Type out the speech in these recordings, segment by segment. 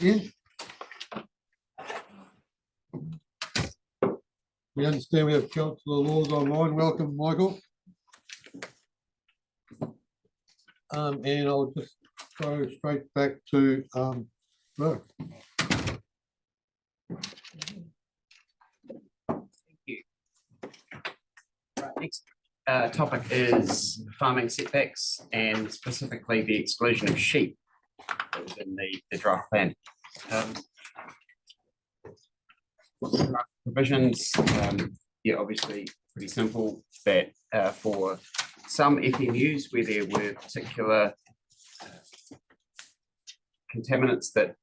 Yeah. We understand we have Councillor Laws online. Welcome, Michael. And I'll just go straight back to Ro. Thank you. Right, next topic is farming setbacks and specifically the exclusion of sheep within the draft plan. Provisions, yeah, obviously pretty simple, that for some FMUs where there were particular contaminants that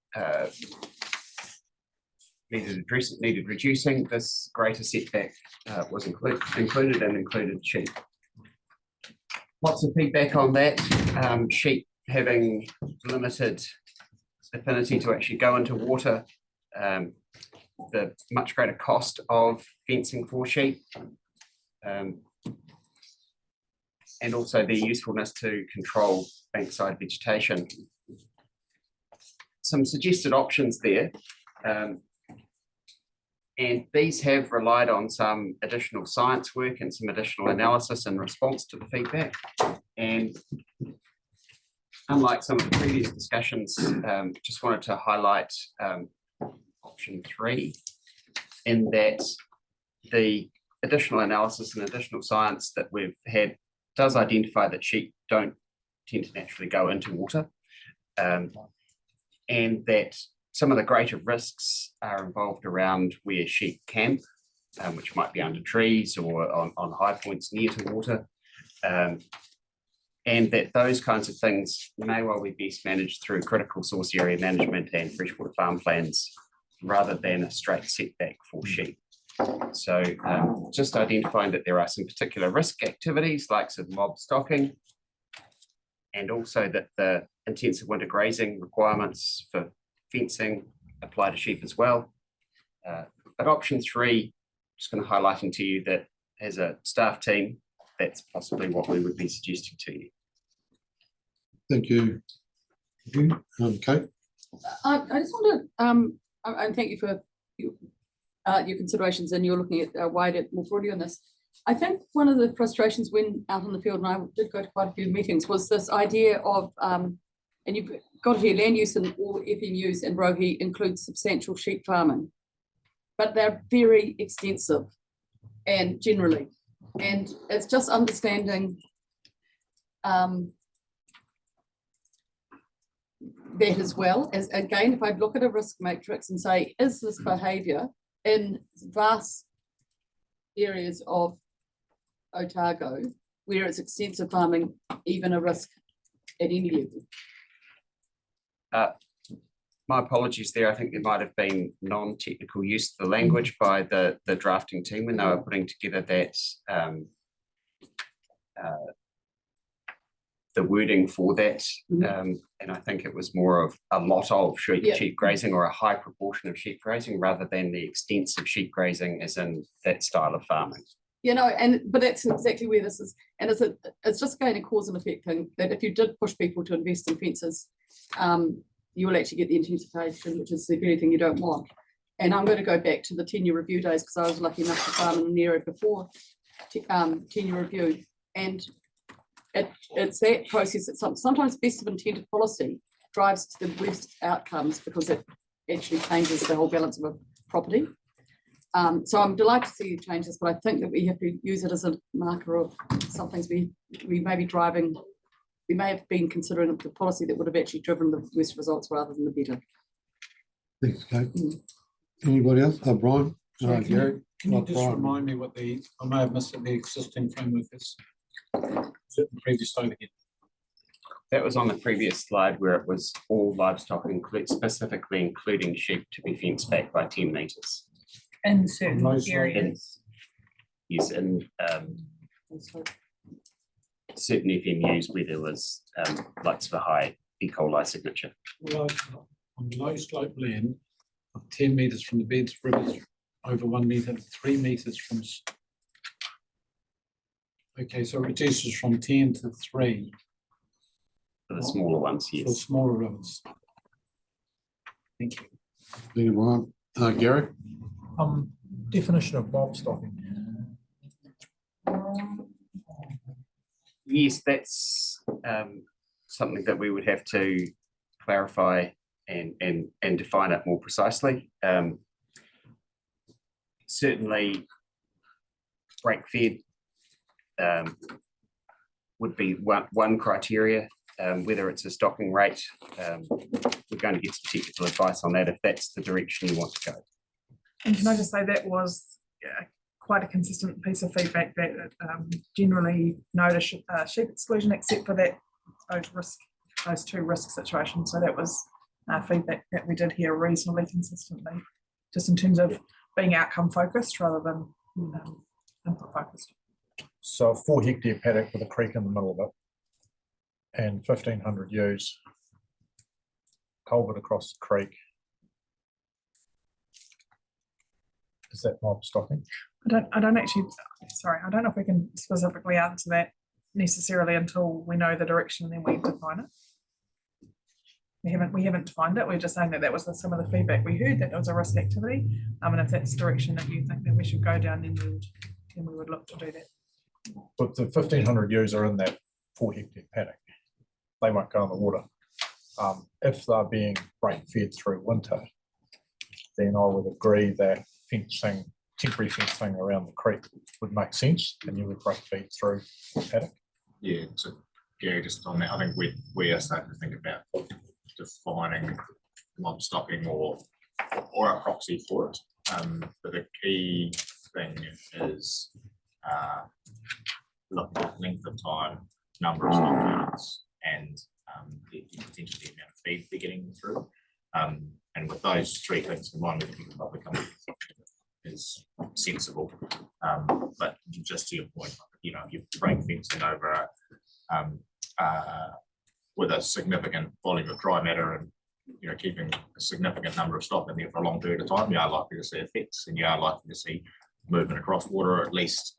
needed reducing, this greater setback was included and included sheep. Lots of feedback on that. Sheep having limited affinity to actually go into water, the much greater cost of fencing for sheep, and also the usefulness to control bankside vegetation. Some suggested options there, and these have relied on some additional science work and some additional analysis in response to the feedback. And unlike some of the previous discussions, just wanted to highlight option 3, in that the additional analysis and additional science that we've had does identify that sheep don't tend to naturally go into water, and that some of the greater risks are involved around where sheep camp, which might be under trees or on high points near to water, and that those kinds of things may well be best managed through critical source area management and freshwater farm plans rather than a straight setback for sheep. So just identifying that there are some particular risk activities like some mob stocking, and also that the intensive winter grazing requirements for fencing apply to sheep as well. But option 3, just going to highlighting to you that as a staff team, that's possibly what we would be suggesting to you. Thank you. Kate? I just want to and thank you for your considerations, and you're looking at wider, more broadly on this. I think one of the frustrations when out in the field, and I did go to quite a few meetings, was this idea of, and you've got here, land use in all FMUs and Rohe includes substantial sheep farming, but they're very extensive and generally, and it's just understanding that as well as, again, if I look at a risk matrix and say, is this behaviour in vast areas of Otago where it's extensive farming even a risk at any level? My apologies there. I think there might have been non-technical use of the language by the drafting team when they were putting together that the wording for that, and I think it was more of a lot of sheep grazing or a high proportion of sheep grazing rather than the extensive sheep grazing as in that style of farming. You know, but that's exactly where this is, and it's just going to cause an effect thing that if you did push people to invest in fences, you will actually get the intensification, which is the very thing you don't want. And I'm going to go back to the tenure review days because I was lucky enough to farm in an area before tenure review, and it's that process that sometimes best of intended policy drives to the worst outcomes because it actually changes the whole balance of a property. So I'm delighted to see the changes, but I think that we have to use it as a marker of some things we may be driving. We may have been considering the policy that would have actually driven the worst results rather than the better. Thanks, Kate. Anybody else? Brian? Gary? Can you just Brian. remind me what I may have missed the existing framework is? Is it the previous slide again? That was on the previous slide where it was all livestock, specifically including sheep, to be fenced back by 10 metres. In certain areas. Yes, in certain FMUs where there was lots of a high E. coli signature. Well, on low slope land of 10 metres from the beds, rivers, over 1 metre, 3 metres from. Okay, so it reduces from 10 to 3. For the smaller ones, For yes. smaller rivers. Thank you. Thank you, Brian. Gary? Definition of mob stocking. Yes, that's something that we would have to clarify and define it more precisely. Certainly, break fed would be one criteria. Whether it's a stocking rate, we're going to get some technical advice on that if that's the direction you want to go. And can I just say that was quite a consistent piece of feedback that generally noted sheep exclusion, except for those two risk situations. So that was feedback that we did hear reasonably consistently, just in terms of being outcome focused rather than input focused. So a 4 hectare paddock with a creek in the middle of it and 1,500 ewes, culvert across the creek. Is that mob stocking? I don't actually, sorry, I don't know if we can specifically answer that necessarily until we know the direction and then we define it. We haven't defined it. We're just saying that that was some of the feedback we heard, that it was a risk activity. And if that's the direction that you think that we should go down, then we would look to do that. But the 1,500 ewes are in that 4 hectare paddock. They won't go in the water. If they're being break fed through winter, then I would agree that fencing, temporary fencing around the creek would make sense, and you would break feed through the paddock. Yeah, so Gary, just on that, I think we are starting to think about defining mob stocking or a proxy for it. But the key thing is looking at length of time, number of stock units, and the potential amount of feed they're getting through. And with those three things combined, we can probably come up with something that is sensible. But just to your point, if you break fencing over with a significant volume of dry matter and keeping a significant number of stock in there for a long period of time, you are likely to see effects, and you are likely to see movement across water, or at least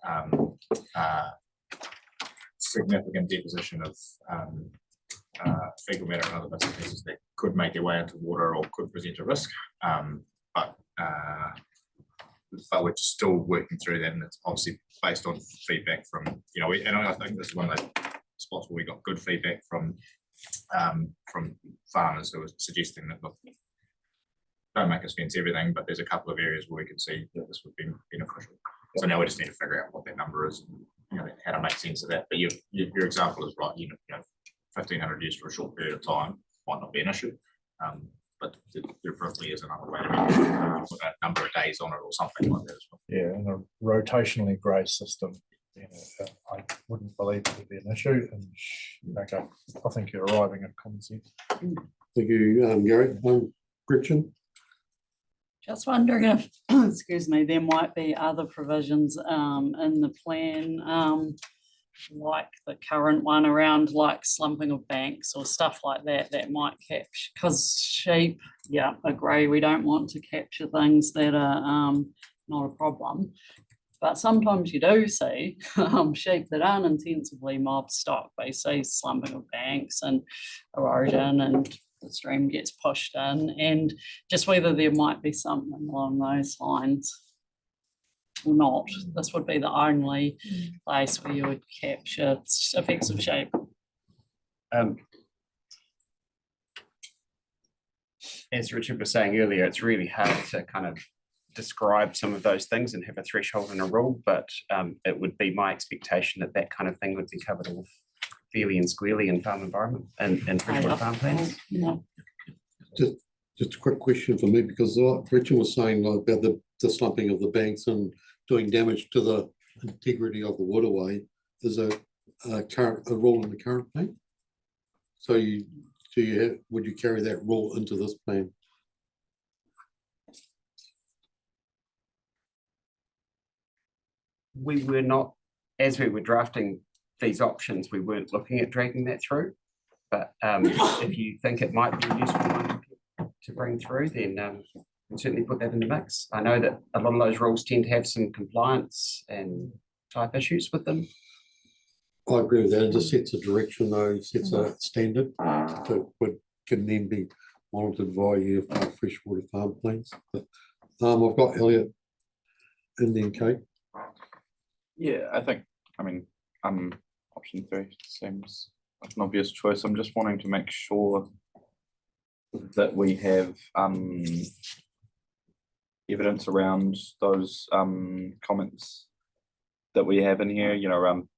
significant deposition of fecal matter and other bits and pieces that could make their way into water or could present a risk. But we're still working through that, and it's obviously based on feedback from, and I think this is one of those spots where we got good feedback from farmers who are suggesting that, look, don't make us fence everything, but there's a couple of areas where we can see that this would be beneficial. So now we just need to figure out what that number is, and how to make sense of that. But your example is right. 1,500 years for a short period of time might not be an issue, but there probably is another way to put a number of days on it or something like that as well. Yeah, and a rotationally grazed system, I wouldn't believe it would be an issue. And okay, I think you're arriving at common sense. Thank you, Gary. Gretchen? Just wondering if, excuse me, there might be other provisions in the plan, like the current one around like slumping of banks or stuff like that, that might capture, because sheep, yeah, agree, we don't want to capture things that are not a problem. But sometimes you do see sheep that aren't intensively mob stock. They see slumping of banks and erosion, and the stream gets pushed in, and just whether there might be something along those lines or not. This would be the only place where you would capture effects of sheep. As Richard was saying earlier, it's really hard to kind of describe some of those things and have a threshold and a rule, but it would be my expectation that that kind of thing would be covered off fairly and squarely in farm environment and freshwater farm plans. Yeah. Just a quick question for me, because what Gretchen was saying about the slumping of the banks and doing damage to the integrity of the waterway is a rule in the current plan. So would you carry that rule into this plan? We were not, as we were drafting these options, we weren't looking at dragging that through. But if you think it might be a useful one to bring through, then we'll certainly put that in the mix. I know that a lot of those rules tend to have some compliance and type issues with them. I agree with that. It just sets a direction, though, sets a standard that can then be monitored via freshwater farm plans. But, I've got Elliot and then Kate. Yeah, option 3 seems like an obvious choice. I'm just wanting to make sure that we have evidence around those comments that we have in here, you know, around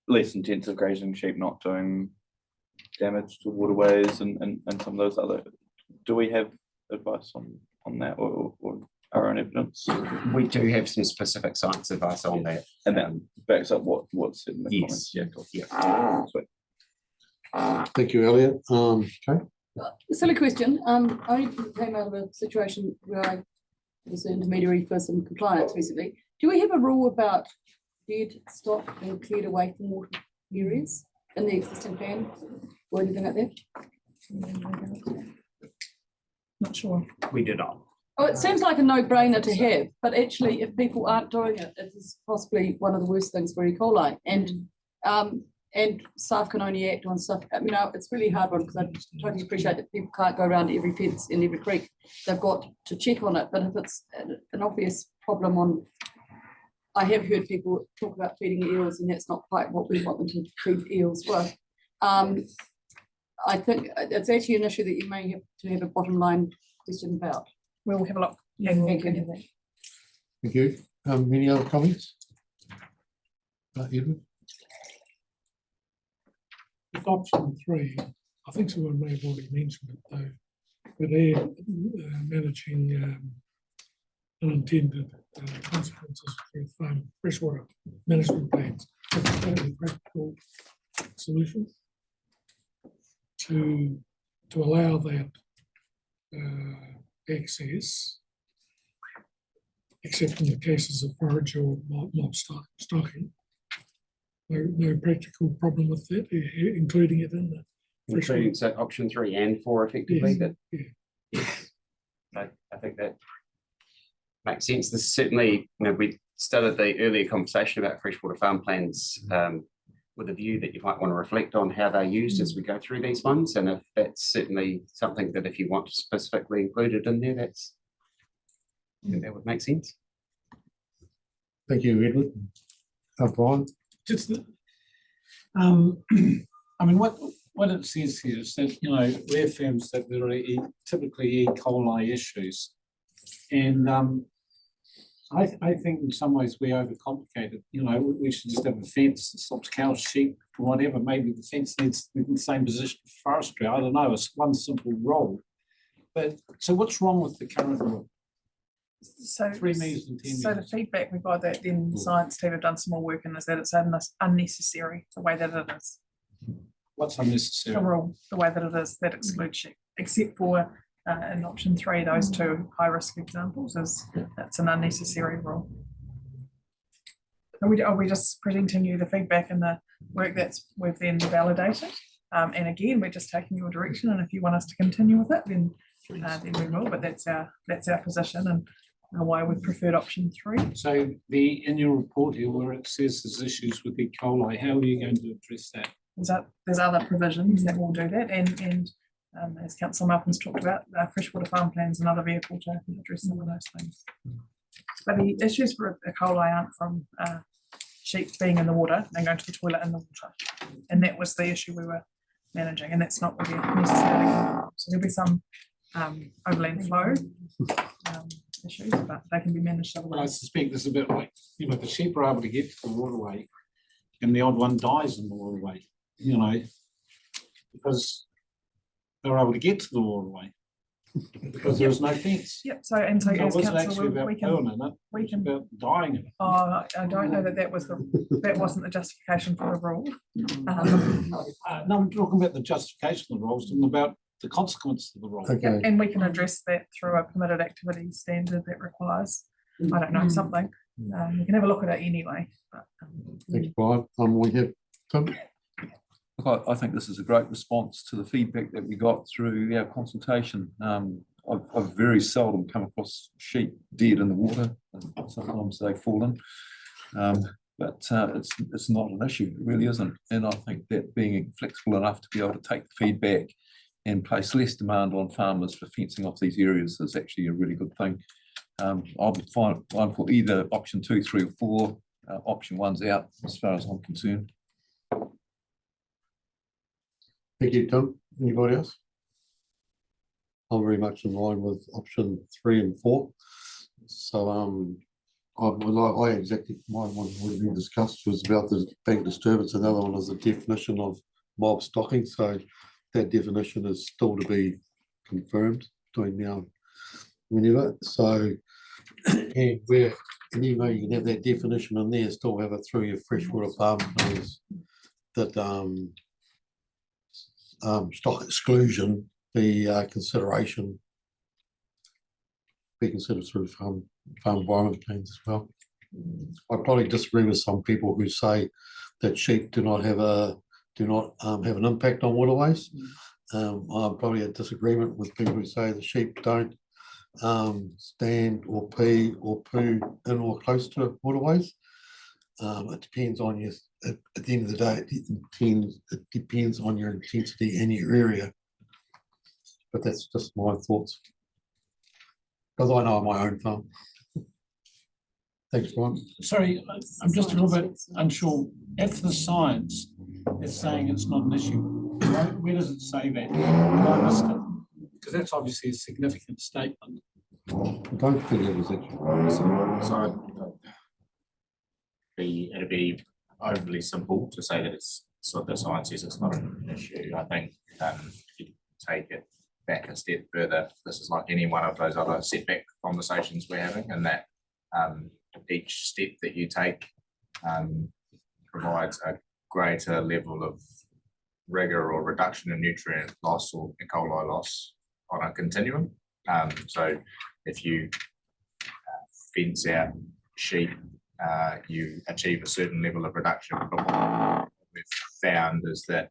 less intensive grazing sheep not doing damage to waterways and some of those other. Do we have advice on that or our own evidence? We do have some specific science advice on that. And that backs up what's in the comments. Yes. Yeah, cool. Yeah. Sweet. Thank you, Elliot. Kate? Silly question. I came out of a situation where I was an intermediary for some compliance recently. Do we have a rule about dead stock being cleared away from water areas in the existing plan or anything like that? Not sure. We do not. Oh, it seems like a no-brainer to have, but actually, if people aren't doing it, it is possibly one of the worst things for E. coli. And staff can only act on stuff. You know, it's really hard one because I totally appreciate that people can't go around every fence in every creek. They've got to check on it. But if it's an obvious problem on, I have heard people talk about feeding eels, and that's not quite what we want them to feed eels with. I think it's actually an issue that you may have to have a bottom line question about. We'll have a look. Thank you. Thank you. Any other comments? Edward? With option 3, I think someone may have already mentioned it though, but they're managing unintended consequences through freshwater management plans. That's a totally practical solution to allow that access, except in the cases of forage or mob stocking. No practical problem with that, including it in the Including so option 3 and 4 effectively. Yes, That I think that makes sense. This certainly, you know, we started the earlier conversation about freshwater farm plans with a view that you might want to reflect on how they're used as we go through these ones. And if that's certainly something that if you want to specifically include it in there, I think that would make sense. Thank you, Edward. Brian? just that, I mean, what it says here is that, you know, we're firms that there are typically E. coli issues. And I think in some ways we overcomplicate it. You know, we should just have a fence that stops cows, sheep, or whatever. Maybe the fence needs to be in the same position for forestry. I don't know, it's one simple rule. But so what's wrong with the current rule? So 3 meters and 10 So the meters. feedback we got that then the science team have done some more work in is that it's unnecessary the way that it is. What's The unnecessary? rule, the way that it is, that excludes sheep, except for in option 3, those 2 high risk examples is that's an unnecessary rule. Are we just presenting you the feedback and the work that's we've then validated? And again, we're just taking your direction, and if you want us to continue with it, then we will. But that's our position and why we preferred option 3. So in your report here where it says there's issues with E. coli, how are you going to address that? There's other provisions that will do that, and as Councillor Malcolm's talked about, freshwater farm plans, another vehicle to address some of those things. But the issues for E. coli aren't from sheep being in the water and going to the toilet in the water, and that was the issue we were managing, and that's not what we're necessarily. So there'll be some overland flow issues, but they can be managed I otherwise. suspect there's a bit like, you know, the sheep are able to get to the waterway and the odd one dies in the waterway, you know, because they're able to get to the waterway because there's no fence. Yep. So as So it wasn't council, actually about killing it, we it's can. about dying in it. I don't know that wasn't the justification for the rule. No, I'm talking about the justification of the rules, I'm about the consequence of the rule. Okay. And we can address that through a permitted activity standard that requires, I don't know, something. You can have a look at it anyway. But, Thanks, Brian. We have Tim. Look, I think this is a great response to the feedback that we got through our consultation. I've very seldom come across sheep dead in the water, and sometimes they fall in. But it's not an issue, it really isn't. And I think that being flexible enough to be able to take the feedback and place less demand on farmers for fencing off these areas is actually a really good thing. I'll be fine for either option 2, 3 or 4. Option 1's out as far as I'm concerned. Thank you, Tim. Anybody else? I'm very much in line with option 3 and 4. So I exactly, my one would be discussed was about the bank disturbance. Another one is the definition of mob stocking. So that definition is still to be confirmed between now and whenever. So and even though you can have that definition in there, still have it through your freshwater farm plans that stock exclusion be considered through farm environment plans as well. I probably disagree with some people who say that sheep do not have an impact on waterways. I'm probably in disagreement with people who say the sheep don't stand or pee or poo in or close to waterways. It depends on your, at the end of the day, it depends on your intensity and your area. But that's just my thoughts, because I know my own farm. Thanks, Brian. Sorry, I'm just a little bit unsure. If the science is saying it's not an issue, where does it say that? Have I missed it? Because that's obviously a significant statement. I don't think it was actually. So it'd be overly simple to say that it's so the science says it's not an issue. I think if you take it back a step further, this is like any one of those other setback conversations we're having, and that each step that you take provides a greater level of rigor or reduction in nutrient loss or E. coli loss on a continuum. So if you fence out sheep, you achieve a certain level of reduction. But what we've found is that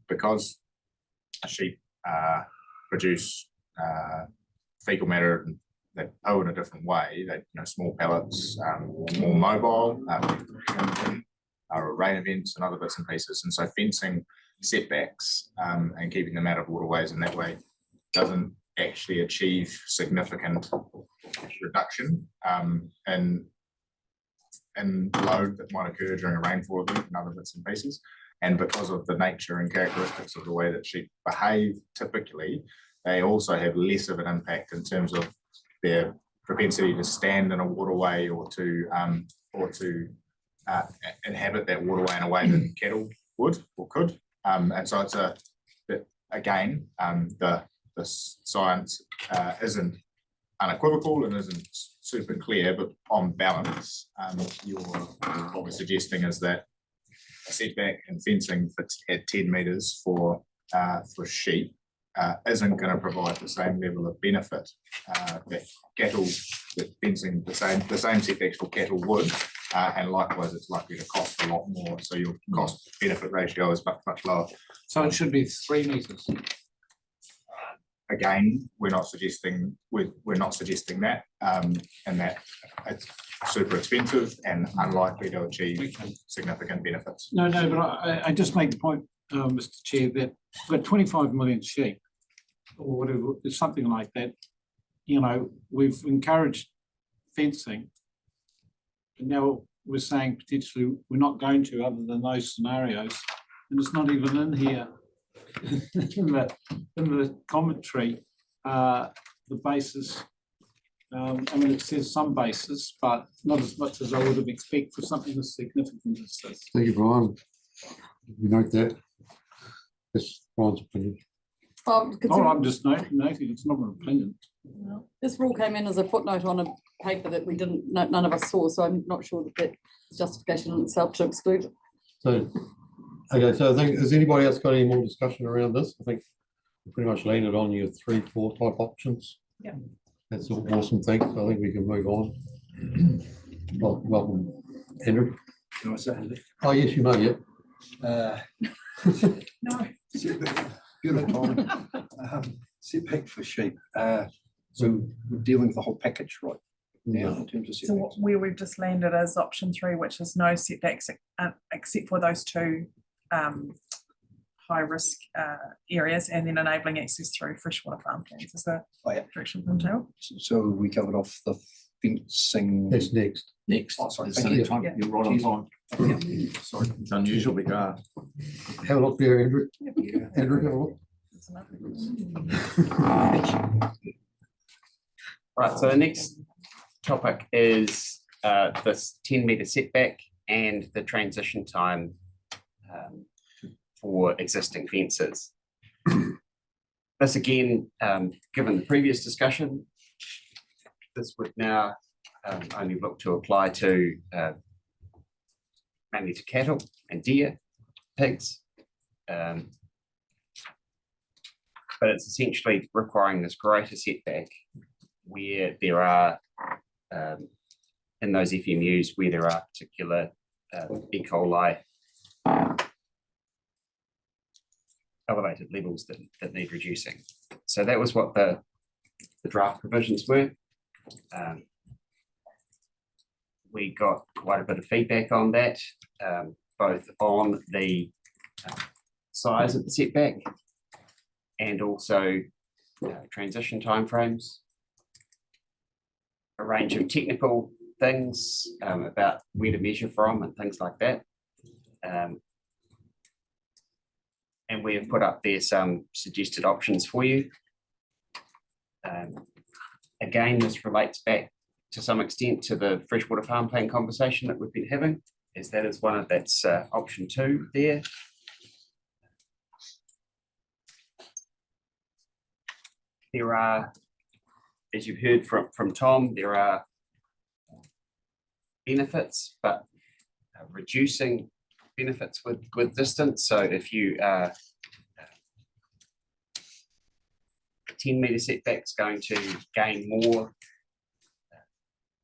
because sheep produce fecal matter that poo in a different way, they small pellets, more mobile, rain events and other bits and pieces. And so fencing setbacks and keeping them out of waterways in that way doesn't actually achieve significant reduction in load that might occur during a rainfall event and other bits and pieces. And because of the nature and characteristics of the way that sheep behave typically, they also have less of an impact in terms of their propensity to stand in a waterway or to inhabit that waterway in a way that cattle would or could. And so it's again, the science isn't unequivocal and isn't super clear, but on balance, what we're suggesting is that a setback and fencing at 10 metres for sheep isn't going to provide the same level of benefit that cattle, that fencing the same setbacks for cattle would, and likewise it's likely to cost a lot more. So your cost benefit ratio is much lower. So it should be 3 metres. Again, we're not suggesting that, and that it's super expensive and unlikely to achieve significant benefits. No, but I just make the point, Mr. Chair, that we've got 25 million sheep, or whatever, something like that. We've encouraged fencing, and now we're saying potentially we're not going to, other than those scenarios, and it's not even in here. in the commentary, the basis. It says some basis, but not as much as I would have expected for something as significant as this. Thank you, Brian. You note that. That's Brian's opinion. I'm just noting it's not an opinion. This rule came in as a footnote on a paper that none of us saw, so I'm not sure that justification in itself to exclude it. So, okay, so I think, has anybody else got any more discussion around this? I think we pretty much landed on your 3, 4 type options. Yeah. That's an awesome thing. I think we can move on. Welcome, Andrew. Can I say anything? Oh, yes, you may, yeah. No. Good time. Setback for sheep. So we're dealing with the whole package right now in terms of So setbacks. where we've just landed is option 3, which is no setbacks except for those 2 high-risk areas and then enabling access through freshwater farm plans. Is the Oh, yeah. direction from Taylor? So we covered off the fencing. That's next. Next. Oh, sorry. It's Thank you. time, you're right on time. Sorry. It's unusual, we are. Have a look there, Andrew. Yeah. Andrew, have a look. That's enough. Right, so the next topic is this 10-meter setback and the transition time for existing fences. This again, given the previous discussion, this would now only look to apply to mainly to cattle and deer, pigs. But it's essentially requiring this greater setback where there are, in those FMUs, where there are particular E. coli elevated levels that need reducing. So that was what the draft provisions were. We got quite a bit of feedback on that, both on the size of the setback and also transition timeframes, a range of technical things about where to measure from and things like that. And we have put up there some suggested options for you. Again, this relates back to some extent to the freshwater farm plan conversation that we've been having, as that is one of that's option 2 there. There are, as you've heard from Tom, there are benefits, but reducing benefits with distance. So if you are 10-meter setbacks going to gain more,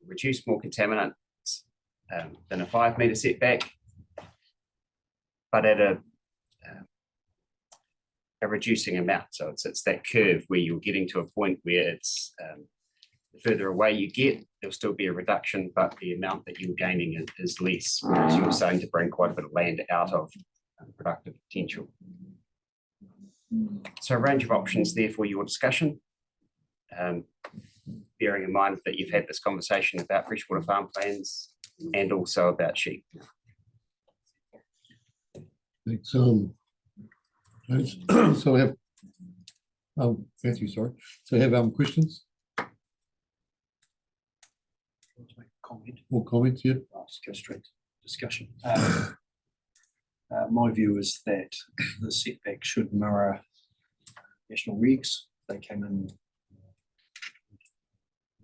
reduce more contaminants than a 5-meter setback, but at a reducing amount. So it's that curve where you're getting to a point where it's the further away you get, there'll still be a reduction, but the amount that you're gaining is less, whereas you're starting to bring quite a bit of land out of productive potential. So a range of options there for your discussion. Bearing in mind that you've had this conversation about freshwater farm plans and also about sheep. Thanks. So I have, Matthew, sorry. So I have questions Comment. or comments here? I'll just go straight to discussion. My view is that the setback should mirror national regs. They came in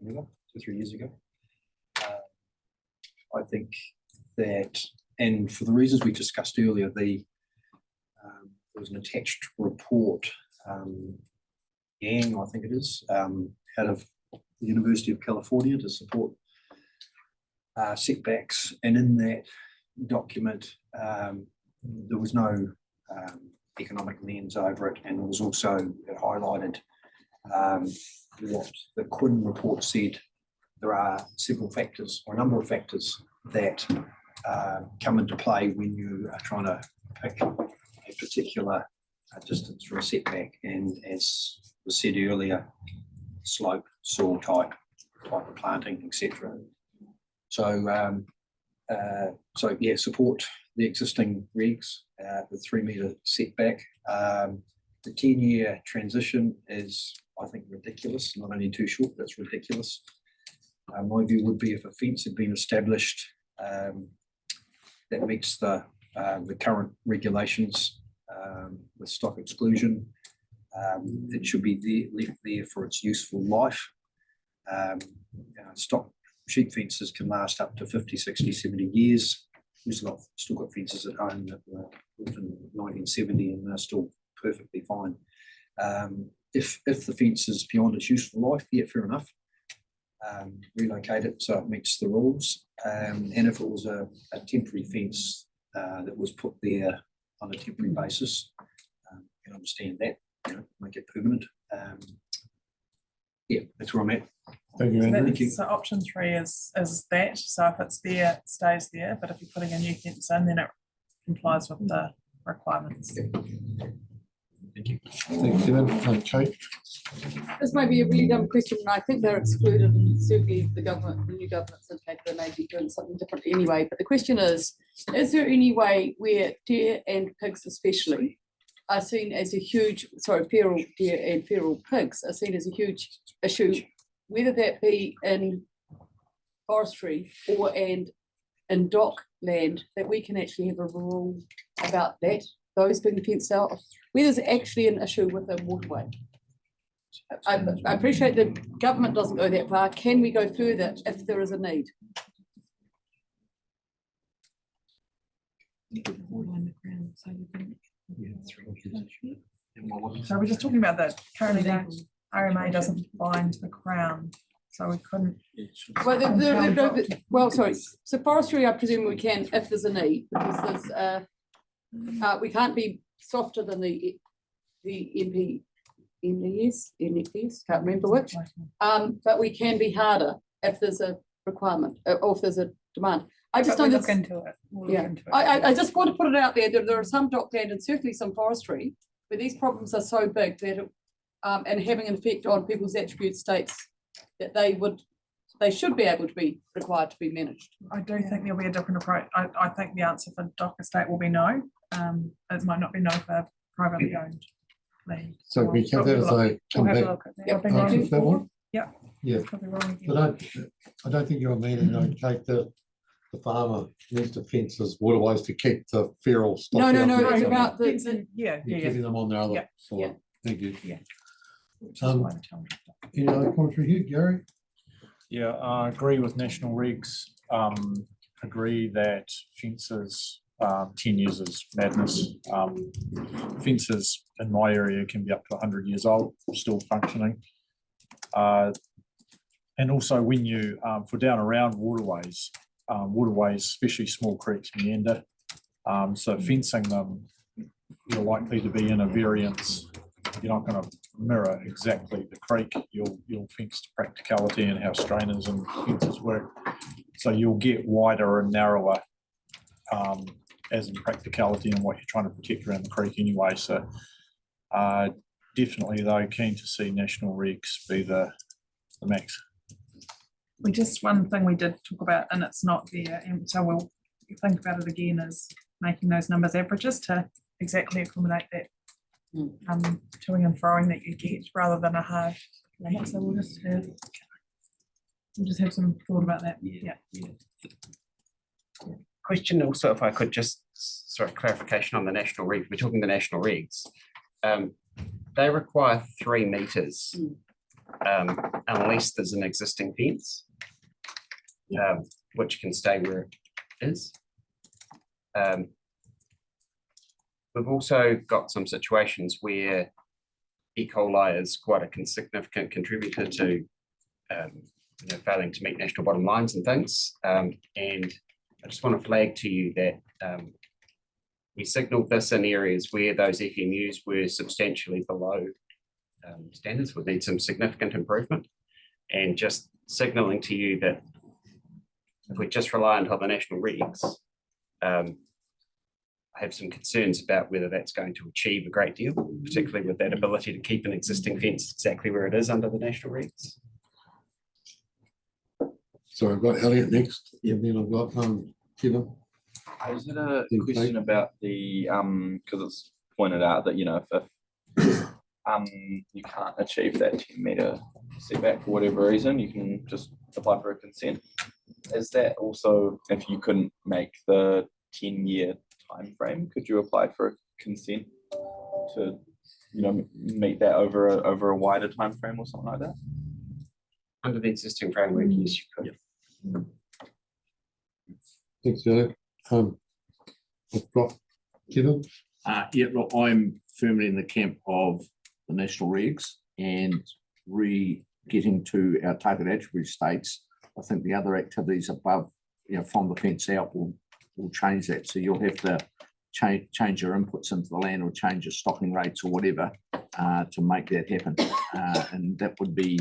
2 or 3 years ago. I think that, and for the reasons we discussed earlier, there was an attached report, Yang, I think it is, out of the University of California to support setbacks, and in that document there was no economic lens over it, and it was also highlighted what the Quinn report said. There are several factors, or a number of factors, that come into play when you are trying to pick a particular distance for a setback, and as was said earlier, slope, soil type of planting, etc. So, so yeah, support the existing regs, the 3-meter setback. The 10-year transition is, I think, ridiculous. Not only too short, that's ridiculous. My view would be if a fence had been established that meets the current regulations with stock exclusion, it should be left there for its useful life. Stock sheep fences can last up to 50, 60, 70 years. We've still got fences at home that were built in 1970 and they're still perfectly fine. If the fence is beyond its useful life, yeah, fair enough. Relocate it so it meets the rules. And if it was a temporary fence that was put there on a temporary basis, you can understand that, make it permanent. Yeah, that's where I'm at. Thank you, So Andrew. that's- so option 3 is that. So if it's there, it stays there. But if you're putting a new fence in, then it complies with the requirements. Thank you, Kevin. Kate? This may be a really dumb question, and I think they're excluded, and certainly the government, the new government's indicated they may be doing something different anyway, but the question is there any way where deer and pigs especially are seen as a huge, sorry, feral deer and feral pigs are seen as a huge issue, whether that be in forestry or in dock land, that we can actually have a rule about that, those being fenced out, where there's actually an issue with a waterway. I appreciate the government doesn't go that far. Can we go further if there is a need? So we're just talking about that currently the RMA doesn't bind the Crown, so we couldn't. Well, well, sorry. So forestry, I presume we can if there's a need, because there's we can't be softer than the NFS, can't remember which. But we can be harder if there's a requirement or if there's a demand. I just But know we'll this. look into it. We'll look Yeah, into it. I just want to put it out there that there are some dockland and certainly some forestry where these problems are so big that and having an effect on people's attribute states that they should be able to be required to be managed. I do think there'll be a different approach. I think the answer for dock estate will be no. It might not be no for privately owned land. So we have that as a come We'll have a back look at that. Yep, I've been thank wrong you. answer for that one. Yeah. Yeah, Could be wrong again. but I don't think you're meaning, Kate, the farmer needs to fence his waterways to keep the feral stuff. No, out there. it's about the Yeah, You're yeah. keeping them on their other Yeah, side. yeah. Thank you. Which is why the challenge. Any other commentary here, Gary? Yeah, I agree with national regs. Agree that fences, 10 years is madness. Fences in my area can be up to 100 years old, still functioning. And also when you, for down around waterways, especially small creeks, meander. So fencing them, you're likely to be in a variance. You're not going to mirror exactly the creek. You'll fence to practicality and how strainers and fences work. So you'll get wider and narrower as in practicality and what you're trying to protect around the creek anyway. So definitely though, keen to see national regs be the max. We just, one thing we did talk about, and it's not there, and so we'll think about it again, is making those numbers averages to exactly accommodate that toing and froing that you get rather than a hard limit. So we'll just have some thought about that. Yeah. Question also, if I could just, sorry, clarification on the national reg, we're talking the national regs. They require 3 meters unless there's an existing fence, which can stay where it is. We've also got some situations where E. coli is quite a significant contributor to failing to meet national bottom lines and things. And I just want to flag to you that we signalled this in areas where those FMUs were substantially below standards, would need some significant improvement. And just signalling to you that if we just rely on the national regs, I have some concerns about whether that's going to achieve a great deal, particularly with that ability to keep an existing fence exactly where it is under the national regs. So I've got Elliot next, and then I've got Kevin. Is it a Okay. question about the, because it's pointed out that, if you can't achieve that 10-meter setback for whatever reason, you can just apply for a consent. Is that also, if you couldn't make the 10-year time frame, could you apply for a consent to, meet that over a wider time frame or something like that? Under the existing framework, yes, you could. Thanks, Elliot. I've got Kevin. Yeah, look, I'm firmly in the camp of the national regs and getting to our target attribute states. I think the other activities above, from the fence out will change that. So you'll have to change your inputs into the land or change your stocking rates or whatever to make that happen. And that would be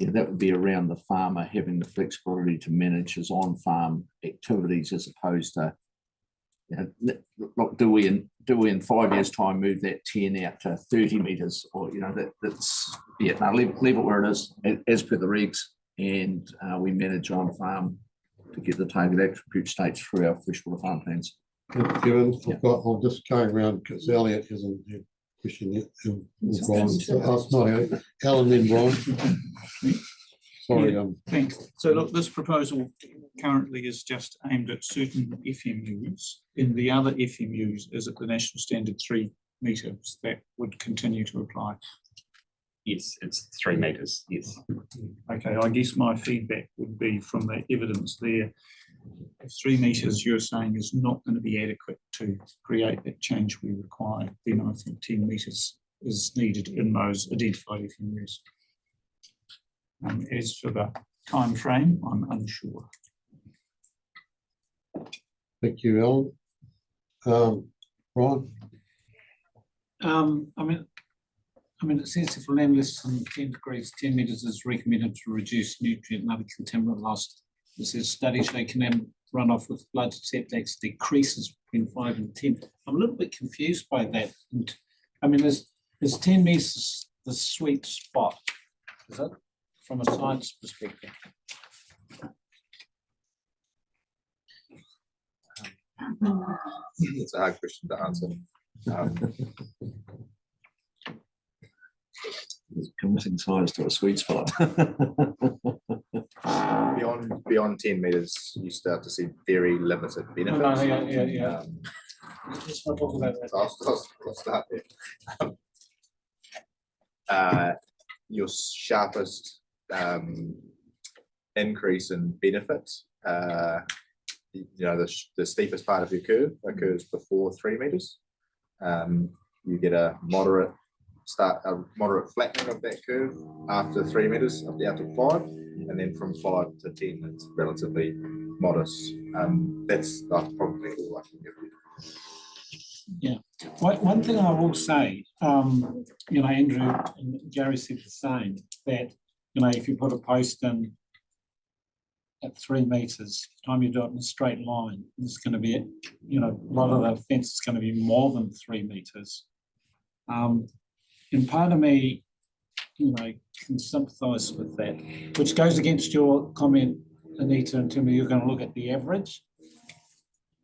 around the farmer having the flexibility to manage his on-farm activities as opposed to look, do we in 5 years' time move that 10 out to 30 metres, or that's no, leave it where it is as per the regs, and we manage on farm to get the target attribute states through our freshwater farm plans. Kevin, I'm just going around because Elliot hasn't had a question yet. Brian, not Elliot, Alan, then Brian. Sorry, Thanks. So look, this proposal currently is just aimed at certain FMUs. In the other FMUs, is it the national standard 3 metres that would continue to apply? Yes, it's 3 metres, yes. Okay, I guess my feedback would be from the evidence there. If 3 metres you're saying is not going to be adequate to create that change we require, then I think 10 metres is needed in those identified FMUs. As for the time frame, I'm unsure. thank you, Alan. Brian? I mean, it says if land less than 10 degrees, 10 metres is recommended to reduce nutrient and other contaminant loss. This is studies show can runoff with flood setbacks decreases between 5 and 10. I'm a little bit confused by that. And, I mean, is 10 metres the sweet spot? Is it? From a science perspective. It's a hard question to answer. Committing science to a sweet spot. Beyond 10 metres, you start to see very limited benefits. Yeah. Let's not talk about that. I'll start there. Your sharpest increase in benefit, the steepest part of your curve occurs before 3 metres. You get a moderate flattening of that curve after 3 metres up to 5, and then from 5 to 10 it's relatively modest. That's probably all I can give you. Yeah, one thing I will say, Andrew and Gary said the same, that if you put a post in at 3 metres, the time you do it in a straight line, there's going to be a lot of the fence is going to be more than 3 metres. And part of me, can sympathise with that, which goes against your comment, Anita, in terms of you're going to look at the average.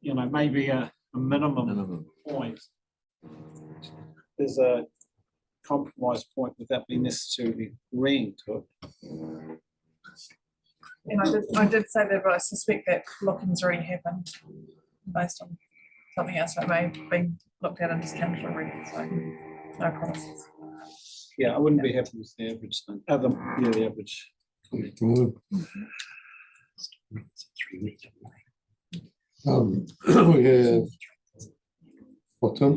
Maybe a minimum point. There's a compromise point without being necessarily agreeing to it. And I did say that, but I suspect that looking's already happened based on something else that may have been looked at and discounted already. So no promises. Yeah, I wouldn't be happy with the average thing. The average. We have Tim?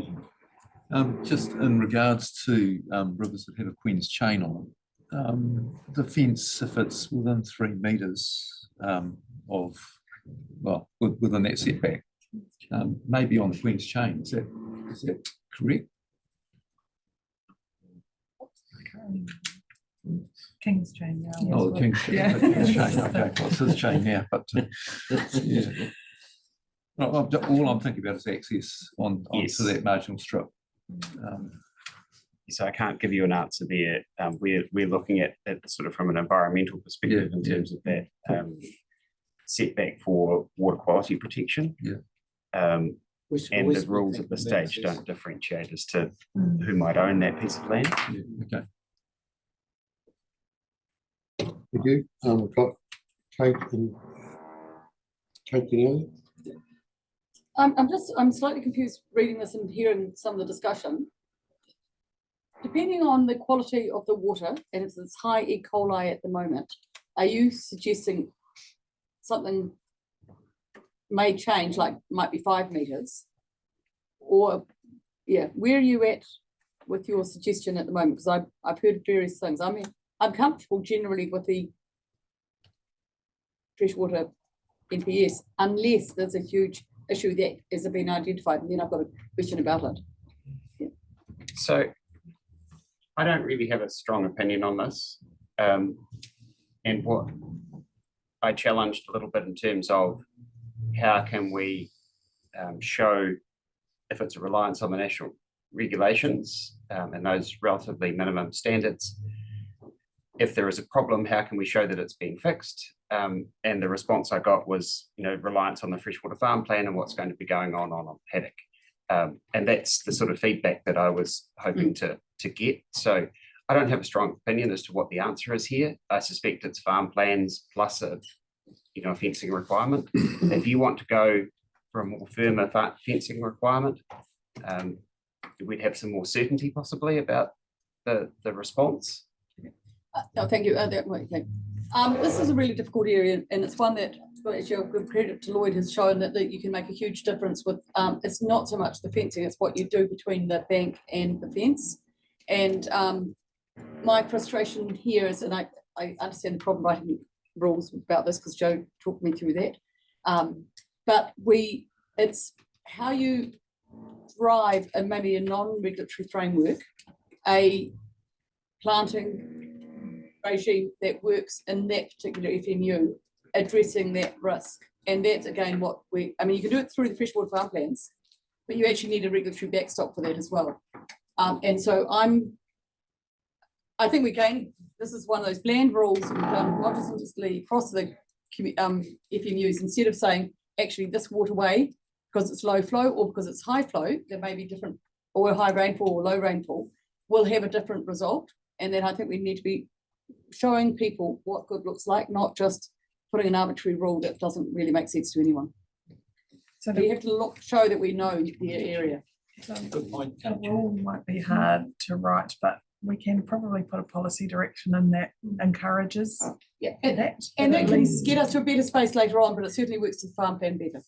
Just in regards to rivers that have a Queen's chain on it, the fence, if it's within 3 metres within that setback, maybe on the Queen's chain, is that correct? King's chain now. Oh, the King's chain. Yeah. The King's chain. Okay, well, it's his chain now, but yeah. All I'm thinking about is access onto that marginal strip. So I can't give you an answer there. We're looking at it sort of from an environmental perspective in terms of that setback for water quality protection. And the rules at this stage don't differentiate as to who might own that piece of land. Okay. Thank you. We've got Kate and Elliot. I'm slightly confused reading this and hearing some of the discussion. Depending on the quality of the water, and it's high E. coli at the moment, are you suggesting something may change, like might be 5 metres? Or, where are you at with your suggestion at the moment? Because I've heard various things. I mean, I'm comfortable generally with the freshwater NPS, unless there's a huge issue that has been identified, and then I've got a question about it. Yeah. So I don't really have a strong opinion on this. And what I challenged a little bit in terms of how can we show if it's a reliance on the national regulations and those relatively minimum standards. If there is a problem, how can we show that it's being fixed? And the response I got was, reliance on the freshwater farm plan and what's going to be going on paddock. And that's the sort of feedback that I was hoping to get. So I don't have a strong opinion as to what the answer is here. I suspect it's farm plans plus a fencing requirement. If you want to go for a more firmer fencing requirement, we'd have some more certainty possibly about the response. No, thank you. This is a really difficult area, and it's one that, actually, I'll give credit to Lloyd, has shown that you can make a huge difference with. It's not so much the fencing; it's what you do between the bank and the fence. And my frustration here is, and I understand the problem writing rules about this because Joe talked me through that. But it's how you drive and maybe a non-regulatory framework, a planting regime that works in that particular FMU, addressing that risk. And that's again what you can do it through the freshwater farm plans, but you actually need a regulatory backstop for that as well. And so I think this is one of those bland rules we've done horizontally across the FMUs, instead of saying, actually, this waterway, because it's low flow or because it's high flow, there may be different, or high rainfall or low rainfall, will have a different result. And then I think we need to be showing people what good looks like, not just putting an arbitrary rule that doesn't really make sense to anyone. So you have to show that we know the area. Good point. The rule might be hard to write, but we can probably put a policy direction in that encourages that. And that can get us to a better space later on, but it certainly works to the farm plan better.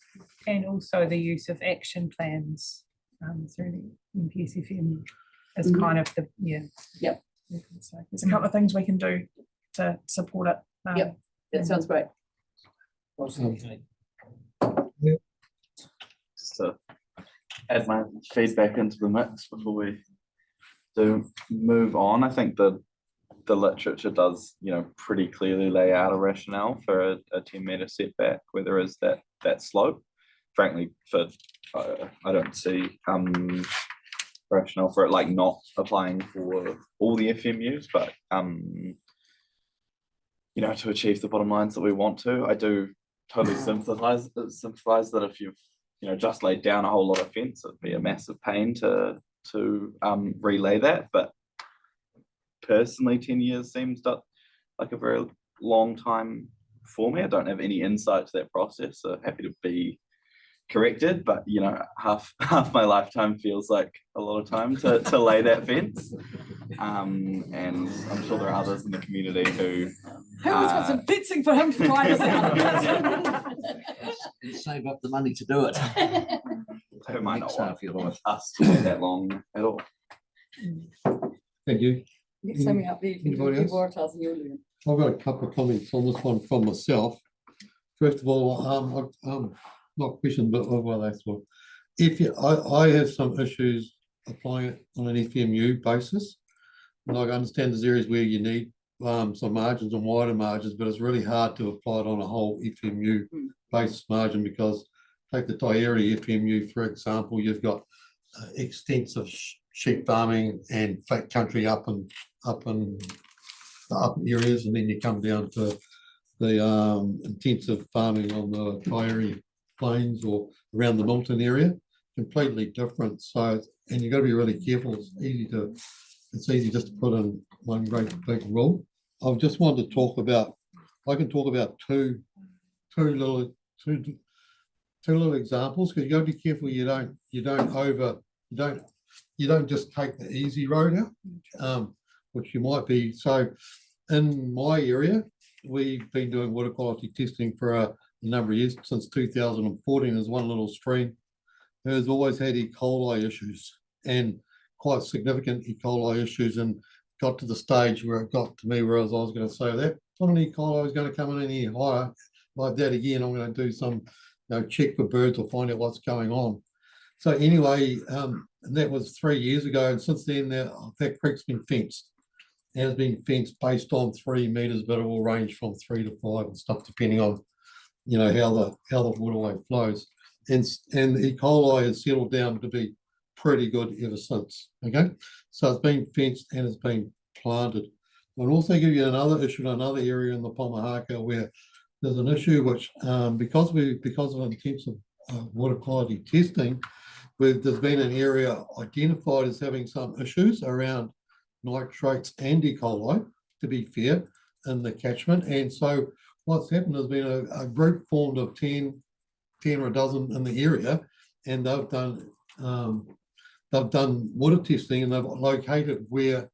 And also the use of action plans through the MPSFM is kind of the, Yep. So there's a couple of things we can do to support it. Yep, that sounds great. Just to add my feedback into the mix before we do move on, I think the literature does, pretty clearly lay out a rationale for a 10-meter setback where there is that slope. Frankly, I don't see rationale for it like not applying for all the FMUs, but to achieve the bottom lines that we want to. I do totally sympathize that if you've just laid down a whole lot of fence, it'd be a massive pain to relay that. But personally, 10 years seems like a very long time for me. I don't have any insight to that process, so happy to be corrected, but half my lifetime feels like a lot of time to lay that fence. And I'm sure there are others in the community who has got some fencing for him to try this out. Save up the money to do it. who might not want us to lay that long at all. Thank you. Send me up there. Anybody else? I've got a couple of comments on this one from myself. First of all, not question, but that's what. I have some issues applying it on an FMU basis, and I understand there's areas where you need some margins and wider margins, but it's really hard to apply it on a whole FMU basis margin, because take the Taieri FMU for example, you've got extensive sheep farming and flat country up in the upper areas, and then you come down to the intensive farming on the Taieri plains or around the Milton area, completely different. So, and you've got to be really careful. It's easy just to put in one great big rule. I just wanted to talk about, I can talk about two little examples, because you got to be careful you don't just take the easy road out, which you might be. So in my area, we've been doing water quality testing for a number of years, since 2014. There's one little stream that has always had E. coli issues, and quite significant E. coli issues, and got to the stage where it got to me where I was going to say that not an E. coli is going to come in any higher like that again. I'm going to do some check for birds or find out what's going on. So anyway, and that was 3 years ago, and since then that creek's been fenced. It has been fenced based on 3 meters, but it will range from 3 to 5 and stuff, depending on how the waterway flows. and the E. coli has settled down to be pretty good ever since. Okay, so it's been fenced and it's been planted. I'll also give you another issue in another area in the Pomahaka where there's an issue which because of intensive water quality testing, there's been an area identified as having some issues around nitrates and E. coli, to be fair, in the catchment. And so what's happened has been a group formed of 10 or a dozen in the area, and they've done water testing and they've located where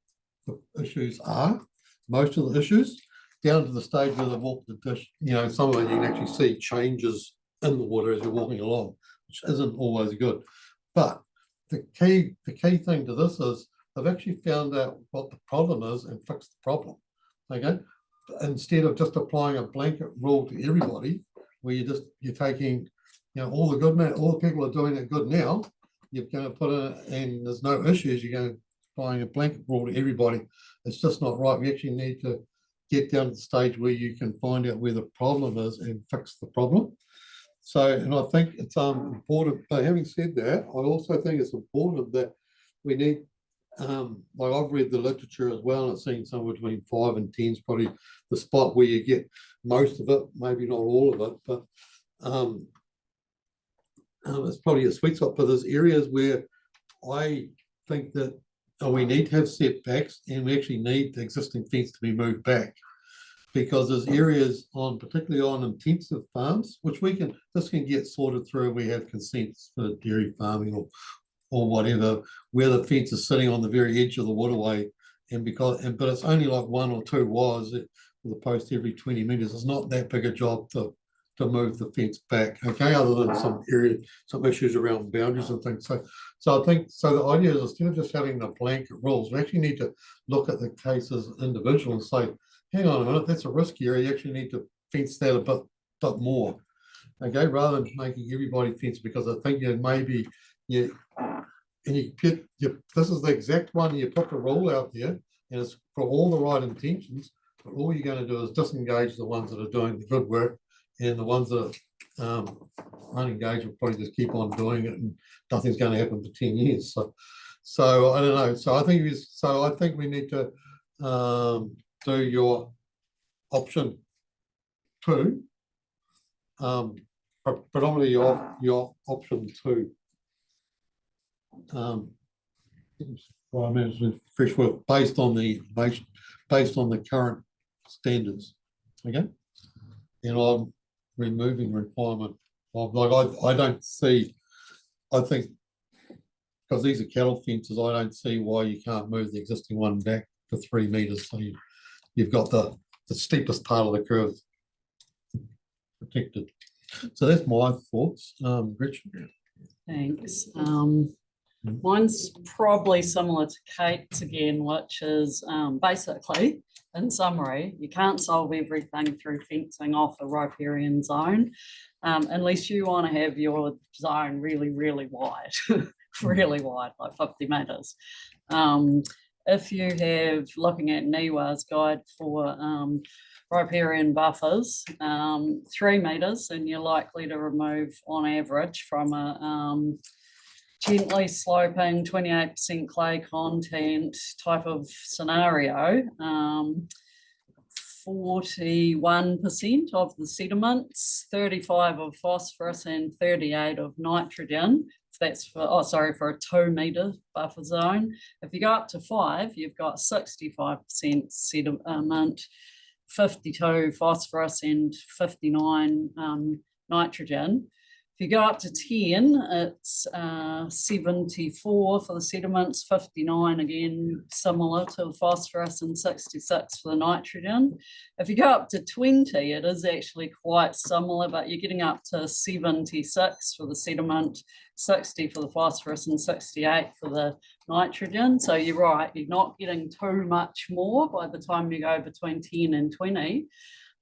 the issues are, most of the issues, down to the stage where they've walked the dish. You know, some of it you can actually see changes in the water as you're walking along, which isn't always good. But the key thing to this is they've actually found out what the problem is and fixed the problem. Okay, instead of just applying a blanket rule to everybody, where you're taking, you know, all the people are doing it good now, you're going to put in, and there's no issues, you're going to applying a blanket rule to everybody. It's just not right. We actually need to get down to the stage where you can find out where the problem is and fix the problem. So, and I think it's important, but having said that, I also think it's important that we need, like I've read the literature as well, and it's saying somewhere between 5 and 10 is probably the spot where you get most of it, maybe not all of it, but it's probably a sweet spot. But there's areas where I think that we need to have setbacks and we actually need the existing fence to be moved back, because there's areas particularly on intensive farms, which this can get sorted through. We have consents for dairy farming or whatever, where the fence is sitting on the very edge of the waterway, but it's only like 1 or 2 wires with a post every 20 meters. It's not that big a job to move the fence back, okay, other than some issues around boundaries and things. So I think, so the idea is, instead of just having the blanket rules, we actually need to look at the cases individual and say, hang on a minute, that's a risk area, you actually need to fence that a bit more, okay, rather than making everybody fence, because I think maybe this is the exact one, you put the rule out there and it's for all the right intentions, but all you're going to do is disengage the ones that are doing the good work, and the ones that are unengaged will probably just keep on doing it, and nothing's going to happen for 10 years. So I don't know. So I think we need to do your option 2, predominantly your option 2. Management fresh work based on the current standards. Okay, and I'm removing requirement of, like, I don't see, I think because these are cattle fences, I don't see why you can't move the existing one back to 3 meters, so you've got the steepest part of the curve protected. So that's my thoughts. Gretchen. Thanks. Mine's probably similar to Kate's again, which is basically, in summary, you can't solve everything through fencing off a riparian zone, unless you want to have your zone really, really wide, really wide, like 50 metres. If you have, looking at NIWA's guide for riparian buffers, 3 metres, and you're likely to remove on average from a gently sloping 28% clay content type of scenario, 41% of the sediments, 35 of phosphorus and 38 of nitrogen. If that's for a 2 metre buffer zone. If you go up to 5, you've got 65% sediment, 52 phosphorus and 59 nitrogen. If you go up to 10, it's 74 for the sediments, 59 again, similar to the phosphorus, and 66 for the nitrogen. If you go up to 20, it is actually quite similar, but you're getting up to 76 for the sediment, 60 for the phosphorus, and 68 for the nitrogen. So you're right, you're not getting too much more by the time you go between 10 and 20,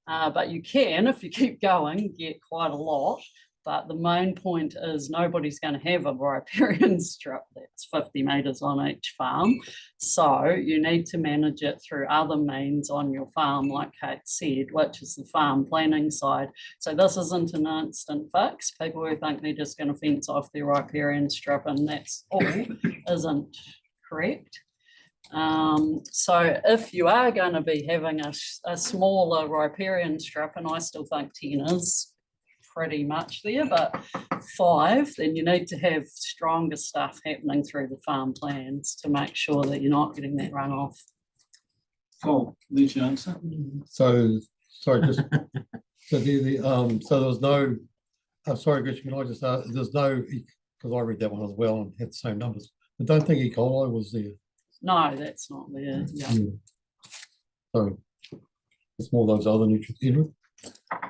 but you can, if you keep going, get quite a lot. But the main point is nobody's going to have a riparian strip that's 50 metres on each farm. So you need to manage it through other means on your farm, like Kate said, which is the farm planning side. So this isn't an instant fix. People who think they're just going to fence off their riparian strip and that's all isn't correct. So if you are going to be having a smaller riparian strip, and I still think 10 is pretty much there, but 5, then you need to have stronger stuff happening through the farm plans to make sure that you're not getting that runoff. Cool, there's your answer. So, sorry, just, so so there was no, sorry, Gretchen, can I just, there's no, because I read that one as well and had the same numbers. I don't think E. coli was there. No, that's not there. Yeah. So it's more those other nutrients. Edward?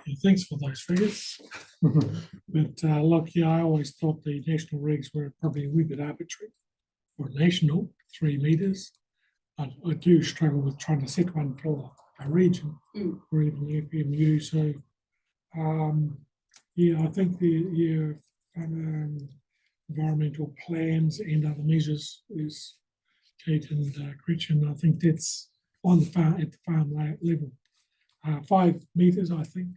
Yeah, thanks for those figures. But look, yeah, I always thought the national regs were probably a wee bit arbitrary for national 3 metres. I do struggle with trying to set one for a region or even the FMU. So yeah, I think the environmental plans and other measures is Kate and Gretchen. I think that's on the farm at the farm level. 5 metres, I think,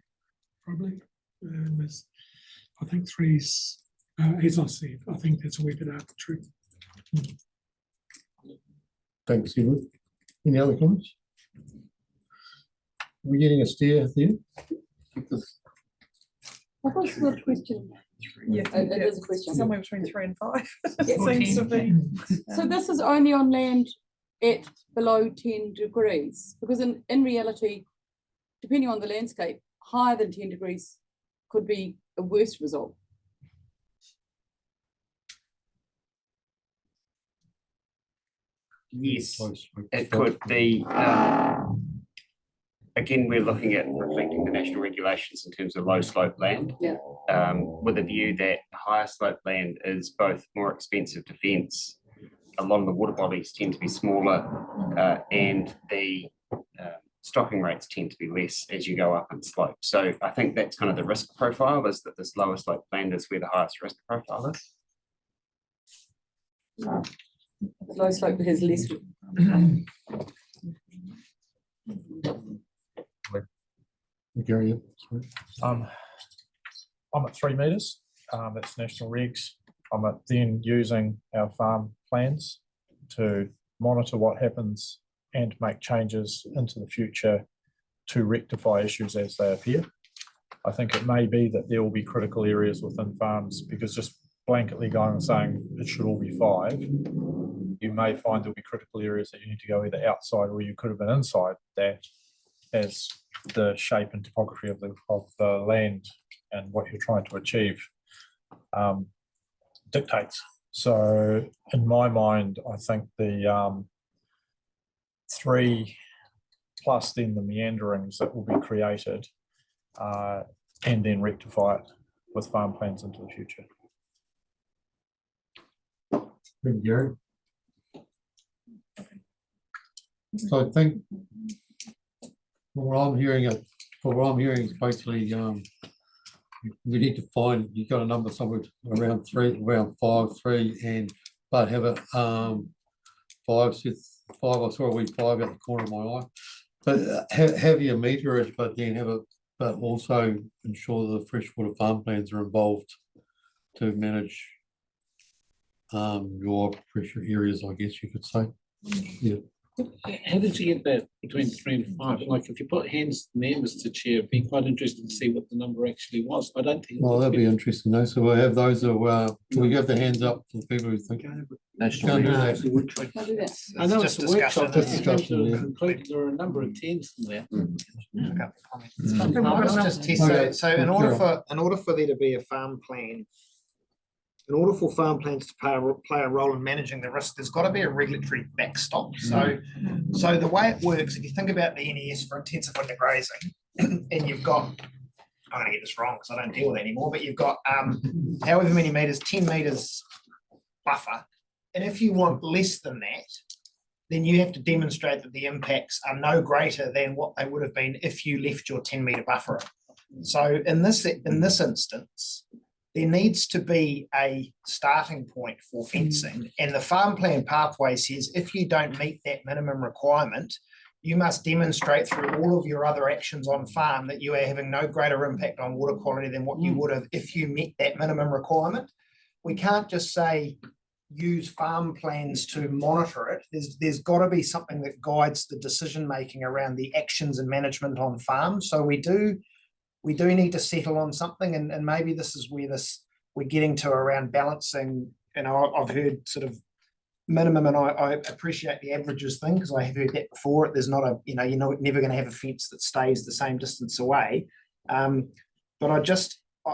probably. I think 3's, as I said, I think that's a wee bit arbitrary. Thanks, Edward. Any other comments? Are we getting a steer there? What was the question? Yeah, It is a question. somewhere between 3 and 5. Yeah. Seems to be. So this is only on land at below 10 degrees, because in reality, depending on the landscape, higher than 10 degrees could be a worse result. Yes, it could be. Again, we're looking at reflecting the national regulations in terms of low slope land. Yeah. With a view that higher slope land is both more expensive to fence. A lot of the water bodies tend to be smaller, and the stocking rates tend to be less as you go up in slope. So I think that's kind of the risk profile, is that this lower slope land is where the highest risk profile is. Low slope has less. Gary, sorry. I'm at 3 metres, that's national regs. I'm then using our farm plans to monitor what happens and make changes into the future to rectify issues as they appear. I think it may be that there will be critical areas within farms, because just blanketly going and saying it should all be 5, you may find there'll be critical areas that you need to go either outside or you could have been inside, that as the shape and topography of the land and what you're trying to achieve dictates. So in my mind, I think the 3 plus then the meanderings that will be created and then rectify it with farm plans into the future. Thank you, Gary. So I think what I'm hearing is basically we need to find, you've got a number somewhere around 3, around 5, 3, and but have it 5, I saw a wee 5 out the corner of my eye. But have your meterage, but then have it, but also ensure the freshwater farm plans are involved to manage your pressure areas, I guess you could say. Yeah. How did you get that between 3 and 5? Like, if you put hands to the Mr. Chair, it'd be quite interesting to see what the number actually was. I don't think. Well, that'd be interesting, though. So we'll have those. We have the hands up for the people who think. National Can't do regs. that. Can't do that. I know Just it's a workshop, but discussion, in terms of yeah. concluding, there are a number of 10s in there. Let's just test Okay. it. So in order for there to be a farm plan, in order for farm plans to play a role in managing the risk, there's got to be a regulatory backstop. So the way it works, if you think about the NES for intensive winter grazing, and you've got, I'm going to get this wrong because I don't deal with it anymore, but you've got however many meters, 10 meters buffer. And if you want less than that, then you have to demonstrate that the impacts are no greater than what they would have been if you left your 10 meter buffer in. So in this instance, there needs to be a starting point for fencing. And the farm plan pathway says if you don't meet that minimum requirement, you must demonstrate through all of your other actions on farm that you are having no greater impact on water quality than what you would have if you met that minimum requirement. We can't just say use farm plans to monitor it. There's got to be something that guides the decision making around the actions and management on farm. So we do need to settle on something, and maybe this is where we're getting to around balancing. I've heard sort of minimum, and I appreciate the averages thing because I have heard that before. There's not a, you're never going to have a fence that stays the same distance away. But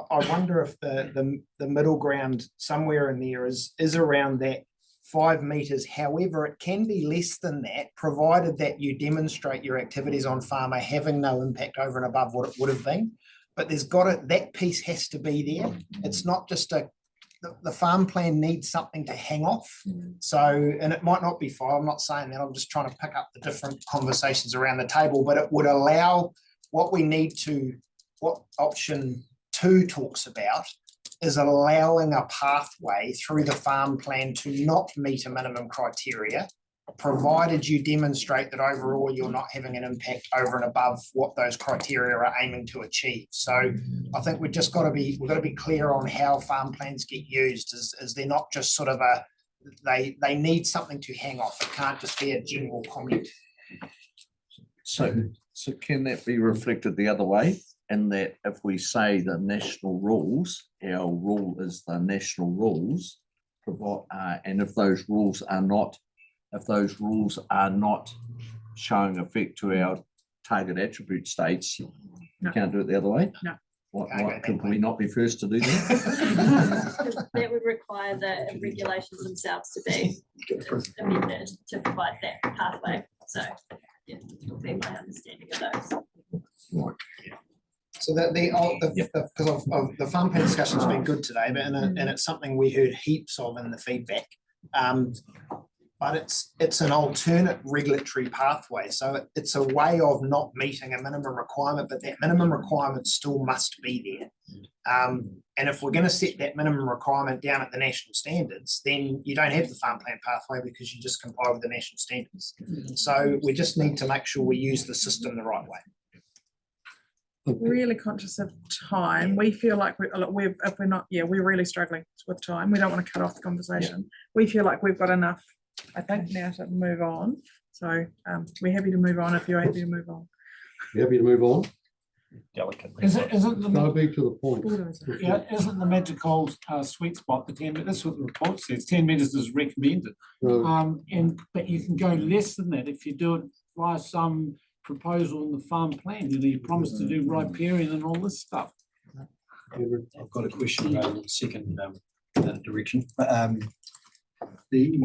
I wonder if the middle ground somewhere in there is around that 5 meters. However, it can be less than that, provided that you demonstrate your activities on farm are having no impact over and above what it would have been. But that piece has to be there. It's not just the farm plan needs something to hang off. So, and it might not be 5, I'm not saying that, I'm just trying to pick up the different conversations around the table, but it would allow what option 2 talks about is allowing a pathway through the farm plan to not meet a minimum criteria, provided you demonstrate that overall you're not having an impact over and above what those criteria are aiming to achieve. So I think we've got to be clear on how farm plans get used, as they're not just sort of they need something to hang off. It can't just be a general comment. So can that be reflected the other way? In that if we say the national rules, our rule is the national rules, and if those rules are not showing effect to our target attribute states, you can't do it the other way? No. Could we not be first to do that? That would require the regulations themselves to be amended to provide that pathway. So, yeah, would be my understanding of those. Right. So because the farm plan discussion's been good today, but and it's something we heard heaps of in the feedback. But it's an alternate regulatory pathway. So it's a way of not meeting a minimum requirement, but that minimum requirement still must be there. And if we're going to set that minimum requirement down at the national standards, then you don't have the farm plan pathway because you just comply with the national standards. So we just need to make sure we use the system the right way. Really conscious of time. We feel like we're really struggling with time. We don't want to cut off the conversation. We feel like we've got enough, I think, now to move on. So we're happy to move on if you're happy to move on. You happy to move on? Delicately. Isn't No, be to the point. isn't the magical sweet spot the 10 meters? That's what the report says. 10 meters is recommended. No. But you can go less than that if you do it via some proposal in the farm plan. You promise to do riparian and all this stuff. I've got a question about the second direction. The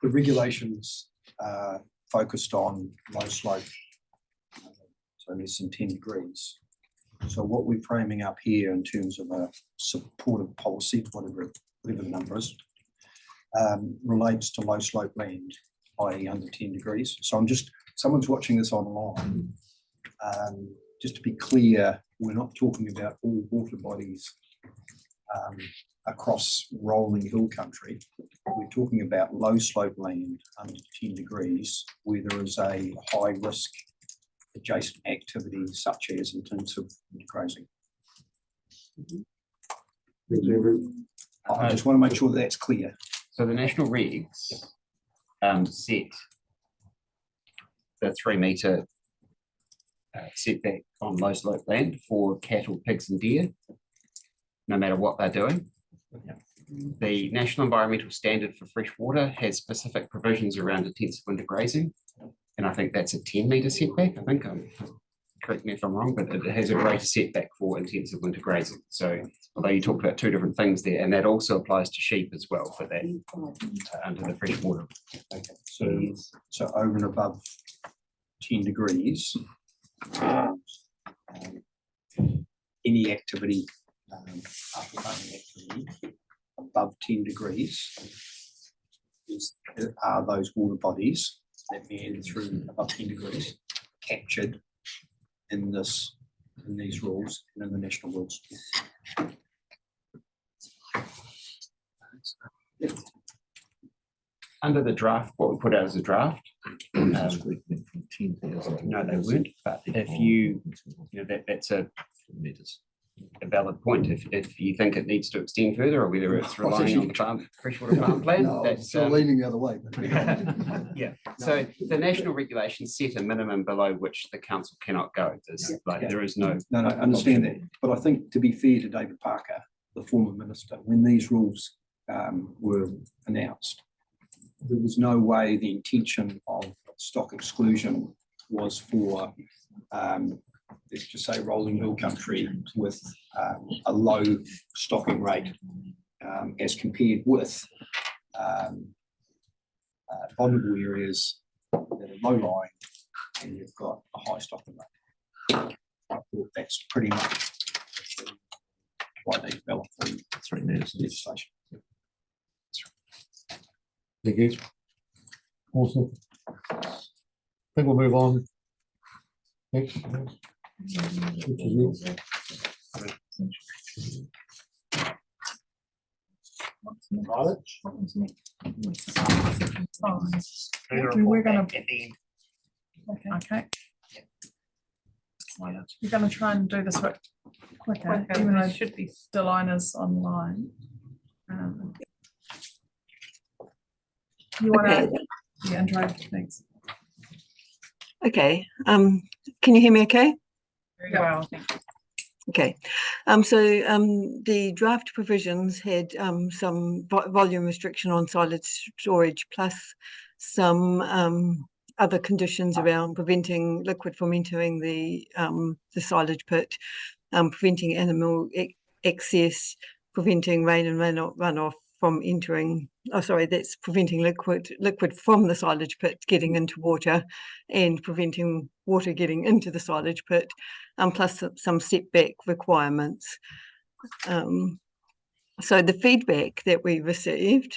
regulations focused on low slope, so less than 10 degrees. So what we're framing up here in terms of a supportive policy, whatever the number is, relates to low slope land, i.e. under 10 degrees. So someone's watching this online. Just to be clear, we're not talking about all water bodies across rolling hill country. We're talking about low slope land under 10 degrees where there is a high risk adjacent activity such as intensive grazing. I just want to make sure that's clear. So the national regs set the 3 metre setback on low slope land for cattle, pigs and deer, no matter what they're doing. The National Environmental Standard for Freshwater has specific provisions around intensive winter grazing, and I think that's a 10 metre setback. I think, correct me if I'm wrong, but it has a greater setback for intensive winter grazing. So although you talked about 2 different things there, and that also applies to sheep as well for that under the freshwater. Okay, so over and above 10 degrees, any activity, above 10 degrees are those water bodies that meander through above 10 degrees captured in these rules and in the national rules. Under the draft, what we put out as a draft, no, they weren't, but if you know, that's a valid point. If you think it needs to extend further, or whether it's relying on the freshwater farm plan, that's leaning the other way. yeah. So the national regulations set a minimum below which the council cannot go. There is no. No, I understand that, but I think to be fair to David Parker, the former minister, when these rules were announced, there was no way the intention of stock exclusion was for let's just say rolling hill country with a low stocking rate as compared with vulnerable areas that are low lying and you've got a high stocking rate. I thought that's pretty much why they developed the 3 meters legislation. Thank you. Awesome. I think we'll move on. Next. Which is it? We're gonna. Okay. We're gonna try and do this quicker, even though it should be still liners online. You wanna, yeah, intro, thanks. Okay, can you hear me okay? Very well, thank you. Okay, the draft provisions had some volume restriction on silage storage plus some other conditions around preventing liquid from entering the silage pit, preventing animal excess, preventing rain and runoff from entering, that's preventing liquid from the silage pit getting into water and preventing water getting into the silage pit, plus some setback requirements. So the feedback that we received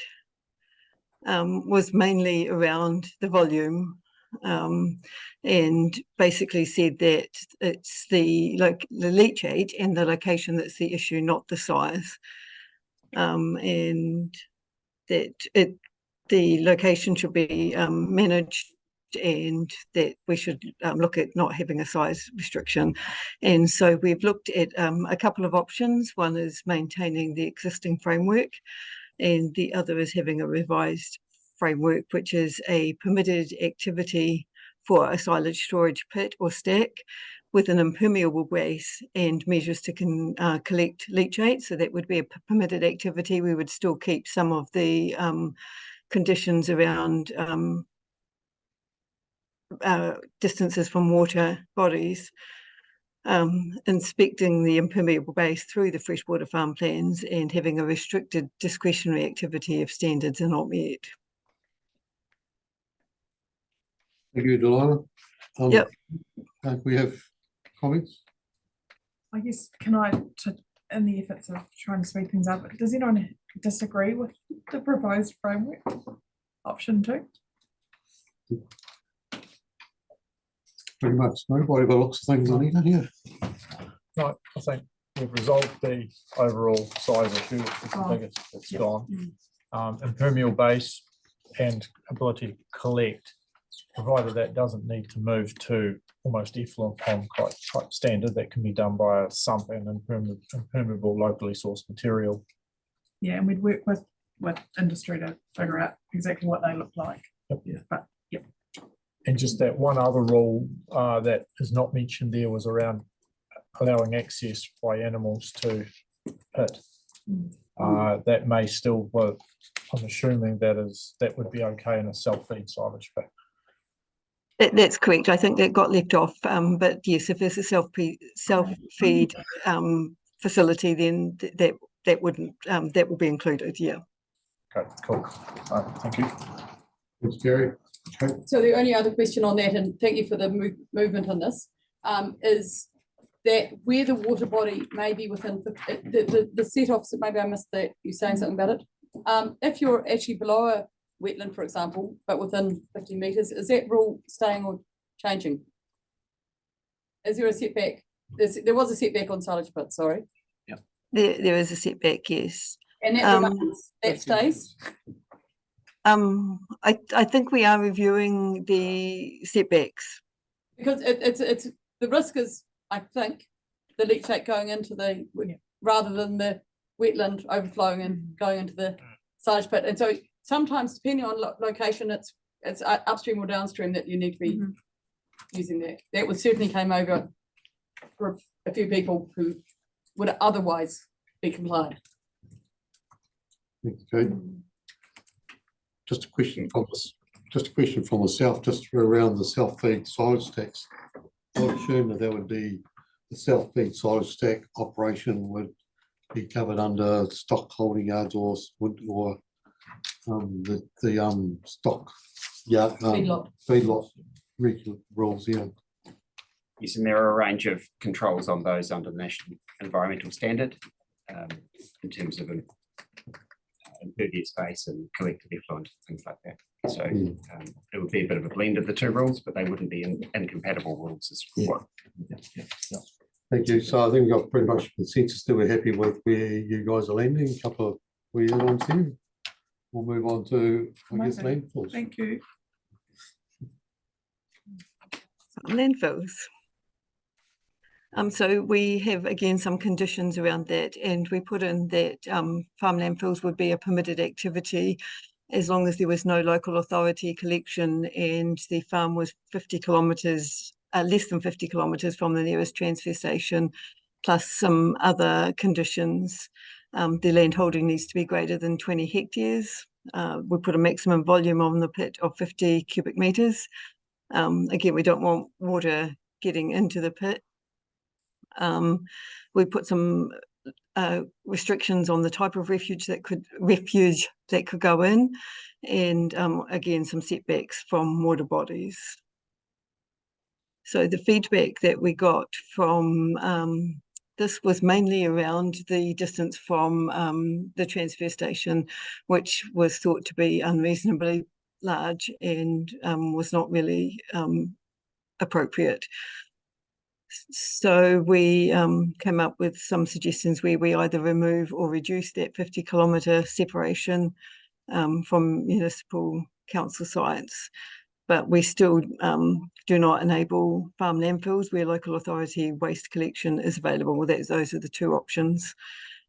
was mainly around the volume, and basically said that it's the leachate and the location that's the issue, not the size. And that the location should be managed, and that we should look at not having a size restriction. And so we've looked at a couple of options. One is maintaining the existing framework, and the other is having a revised framework, which is a permitted activity for a silage storage pit or stack with an impermeable base and measures to collect leachate. So that would be a permitted activity. We would still keep some of the conditions around distances from water bodies, inspecting the impermeable base through the freshwater farm plans, and having a restricted discretionary activity if standards are not met. Thank you, Delana. Yep. We have comments? I guess, can I, in the efforts of trying to speed things up, does anyone disagree with the proposed framework? Option 2? Pretty much nobody by looks of things on it here. No, I think we've resolved the overall size issue, which is the biggest that's gone. Impermeable base and ability to collect, provided that doesn't need to move to almost effluent pond type standard, that can be done by a sump and impermeable locally sourced material. Yeah, and we'd work with industry to figure out exactly what they look like. Yep. Yeah, but yep. And just that one other rule that is not mentioned there was around allowing access by animals to pit. That may still work. I'm assuming that would be okay in a self-feed silage pit. That's correct. I think that got left off. But yes, if there's a self-feed facility, then that wouldn't that will be included. Yeah. Okay, cool. Thank you. Thanks, Gary. Okay. So the only other question on that, and thank you for the movement on this, is that where the water body may be within the set-offs, maybe I missed that, you saying something about it. If you're actually below a wetland, for example, but within 50 metres, is that rule staying or changing? Is there a setback? There was a setback on silage pit, sorry. There is a setback, yes. And that Um, remains, that stays? I think we are reviewing the setbacks. Because it's, the risk is, I think, the leachate going into the, rather than the wetland overflowing and going into the silage pit. And so sometimes depending on location, it's upstream or downstream that you need to be using that. That was certainly came over for a few people who would otherwise be compliant. Okay. Just a question from us. Just a question from myself, just around the self-feed silage stacks. I would assume that would be the self-feed silage stack operation would be covered under stock holding yards or the stock feedlot rules. Yeah. Yes, and there are a range of controls on those under the National Environmental Standard in terms of impervious space and collective effluent, things like that. So it would be a bit of a blend of the two rules, but they wouldn't be incompatible rules as well. Thank you. So I think we've got pretty much consensus that we're happy with where you guys are landing. A couple of weird ones here. We'll move on to, I guess, landfills. Thank you. Landfills. So we have again some conditions around that, and we put in that farm landfills would be a permitted activity as long as there was no local authority collection and the farm was 50 kilometres, less than 50 kilometres from the nearest transfer station, plus some other conditions. The land holding needs to be greater than 20 hectares. We put a maximum volume on the pit of 50 cubic metres. Again, we don't want water getting into the pit. We put some restrictions on the type of refuge that could go in, and again some setbacks from water bodies. So the feedback that we got from this was mainly around the distance from the transfer station, which was thought to be unreasonably large and was not really appropriate. So we came up with some suggestions where we either remove or reduce that 50 kilometre separation from municipal council sites, but we still do not enable farm landfills where local authority waste collection is available. Those are the two options.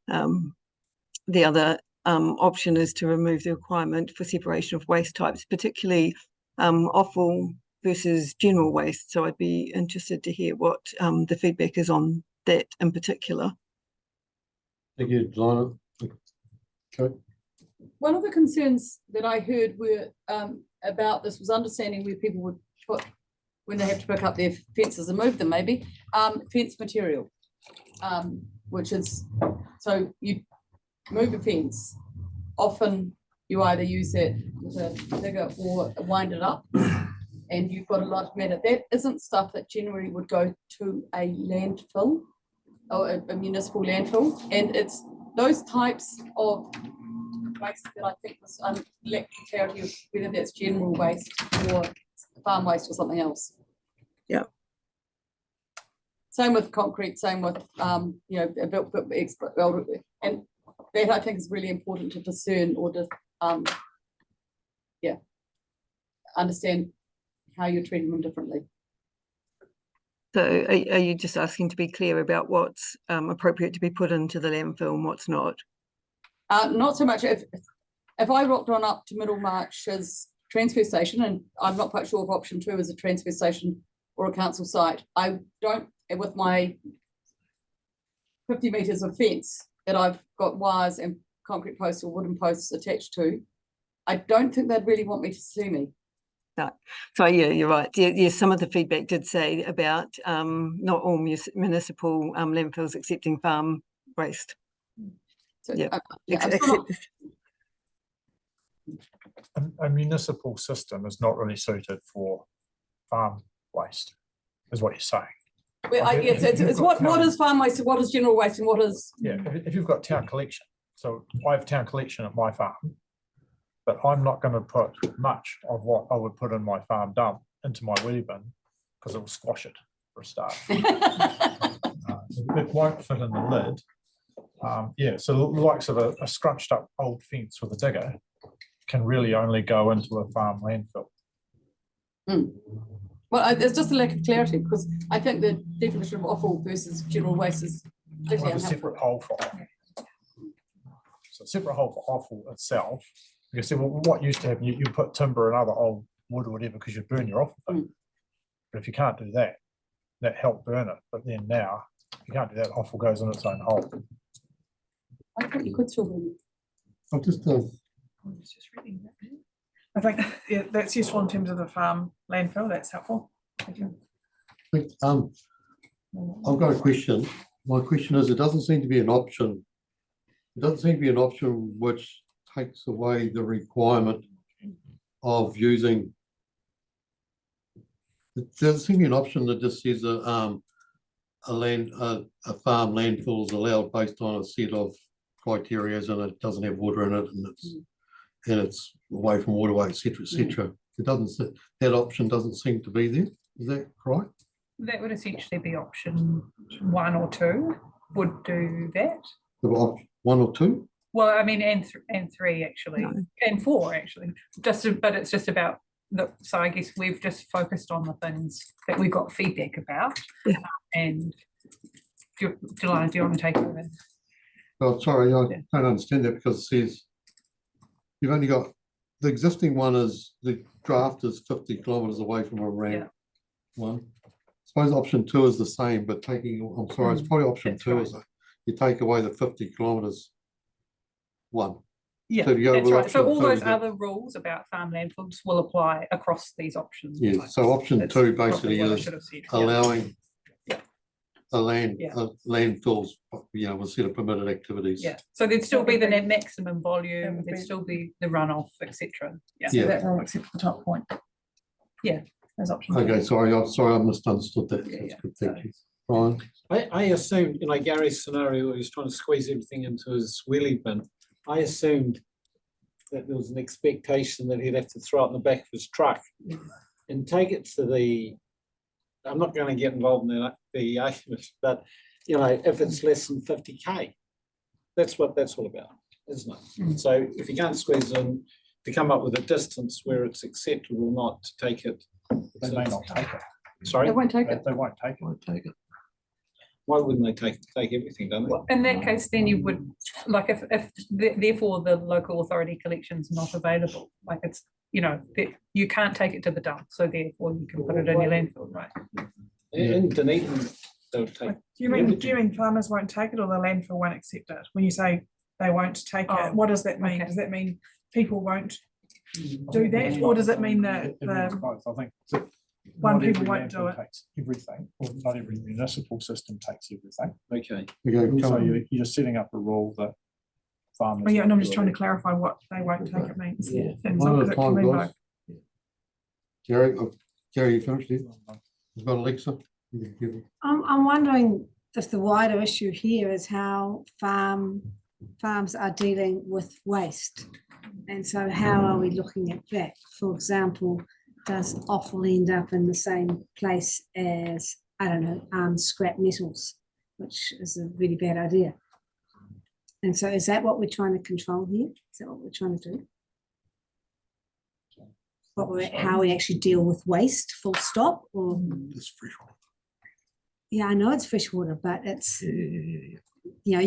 The other option is to remove the requirement for separation of waste types, particularly offal versus general waste. So I'd be interested to hear what the feedback is on that in particular. Thank you, Donna. Okay. One of the concerns that I heard were about this was understanding where people would put, when they have to pick up their fences and move them maybe, fence material, which is, so you move a fence, often you either use it with a digger or wind it up, and you've got a lot of matter. That isn't stuff that generally would go to a landfill or a municipal landfill. And it's those types of waste that I think was lack clarity of whether that's general waste or farm waste or something else. Yeah. Same with concrete, same with a built expert, and that I think is really important to discern or to understand how you're treating them differently. So are you just asking to be clear about what's appropriate to be put into the landfill and what's not? Not so much. If I rocked on up to Middlemarch's transfer station, and I'm not quite sure if option 2 is a transfer station or a council site, I don't, with my 50 metres of fence that I've got wires and concrete posts or wooden posts attached to, I don't think they'd really want me to sue me. No. So yeah, you're right. Yes, some of the feedback did say about not all municipal landfills accepting farm waste. So, yeah. A municipal system is not really suited for farm waste, is what you're saying. Well, yes, it's what is farm waste and what is general waste and what is... Yeah, if you've got town collection, so I have town collection at my farm, but I'm not going to put much of what I would put in my farm dump into my wheelie bin because it will squash it for a start. It won't fit in the lid Yeah, so the likes of a scrunched up old fence with a digger can really only go into a farm landfill. Well, it's just a lack of clarity, because I think the definition of offal versus general waste is completely Like a unhelpful. separate hole for offal. So a separate hole for offal itself, because then what used to happen, you put timber and other old wood or whatever because you burn your offal bin. But if you can't do that, that helped burn it. But then now, you can't do that, offal goes in its own hole. I thought you could still do I'll just, I think, yeah, that's useful in terms of the farm landfill, that's helpful. Thank you. I've got a question. My question is, it doesn't seem to be an option. It doesn't seem to be an option which takes away the requirement of using. It doesn't seem to be an option that just says a farm landfill is allowed based on a set of criteria and it doesn't have water in it and it's away from waterway, etc., etc. It doesn't. That option doesn't seem to be there. Is that right? That would essentially be option 1 or 2 would do that. One or two? Well, I mean, and 3 actually, and 4 actually. But it's just about so I guess we've just focused on the things that we got feedback about. And Delana, do you want to take over? Oh, sorry, I don't understand that because it says you've only got the existing one is the draft is 50 kilometres away from a ramp one. I suppose option 2 is the same, but I'm sorry, it's probably option 2 is you take away the 50 kilometres one. Yeah, so that's right. So all those other rules about farm landfills will apply across these options. Yeah, so option 2 basically is allowing landfills, with set of permitted activities. Yeah, so there'd still be the net maximum volume, there'd still be the runoff, etc. So that rule except for the top point. Yeah, as option. Okay, sorry, I misunderstood that. That's good, thank you. Brian? I assumed, Gary's scenario, he was trying to squeeze everything into his wheelie bin. I assumed that there was an expectation that he'd have to throw it in the back of his truck and take it to the, I'm not going to get involved in the argument, but if it's less than 50k, that's what that's all about, isn't it? So if you can't squeeze in to come up with a distance where it's acceptable not to take it, they may not take it. Sorry, They won't take it. They won't take it. Why wouldn't they take everything, don't they? Well, in that case, then you would, like, if therefore the local authority collection's not available, like it's, you can't take it to the dump, so therefore you can put it in your landfill, right? In Dunedin, they'll take. Do you mean farmers won't take it or the landfill won't accept it? When you say they won't take it, what does that mean? Okay. Does that mean people won't do that, or does it mean that It means both, I think. one Not people every won't do landfill it? takes everything, or not every municipal system takes everything. Okay. So you're setting up a rule that farmers. Oh, yeah, and I'm just will trying to do. clarify what they won't take it means. Yeah. And One so at a it can time, mean guys. both. Gary, you finished it? You've got Alexa? I'm wondering if the wider issue here is how farms are dealing with waste. And so how are we looking at that? For example, does offal end up in the same place as, I don't know, scrap metals, which is a really bad idea. And so is that what we're trying to control here? Is that what we're trying to do? How we actually deal with waste, full stop? Or It's fresh water. yeah, I know it's fresh water, but it's, you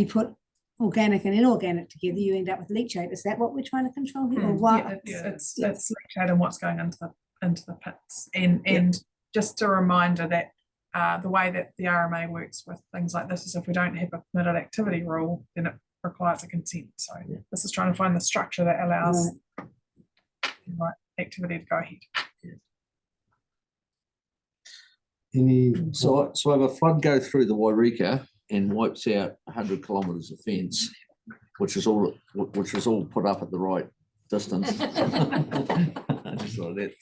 put organic and inorganic together, you end up with leachate. Is that what we're trying to control here? Or what? It's leachate and what's going into the pits. And just a reminder that the way that the RMA works with things like this is if we don't have a permitted activity rule, then it requires a consent. So this is trying to find the structure that allows the right activity to go ahead. So if a flood go through the Wairika and wipes out 100 kilometres of fence, which is all put up at the right distance. I just thought of that.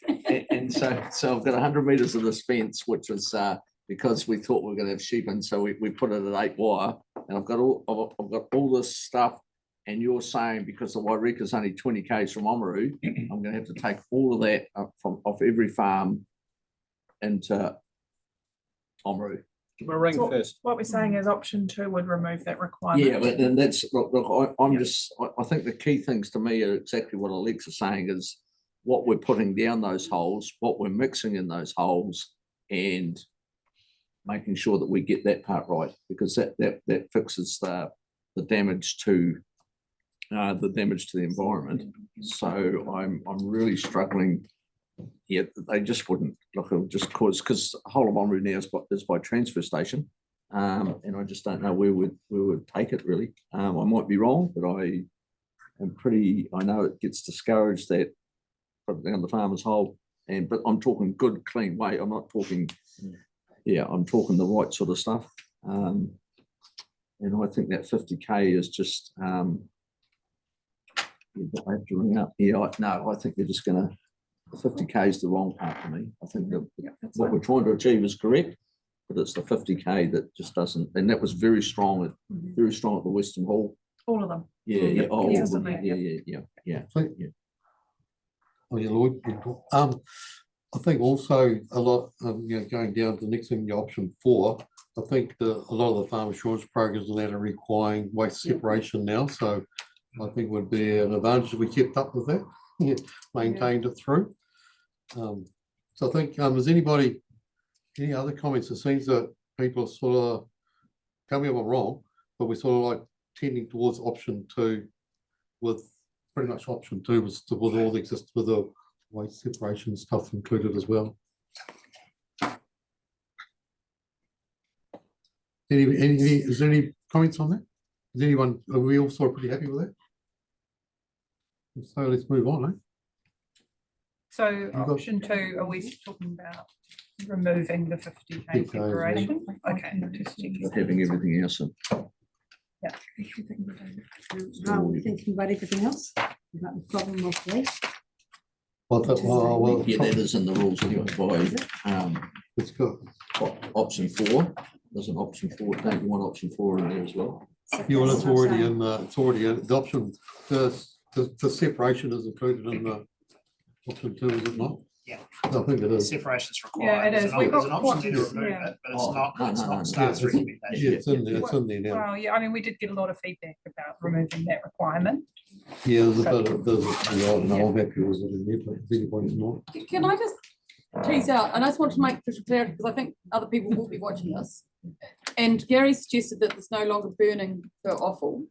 And so I've got 100 metres of this fence, which is because we thought we were going to have sheep in, so we put it at 8 wire, and I've got all this stuff. And you're saying because the Wairika is only 20 k's from Oamaru, I'm going to have to take all of that off every farm into Oamaru. Give it a ring So first. what we're saying is option 2 would remove that requirement. Yeah, but then that's, look, I'm just, I think the key things to me are exactly what Alexa's saying is what we're putting down those holes, what we're mixing in those holes, and making sure that we get that part right, because that fixes the damage to the environment. So I'm really struggling. Yeah, they just wouldn't look. It'll just because the whole of Omru now is by transfer station, and I just don't know where we would take it really. I might be wrong, but I know it gets discouraged that put it down the farmer's hole, but I'm talking good, clean way. I'm not talking. Yeah, I'm talking the right sort of stuff. And I think that 50K is just. I have to ring up. Yeah, no, I think they're just going to. 50K is the wrong part for me. I think that what we're trying to achieve is correct, but it's the 50K that just doesn't. And that was very strong at the Western Hall. All of them. Yeah. Oh, Yes, yeah. Oh, yeah, Lloyd. I think also a lot of, going down to the next thing, the option 4, I think a lot of the farm insurance programs are now requiring waste separation now. So I think it would be an advantage if we kept up with that, maintained it through. So I think, is anybody, any other comments? It seems that people are sort of, tell me if I'm wrong, but we're sort of like tending towards option 2 with pretty much option 2 with all the with the waste separation stuff included as well. Is there any comments on that? Is anyone, are we all sort of pretty happy with that? So let's move on, eh? So option 2, are we talking about removing the 50K separation? Okay. Just checking. Having everything else in. Yeah. Are we thinking about everything else? About the problem of waste? Well, yeah, that is in the rules anyway. By let's go. Option 4. There's an option 4. Don't you want option 4 in there as well? Yeah, well, it's already in. It's already in the option. The separation is included in the option 2, is it not? Yeah. I think it is. Separation is required. Yeah, it is. There's an option to remove it, but it's not staff's recommendation. Yeah, it's in there. It's in there now. Well, yeah, I mean, we did get a lot of feedback about removing that requirement. Yeah, there's I don't know, I'm happy with it in there, but if anybody's not. Can I just tease out, and I just want to make this clear because I think other people will be watching this. And Gary suggested that there's no longer burning for offal,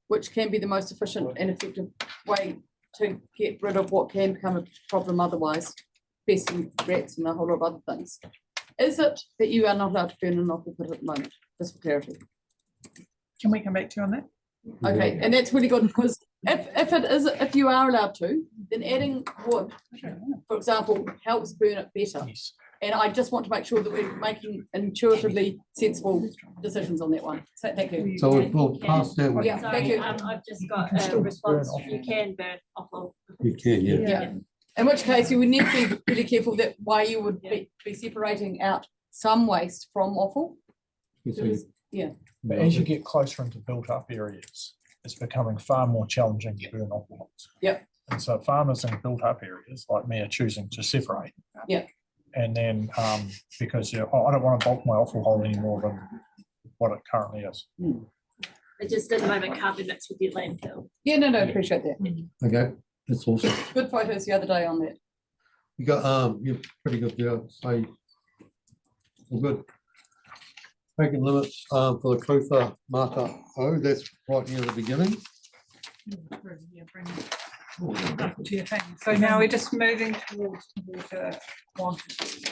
which can be the most efficient and effective way to get rid of what can become a problem otherwise, especially rats and a whole lot of other things. Is it that you are not allowed to burn an offal pit at the moment? Just for clarity. Can we come back to you on that? Okay, and that's really good because if you are allowed to, then adding wood, for example, helps burn it better. And I just want to make sure that we're making intuitively sensible decisions on that one. So thank you. So we'll pass that one. Yeah, thank you. I've just got a response. You can burn offal. You can, yeah. Yeah. In which case you would need to be really careful that why you would be separating out some waste from offal. Yeah. But as you get closer into built-up areas, it's becoming far more challenging to burn offal. Yep. And so farmers in built-up areas like me are choosing to separate. Yeah. And then because I don't want to bulk my offal hole any more than what it currently is. It just at the moment can't be mixed with your landfill. Yeah, no, appreciate that. Okay, that's awesome. Good photos the other day on that. You got you're pretty good there. Say all good. Making limits for the Clutha Mata O, that's right near the beginning. Up to your thing. So now we're just moving towards water quantity.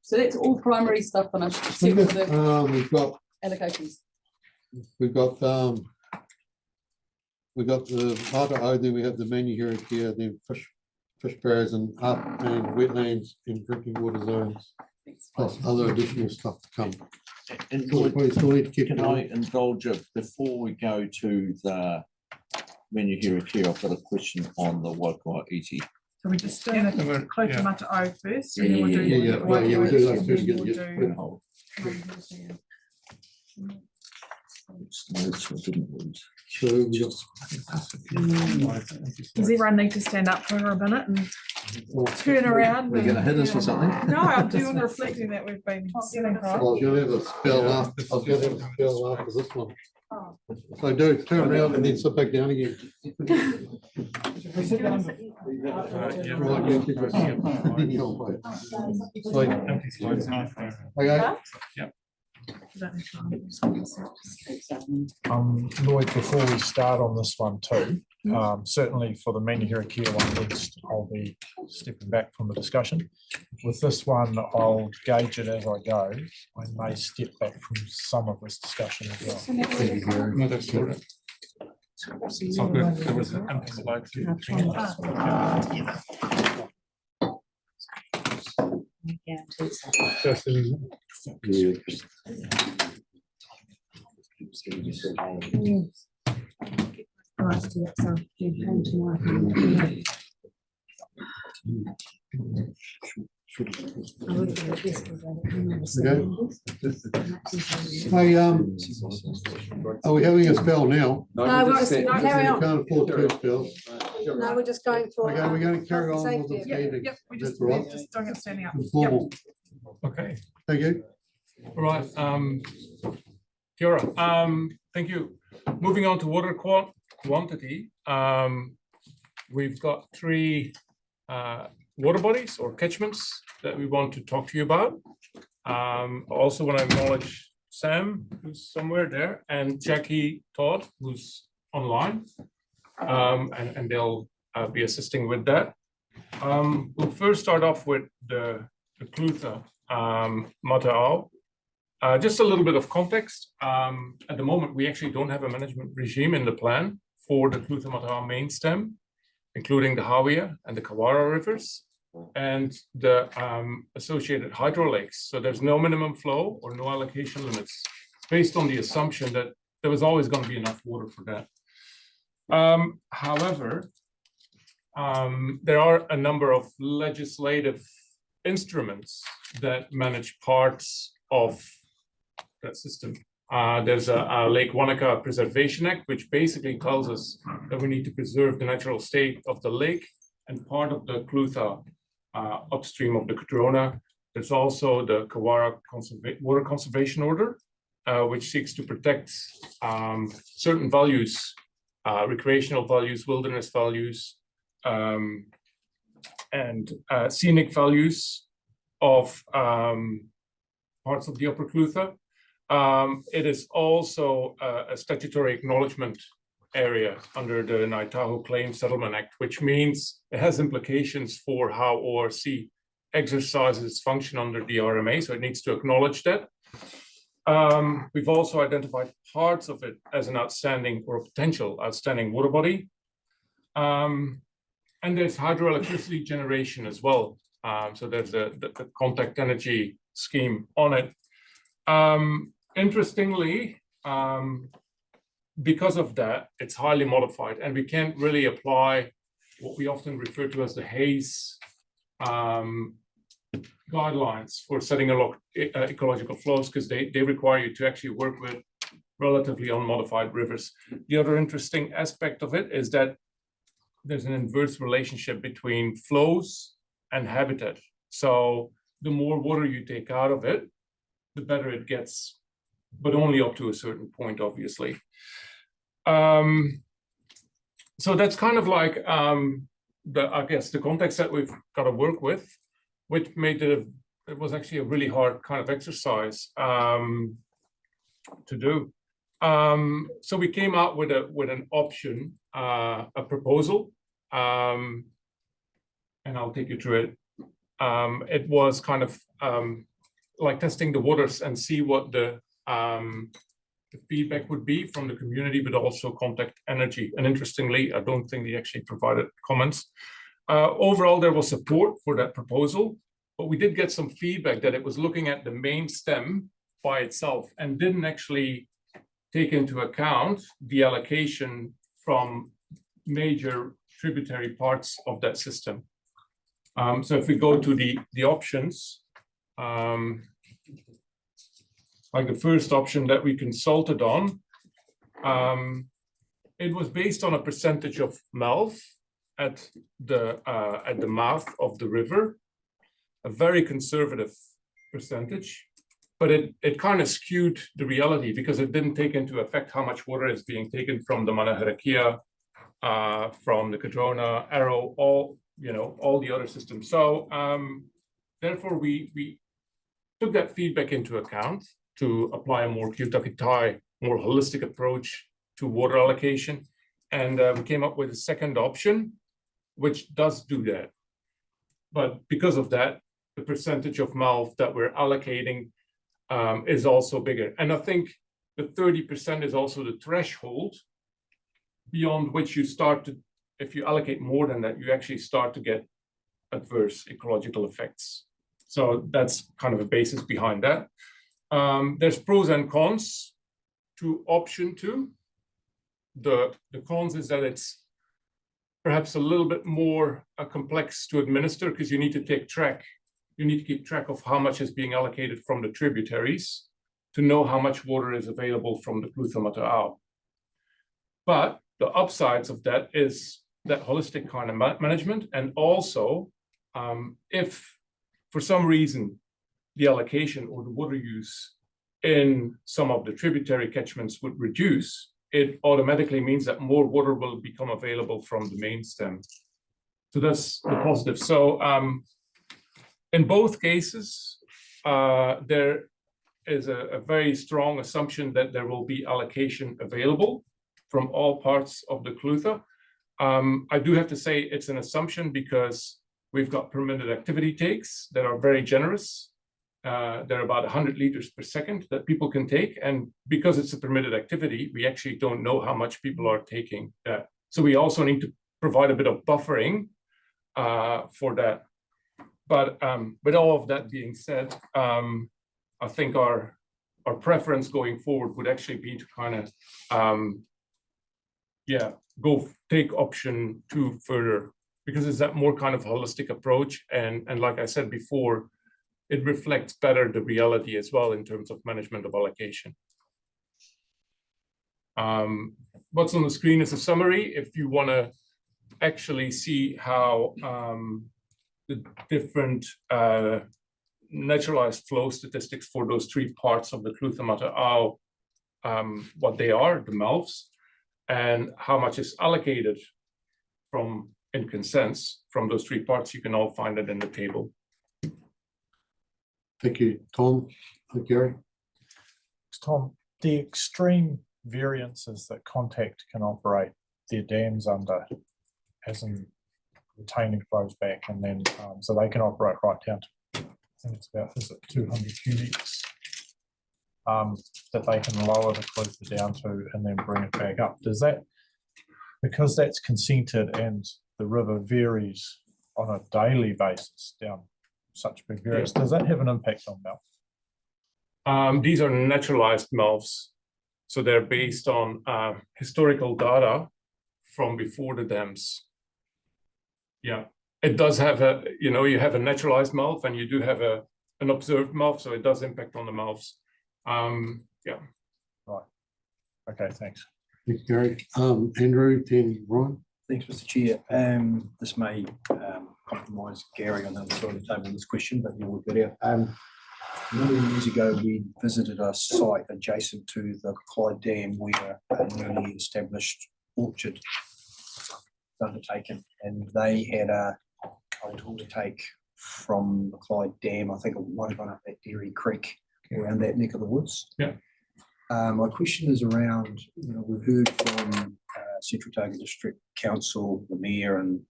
So that's all primary stuff finished, except for the We've got allocations. we got the Mata O, then we have the manure here, then fish barriers and wetlands and drinking water zones, plus other additional stuff to come. And So we probably still need to keep can it I on. indulge it before we go to the menu here? I've got a question on the Waikawa Iti. So we just doing the Clota Mata O first. And then we'll do Yeah, we'll do those and first, then yeah, we'll yeah, put it on do- Notes I didn't lose. So we got Does everyone need to stand up for a minute and turn around. We're gonna hit us or something? No, I'm doing reflecting that we've been sitting I right. was gonna have a spell after, I was gonna have a spell after this one. So do turn around and then sit back down again. Right, yeah, keep it. Okay. Lloyd, before we start on this one too, certainly for the Menahira Kia one next, I'll be stepping back from the discussion. With this one, I'll gauge it as I go. I may step back from some of this discussion as well. No, that's all right. It's all good. There was an empty slide. Hey, are we having a spell now? No, carry on. Can't afford two spells. No, we're just going for. Okay, we're going to carry on with safety. this Yep, meeting. yep, we That's just, right. we're just doing it standing up. Informal. Okay, Thank you. all right. Kia ora. Thank you. Moving on to water quantity. We've got three water bodies or catchments that we want to talk to you about. I also want to acknowledge Sam, who's somewhere there, and Jackie Todd, who's online, and they'll be assisting with that. We'll first start off with the Clutha Mata'ao. Just a little bit of context. At the moment, we actually don't have a management regime in the plan for the Clutha Mata'ao main stem, including the Hawea and the Kawara rivers and the associated hydro lakes. So there's no minimum flow or no allocation limits based on the assumption that there was always going to be enough water for that. However, there are a number of legislative instruments that manage parts of that system. There's a Lake Wanaka Preservation Act, which basically tells us that we need to preserve the natural state of the lake and part of the Clutha upstream of the Kadrona. There's also the Kawara Water Conservation Order, which seeks to protect certain values, recreational values, wilderness values, and scenic values of parts of the Upper Clutha. It is also a statutory acknowledgement area under the Naitaho Claim Settlement Act, which means it has implications for how ORC exercises its function under the RMA, so it needs to acknowledge that. We've also identified parts of it as an outstanding or a potential outstanding water body. And there's hydroelectricity generation as well. So there's the contact energy scheme on it. Interestingly, because of that, it's highly modified, and we can't really apply what we often refer to as the Hayes guidelines for setting ecological flows, because they require you to actually work with relatively unmodified rivers. The other interesting aspect of it is that there's an inverse relationship between flows and habitat. So the more water you take out of it, the better it gets, but only up to a certain point, obviously. So that's kind of like I guess the context that we've got to work with, which made it was actually a really hard kind of exercise to do. So we came out with an option, a proposal, and I'll take you through it. It was kind of like testing the waters and see what the feedback would be from the community, but also contact energy. And interestingly, I don't think they actually provided comments. Overall, there was support for that proposal, but we did get some feedback that it was looking at the main stem by itself and didn't actually take into account the allocation from major tributary parts of that system. So if we go to the options, like the first option that we consulted on, it was based on a percentage of MELV at the mouth of the river, a very conservative percentage, but it kind of skewed the reality because it didn't take into effect how much water is being taken from the Manaharakia, from the Cadrona, Arrow, all the other systems. So therefore, we took that feedback into account to apply a more Kyotakitai, more holistic approach to water allocation. And we came up with a second option, which does do that. But because of that, the percentage of MALF that we're allocating is also bigger. And I think the 30% is also the threshold beyond which you start to, if you allocate more than that, you actually start to get adverse ecological effects. So that's kind of a basis behind that. There's pros and cons to option 2. The cons is that it's perhaps a little bit more complex to administer because you need to keep track of how much is being allocated from the tributaries to know how much water is available from the Clutha Mata'ao. But the upsides of that is that holistic kind of management, and also if for some reason the allocation or the water use in some of the tributary catchments would reduce, it automatically means that more water will become available from the main stem. So that's the positive. So in both cases, there is a very strong assumption that there will be allocation available from all parts of the Clutha. I do have to say it's an assumption because we've got permitted activity takes that are very generous. They're about 100 liters per second that people can take. And because it's a permitted activity, we actually don't know how much people are taking that. So we also need to provide a bit of buffering for that. But with all of that being said, I think our preference going forward would actually be to kind of, take option 2 further, because it's that more kind of holistic approach. And like I said before, it reflects better the reality as well in terms of management of allocation. What's on the screen is a summary. If you want to actually see how the different naturalized flow statistics for those 3 parts of the Clutha Mata'ao, what they are, the MALFs, and how much is allocated in consents from those 3 parts, you can all find it in the table. Thank you, Tom. Gary? Tom, the extreme variances that Contact can operate their dams under, as in retaining flows back, and then so they can operate right down to, I think it's about, is it 200 cubics, that they can lower the Clutha down to and then bring it back up. Does that, because that's consented and the river varies on a daily basis down such big variance, does that have an impact on MALF? These are naturalized MALFs. So they're based on historical data from before the dams. Yeah, it does have you have a naturalized MALF and you do have an observed MALF, so it does impact on the MALFs. Yeah. Right. Okay, thanks. Thanks, Gary. Andrew, then Ryan. Thanks, Mr. Chair. This may compromise Gary on the other side of the table on this question, but you'll work it out. A number of years ago, we visited a site adjacent to the Clyde Dam where a newly established orchard was undertaken, and they had a tool to take from the Clyde Dam. I think it might have gone up that Dairy Creek around that neck of the woods. Yeah. My question is around, we've heard from Central Otago District Council, the Mayor and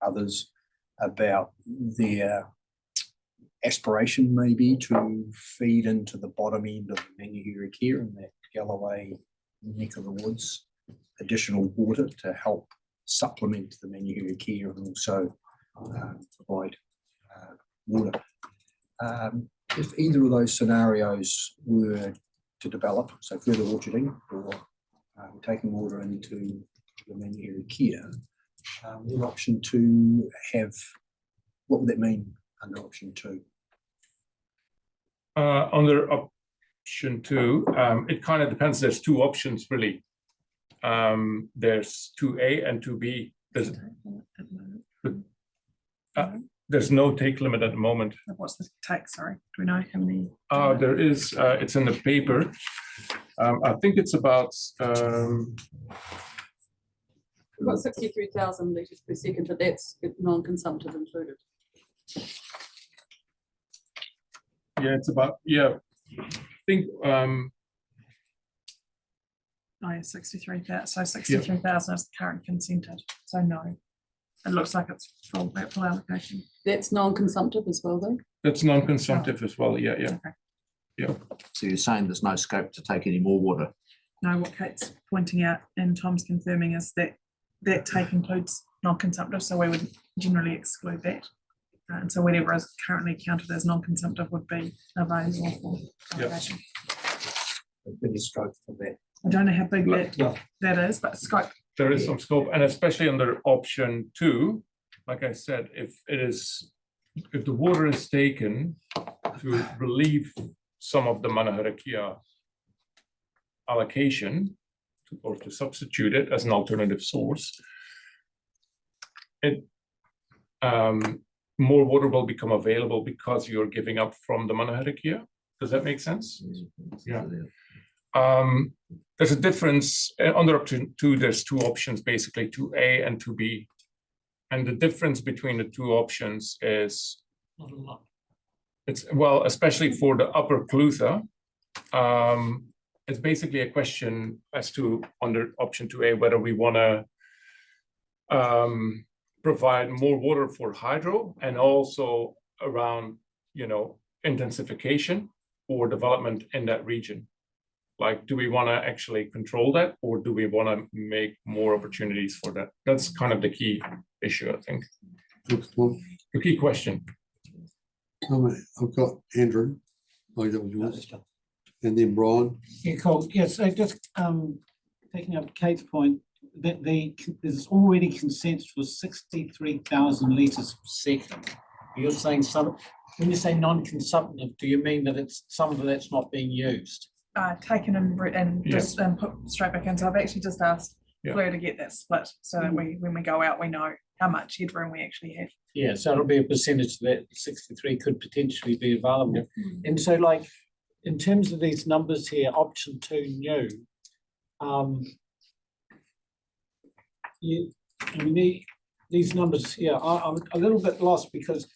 others about their aspiration maybe to feed into the bottom end of the Manuherikia and that Galloway neck of the woods additional water to help supplement the Manuherikia and also provide water. If either of those scenarios were to develop, so further orcharding or taking water into the Manuherikia, would option 2 have, what would that mean under option 2? Under option 2, it kind of depends. There's 2 options really. There's 2A and 2B. there's, there's no take limit at the moment. What's the take, sorry? Do we know how many? There is, it's in the paper. I think it's about, We've got 63,000 litres per second, but that's non-consumptive included. yeah, it's about, yeah, I think, Oh, yeah, 63,000, so 63,000 is the current consented, so no. It looks like it's full allocation. That's non-consumptive as well, though? that's non-consumptive as well, yeah, yeah. Okay. Yeah. So you're saying there's no scope to take any more water? No, what Kate's pointing out and Tom's confirming is that that take includes non-consumptive, so we would generally exclude that. And so whatever is currently counted as non-consumptive would be available for allocation. Biggest scope for that. I don't know how big Yeah. that is, but scope. There is some scope, and especially under option 2, like I said, if the water is taken to relieve some of the Manaharakia allocation, or to substitute it as an alternative source, more water will become available because you're giving up from the Manaharakia. Does that make sense? Yeah. There's a difference under option 2. There's 2 options, basically 2A and 2B, and the difference between the 2 options is Not a lot. it's, well, especially for the upper Clutha, it's basically a question as to under option 2A whether we want to provide more water for hydro and also around, intensification or development in that region. Like, do we want to actually control that, or do we want to make more opportunities for that? That's kind of the key issue, I think. The key question. I've got Andrew. Oh, that was yours. And then Brian. Yeah, cool. Yes, so just picking up Kate's point, that there's already consent for 63,000 litres per second. You're saying when you say non-consumptive, do you mean that it's some of that's not being used? Taken and Yeah. just put straight back in. So I've actually just asked Yeah. Fleur to get that split so that when we go out, we know how much headroom we actually have. Yeah, so it'll be a percentage that 63 could potentially be available. And so like, in terms of these numbers here, option 2 new, these numbers here, I'm a little bit lost because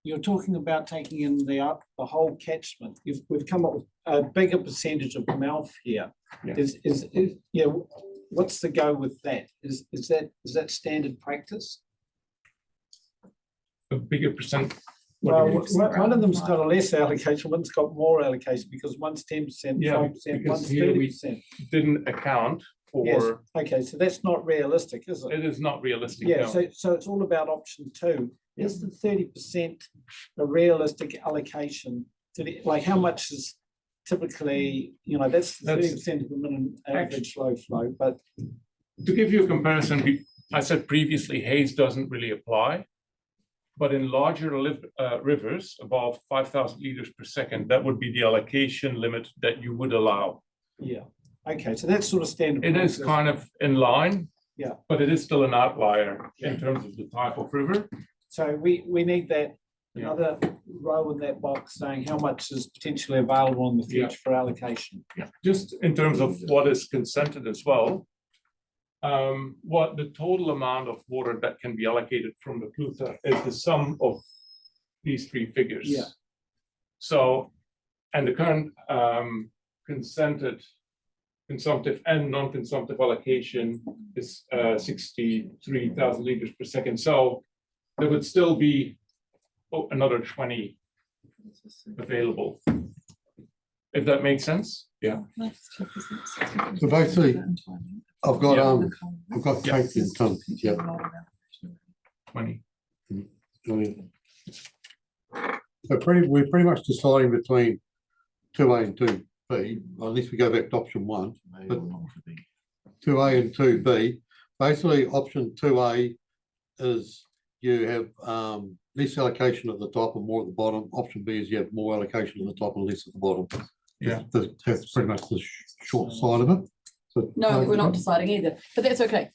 you're talking about taking in the whole catchment. We've come up with a bigger percentage of mouth here. Yeah. What's the go with that? Is that standard practice? A bigger percent. Well, one of them's got a less allocation, one's got more allocation because one's 10%, 5%, one's 30%. Didn't account for. Yes, okay, so that's not realistic, is it? It is not realistic. Yeah, no. so it's all about option 2. Is the 30% a realistic allocation? Like how much is typically, that's 30% of the minimum average low flow, but. To give you a comparison, I said previously haze doesn't really apply. But in larger rivers, above 5,000 liters per second, that would be the allocation limit that you would allow. Yeah, okay, so that's sort of standard. It is kind of in line. Yeah. But it is still an outlier in terms of the type of river. So we need that another row in that box saying how much is potentially available in the future for allocation. Yeah, just in terms of what is consented as well. What the total amount of water that can be allocated from the Clutha is the sum of these 3 figures. Yeah. So, and the current consented consumptive and non-consumptive allocation is 63,000 liters per second. So there would still be another 20 available. If that makes sense, yeah. So basically, I've got Kate in Tom, yeah. 20. So we're pretty much deciding between 2A and 2B, or at least we go back to option 1, but 2A and 2B. Basically, option 2A is you have less allocation at the top and more at the bottom. Option B is you have more allocation at the top and less at the bottom. Yeah. That's pretty much the short side of it. No, we're not deciding either, but that's okay.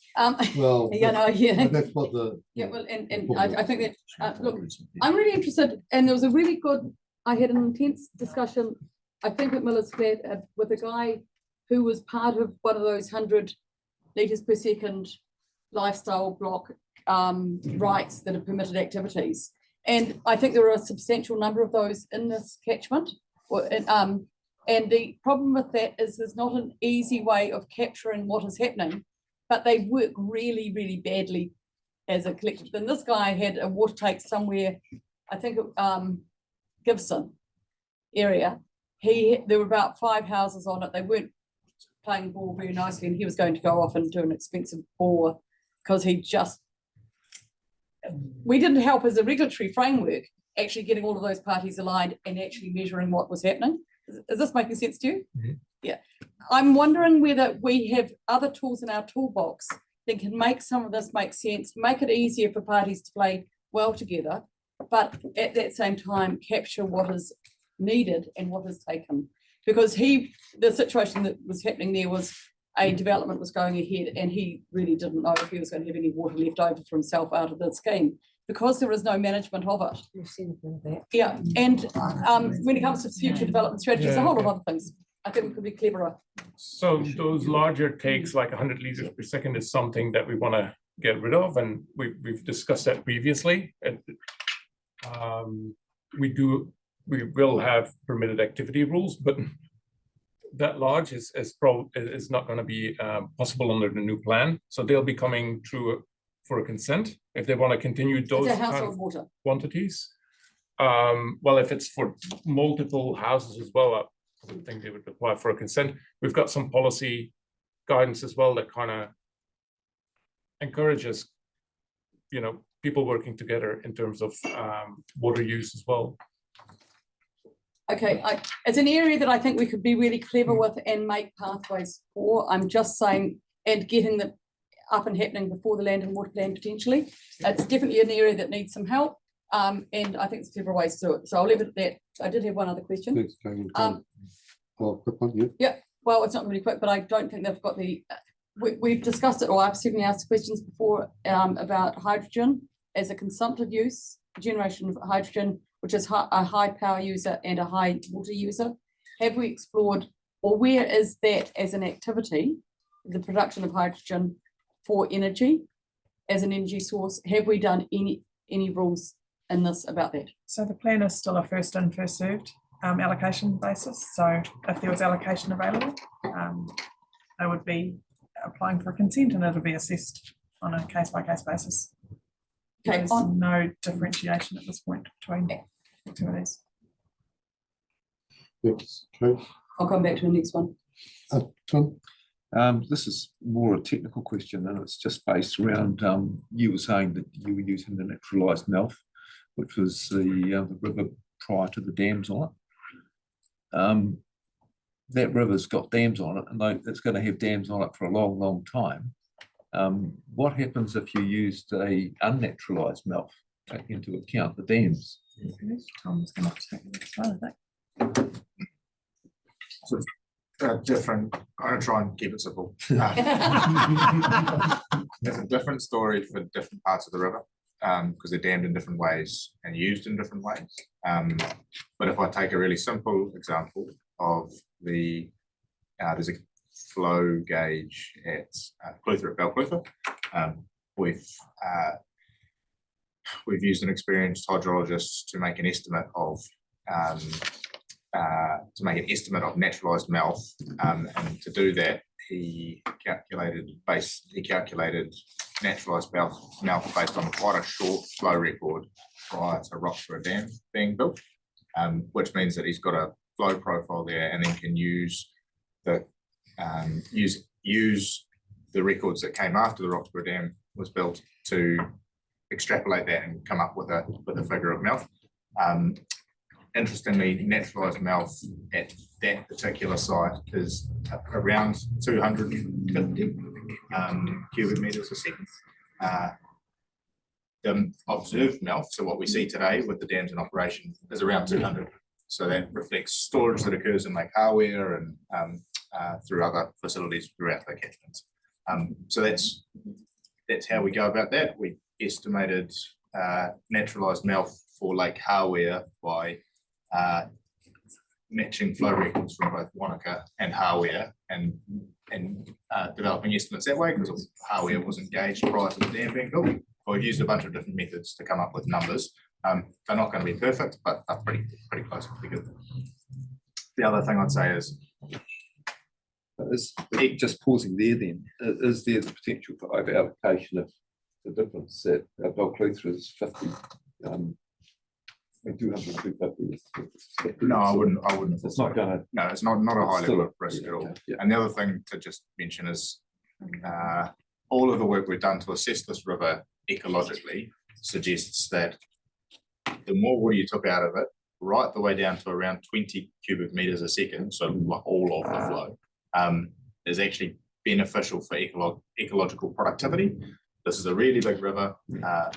Well, Yeah, no, yeah. that's what the. Yeah, well, and I think that, look, I'm really interested, and there was a really good, I had an intense discussion, I think at Miller's Flat, with a guy who was part of one of those 100 litres per second lifestyle block rights that are permitted activities. And I think there are a substantial number of those in this catchment. And the problem with that is there's not an easy way of capturing what is happening, but they work really, really badly as a collective. Then this guy had a water take somewhere, I think Gibson area. There were about 5 houses on it. They weren't playing ball very nicely, and he was going to go off and do an expensive bore because we didn't help as a regulatory framework actually getting all of those parties aligned and actually measuring what was happening. Is this making sense to you? Mm-hmm. Yeah. I'm wondering whether we have other tools in our toolbox that can make some of this make sense, make it easier for parties to play well together, but at that same time capture what is needed and what is taken. Because the situation that was happening there was a development was going ahead and he really didn't know if he was going to have any water left over for himself out of the scheme because there is no management of it. We've seen that. Yeah, and when it comes to future development strategies, a whole lot of other things, I think we could be cleverer. So those larger takes, like 100 liters per second, is something that we want to get rid of, and we've discussed that previously. And we will have permitted activity rules, but that large is not going to be possible under the new plan. So they'll be coming through for a consent if they want to continue those It's a kind household of water. quantities. Well, if it's for multiple houses as well, I would think they would apply for a consent. We've got some policy guidance as well that kind of encourages, people working together in terms of water use as well. Okay, it's an area that I think we could be really clever with and make pathways for. I'm just saying, and getting them up and happening before the land and water plan potentially. It's definitely an area that needs some help. And I think there's several ways to do it. So I'll leave it at that. I did have one other question. Thanks, Karen. Quick one, yeah. Yeah, well, it's not really quick, but I don't think they've got we've discussed it, or I've certainly asked questions before about hydrogen as a consumptive use, generation of hydrogen, which is a high power user and a high water user. Have we explored, or where is that as an activity, the production of hydrogen for energy as an energy source? Have we done any rules in this about that? So the plan is still a first in, first served allocation basis. So if there was allocation available, they would be applying for consent and it'll be assessed on a case by case basis. Okay, There's no differentiation at this point between activities. Thanks, Kate. I'll come back to the next one. Tom? This is more a technical question, and it's just based around, you were saying that you were using the naturalised mouth, which was the river prior to the dams on it. That river's got dams on it, and it's going to have dams on it for a long, long time. What happens if you used a unnaturalised mouth, taking into account the dams? Tom's going to take this one, I think. So different. I'm going to try and keep it simple. There's a different story for different parts of the river because they're dammed in different ways and used in different ways. But if I take a really simple example of there's a flow gauge at Clutha at Balclutha. We've used an experienced hydrologist to make an estimate of naturalised mouth, and to do that he calculated naturalised mouth based on quite a short flow record prior to Roxburgh Dam being built, which means that he's got a flow profile there and then can use the records that came after the Roxburgh Dam was built to extrapolate that and come up with a figure of mouth. Interestingly, naturalised mouth at that particular site is around 250 cubic metres a second. The observed mouth, so what we see today with the dams in operation, is around 200. So that reflects storage that occurs in Lake Hawea and through other facilities throughout the catchments. So that's how we go about that. We estimated naturalised mouth for Lake Hawea by matching flow records from both Wanaka and Hawea and developing estimates that way because Hawea was engaged prior to the dam being built. We've used a bunch of different methods to come up with numbers. They're not going to be perfect, but they're pretty close to good. The other thing I'd say is just pausing there then, is there the potential for over allocation of the difference that Balclutha is 50, 200, 250? No, I wouldn't. It's not gonna. No, it's not a high level of risk at all. Yeah. And the other thing to just mention is all of the work we've done to assess this river ecologically suggests that the more water you took out of it, right the way down to around 20 cubic meters a second, so all of the flow, is actually beneficial for ecological productivity. This is a really big river,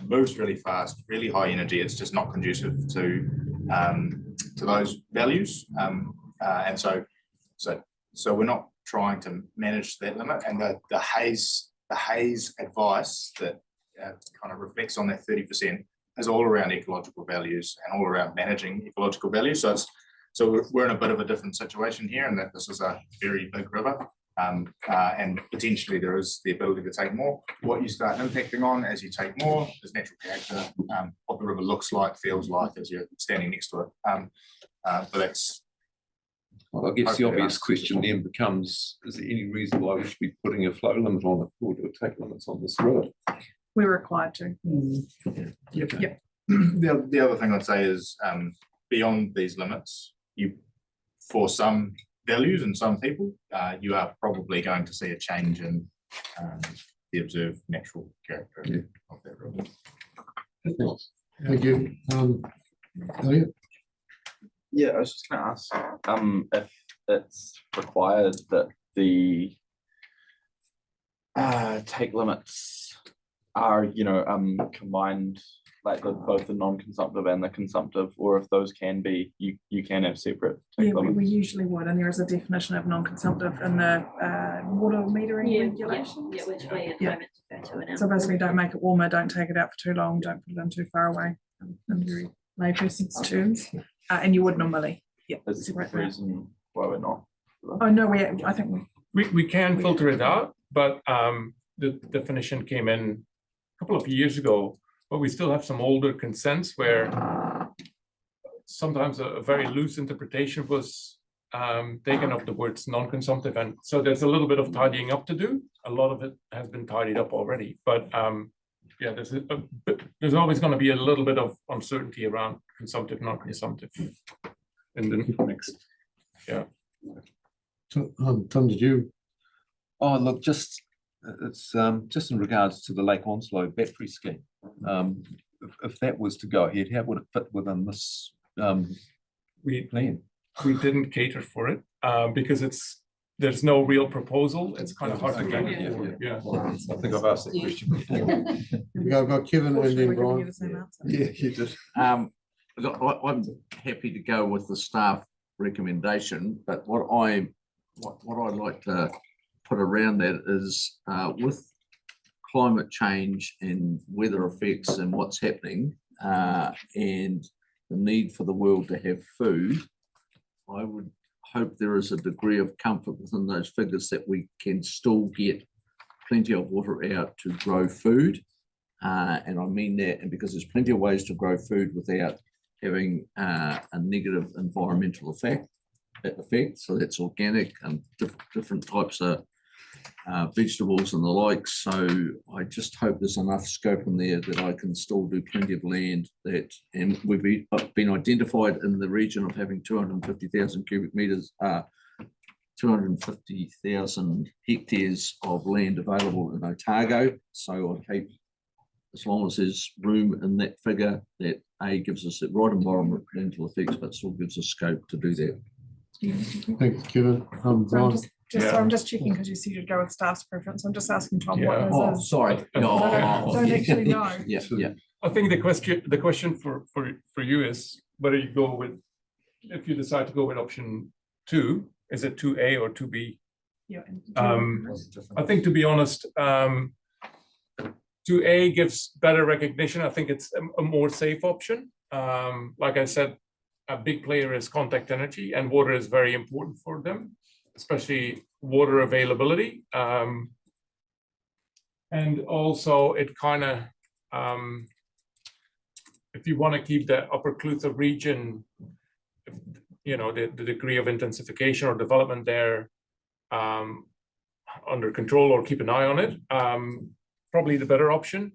moves really fast, really high energy. It's just not conducive to those values, and so we're not trying to manage that limit. And the haze advice that kind of reflects on that 30% is all around ecological values and all around managing ecological values. So we're in a bit of a different situation here, and that this is a very big river. And potentially there is the ability to take more. What you start impacting on as you take more is natural character, what the river looks like, feels like as you're standing next to it. But that's. Well, I guess the obvious question then becomes: is there any reason why we should be putting a flow limit on it or to take limits on this river? We're required to. Yep. The other thing I'd say is beyond these limits, for some values and some people, you are probably going to see a change in the observed natural character of that river. Thank you. Elliot? Yeah, I was just going to ask if it's required that the take limits are, combined, like both the non-consumptive and the consumptive, or if those can be, you can have separate take limits. We usually would, and there is a definition of non-consumptive in the water metering regulations. Yeah, which we at the moment defer to now. So basically, don't make it warmer, don't take it out for too long, don't put it in too far away, in very layperson's terms. And you would normally, Is the reason why we're not? Oh no, I think we can filter it out, but the definition came in a couple of years ago, but we still have some older consents where sometimes a very loose interpretation was taken of the words non-consumptive, and so there's a little bit of tidying up to do. A lot of it has been tidied up already, but yeah, there's always going to be a little bit of uncertainty around consumptive, non-consumptive in the mix. Yeah. So, Tom, did you? Oh, look, just just in regards to the Lake Onslow battery scheme. If that was to go ahead, how would it fit within this plan? We didn't cater for it because there's no real proposal. It's kind of hard to get. Yeah. I think I've asked that question. We got Kevin and then Brian. Yeah, you did. Look, I'm happy to go with the staff recommendation, but what I'd like to put around that is with climate change and weather effects and what's happening and the need for the world to have food, I would hope there is a degree of comfort within those figures that we can still get plenty of water out to grow food. And I mean that, and because there's plenty of ways to grow food without having a negative environmental effect. So that's organic and different types of vegetables and the like. So I just hope there's enough scope in there that I can still do plenty of land that, and we've been identified in the region of having 250,000 cubic meters, 250,000 hectares of land available in Otago. So I'd keep, as long as there's room in that figure, that gives us the right environmental effects, but still gives us scope to do that. Thanks, Kevin. Brian? So I'm just checking because you said you'd go with staff's preference. I'm just asking Tom what his Oh, is. sorry. No, Don't actually know. Yeah. I think the question for you is whether you go with, if you decide to go with option 2, is it 2A or 2B? Yeah. I think, to be honest, 2A gives better recognition. I think it's a more safe option. Like I said, a big player is Contact Energy, and water is very important for them, especially water availability. And also it kind of, if you want to keep the Upper Clutha region, you know, the degree of intensification or development there under control, or keep an eye on it, probably the better option.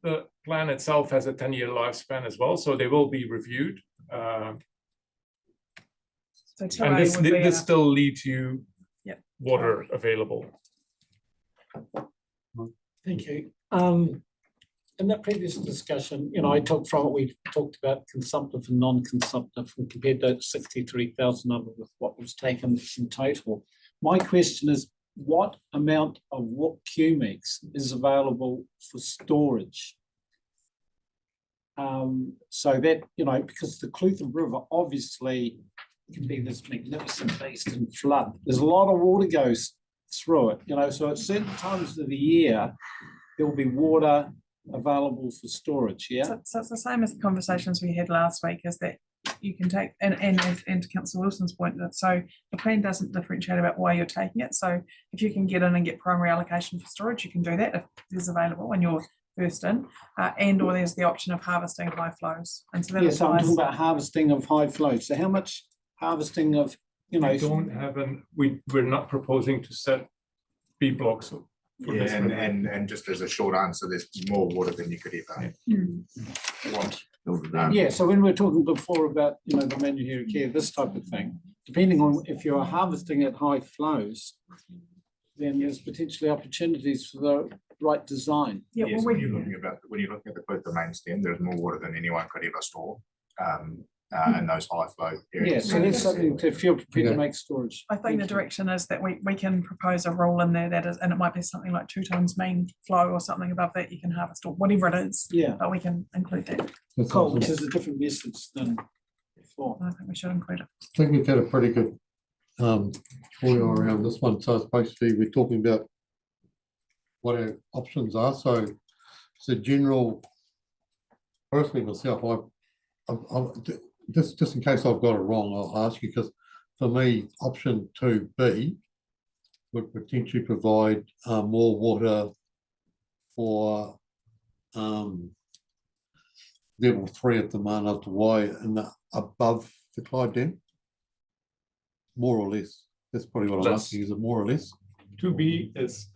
The plan itself has a 10-year lifespan as well, so they will be reviewed. So And this would be this a- still leaves you Yep. water available. Thank you. In that previous discussion, I took from it, we talked about consumptive and non-consumptive and compared that 63,000 number with what was taken in total. My question is, what amount of what cubics is available for storage? So that, because the Clutha River obviously can be this magnificent beast in flood. There's a lot of water goes through it, so at certain times of the year, there will be water available for storage, yeah? So it's the same as the conversations we had last week, is that you can take, and to Councillor Wilson's point, that so the plan doesn't differentiate about why you're taking it. So if you can get in and get primary allocation for storage, you can do that if it is available when you're first in, and or there's the option of harvesting high flows. And so that Yes, I'm applies. talking about harvesting of high flows. So how much harvesting of, We don't have we're not proposing to set B blocks. For Yeah, this and, river. and just as a short answer, there's more water than you could ever want. Yeah, so when we we're talking before about, the managerial care, this type of thing, depending on if you're harvesting at high flows, then there's potentially opportunities for the right design. Yeah, Yes, well, when you're looking at the Clutha main stem, there's more water than anyone could ever store in those high flow areas. Yeah, so that's something to, if you're prepared to make storage. I think the direction is that we can propose a rule in there that is, and it might be something like 2 times mean flow or something above that you can harvest, or whatever it is. Yeah. But we can include that. Cool, which is a different message than before. I think we should include it. I think we've had a pretty good toil around this one. So it's basically we're talking about what our options are. So it's a general, personally myself, just in case I've got it wrong, I'll ask you, because for me, option 2B would potentially provide more water for level 3 at the Mana to Y and above the Clyde Dam, more or less. That's probably what I'm Less. asking. Is it more or less? 2B is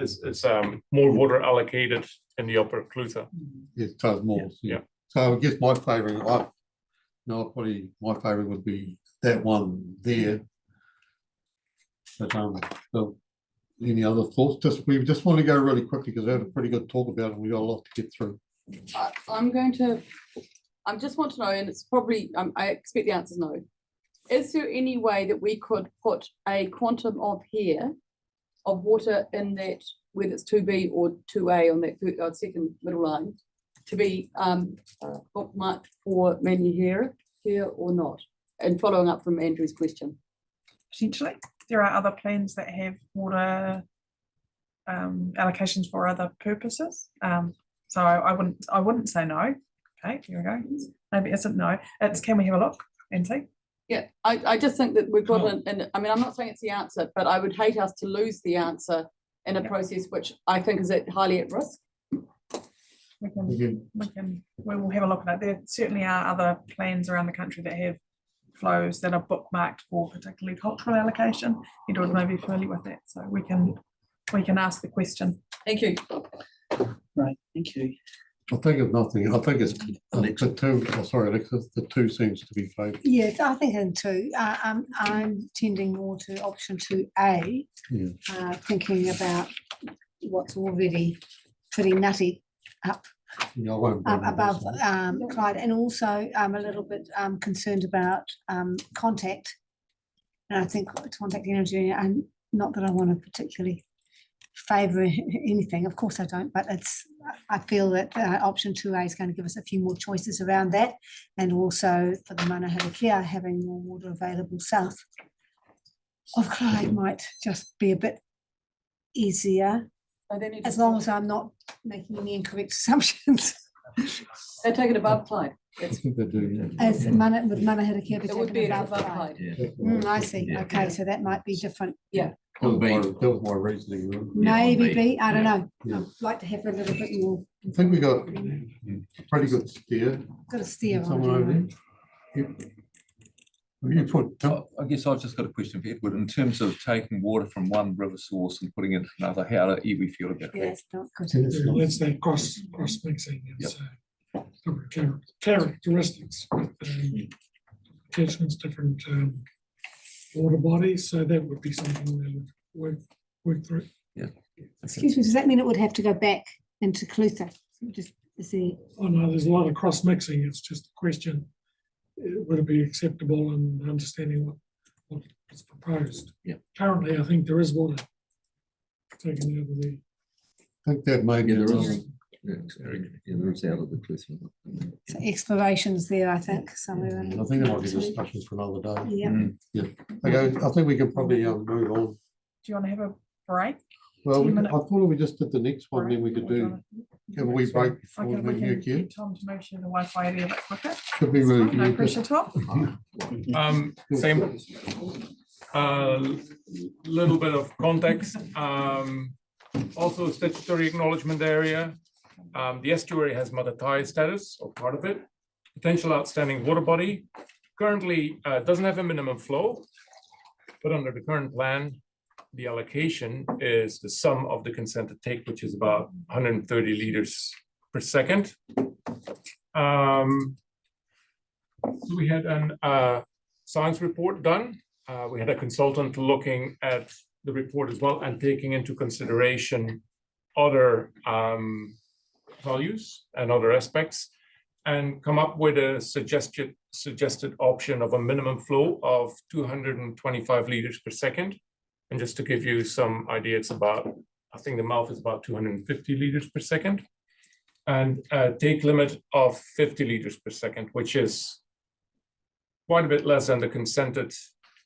more water allocated in the Upper Clutha. Yes, so it's more. Yeah. So I guess my favouring, probably my favourite would be that one there. But so any other thoughts? We just want to go really quickly because we had a pretty good talk about it and we got a lot to get through. I just want to know, and it's probably, I expect the answer is no. Is there any way that we could put a quantum of here of water in that, whether it's 2B or 2A on that second middle line, to be bookmarked for Manuhera here or not? And following up from Andrew's question. Potentially, there are other plans that have water allocations for other purposes. So I wouldn't say no. Okay, here we go. Maybe it isn't no. It's can we have a look and see? Yeah, I just think that we've got and I mean, I'm not saying it's the answer, but I would hate us to lose the answer in a process which I think is highly at risk. We will have a look at that. There certainly are other plans around the country that have flows that are bookmarked for particularly cultural allocation. Edward may be familiar with that, so we can ask the question. Thank you. Right, thank you. I think it's nothing. I think it's the two. Oh, sorry, Alexis. The two seems to be favoured. Yes, I think in 2. I'm tending more to option 2A, thinking about what's already pretty nutty up Yeah, I won't bring that above up. Clyde, and also I'm a little bit concerned about contact. And I think contact energy, and not that I want to particularly favour anything, of course I don't, but I feel that option 2A is going to give us a few more choices around that, and also for the Manahara Kia having more water available south. of Clyde might just be a bit easier, So they need to- as long as I'm not making any incorrect assumptions. They're taken above Clyde. I That's, think they do, yeah. As with Manahita Care be it would be taken above above Clyde. Clyde. I see, okay, so that might be different. Yeah. That was my reasoning. really. Maybe be, I don't know, Yeah. I'd like to have a little bit more, I think we got pretty good steer. got a steer on Someone over it. there. You put, I guess I've just got a question for Edward. In terms of taking water from one river source and putting it into another, how do we feel about Yeah, that? it's not good. Let's say cross mixing. It's different characteristics with catchments, different water bodies. So that would be something that would work through. Yeah. Excuse me, does that mean it would have to go back into Clutha? Just is there, Oh no, there's a lot of cross mixing. It's just a question, would it be acceptable and understanding what is proposed? Yeah. Currently, I think there is water taken over there. I think that may be Yeah, the there is. reason. Yeah, there is out of the cliff. so explorations there, I think, somewhere in. I think there might be discussions for another day. Yeah. Yeah. Okay, I think we can probably move on. Do you want to have a break? Well, 10-minute I thought if we just did the next one, then we could do, can we break before Okay, we we do can again? get Tom to move to the Wi-Fi area a bit quicker. Could be really. No good. pressure, Tom. Same. Little bit of context. Also statutory acknowledgement area. The estuary has Matatai status or part of it. Potential outstanding water body. Currently doesn't have a minimum flow, but under the current plan, the allocation is the sum of the consented take, which is about 130 liters per second. So we had a science report done. We had a consultant looking at the report as well and taking into consideration other values and other aspects, and come up with a suggested option of a minimum flow of 225 liters per second. And just to give you some idea, it's about, I think the mouth is about 250 liters per second, and a take limit of 50 liters per second, which is quite a bit less than the consented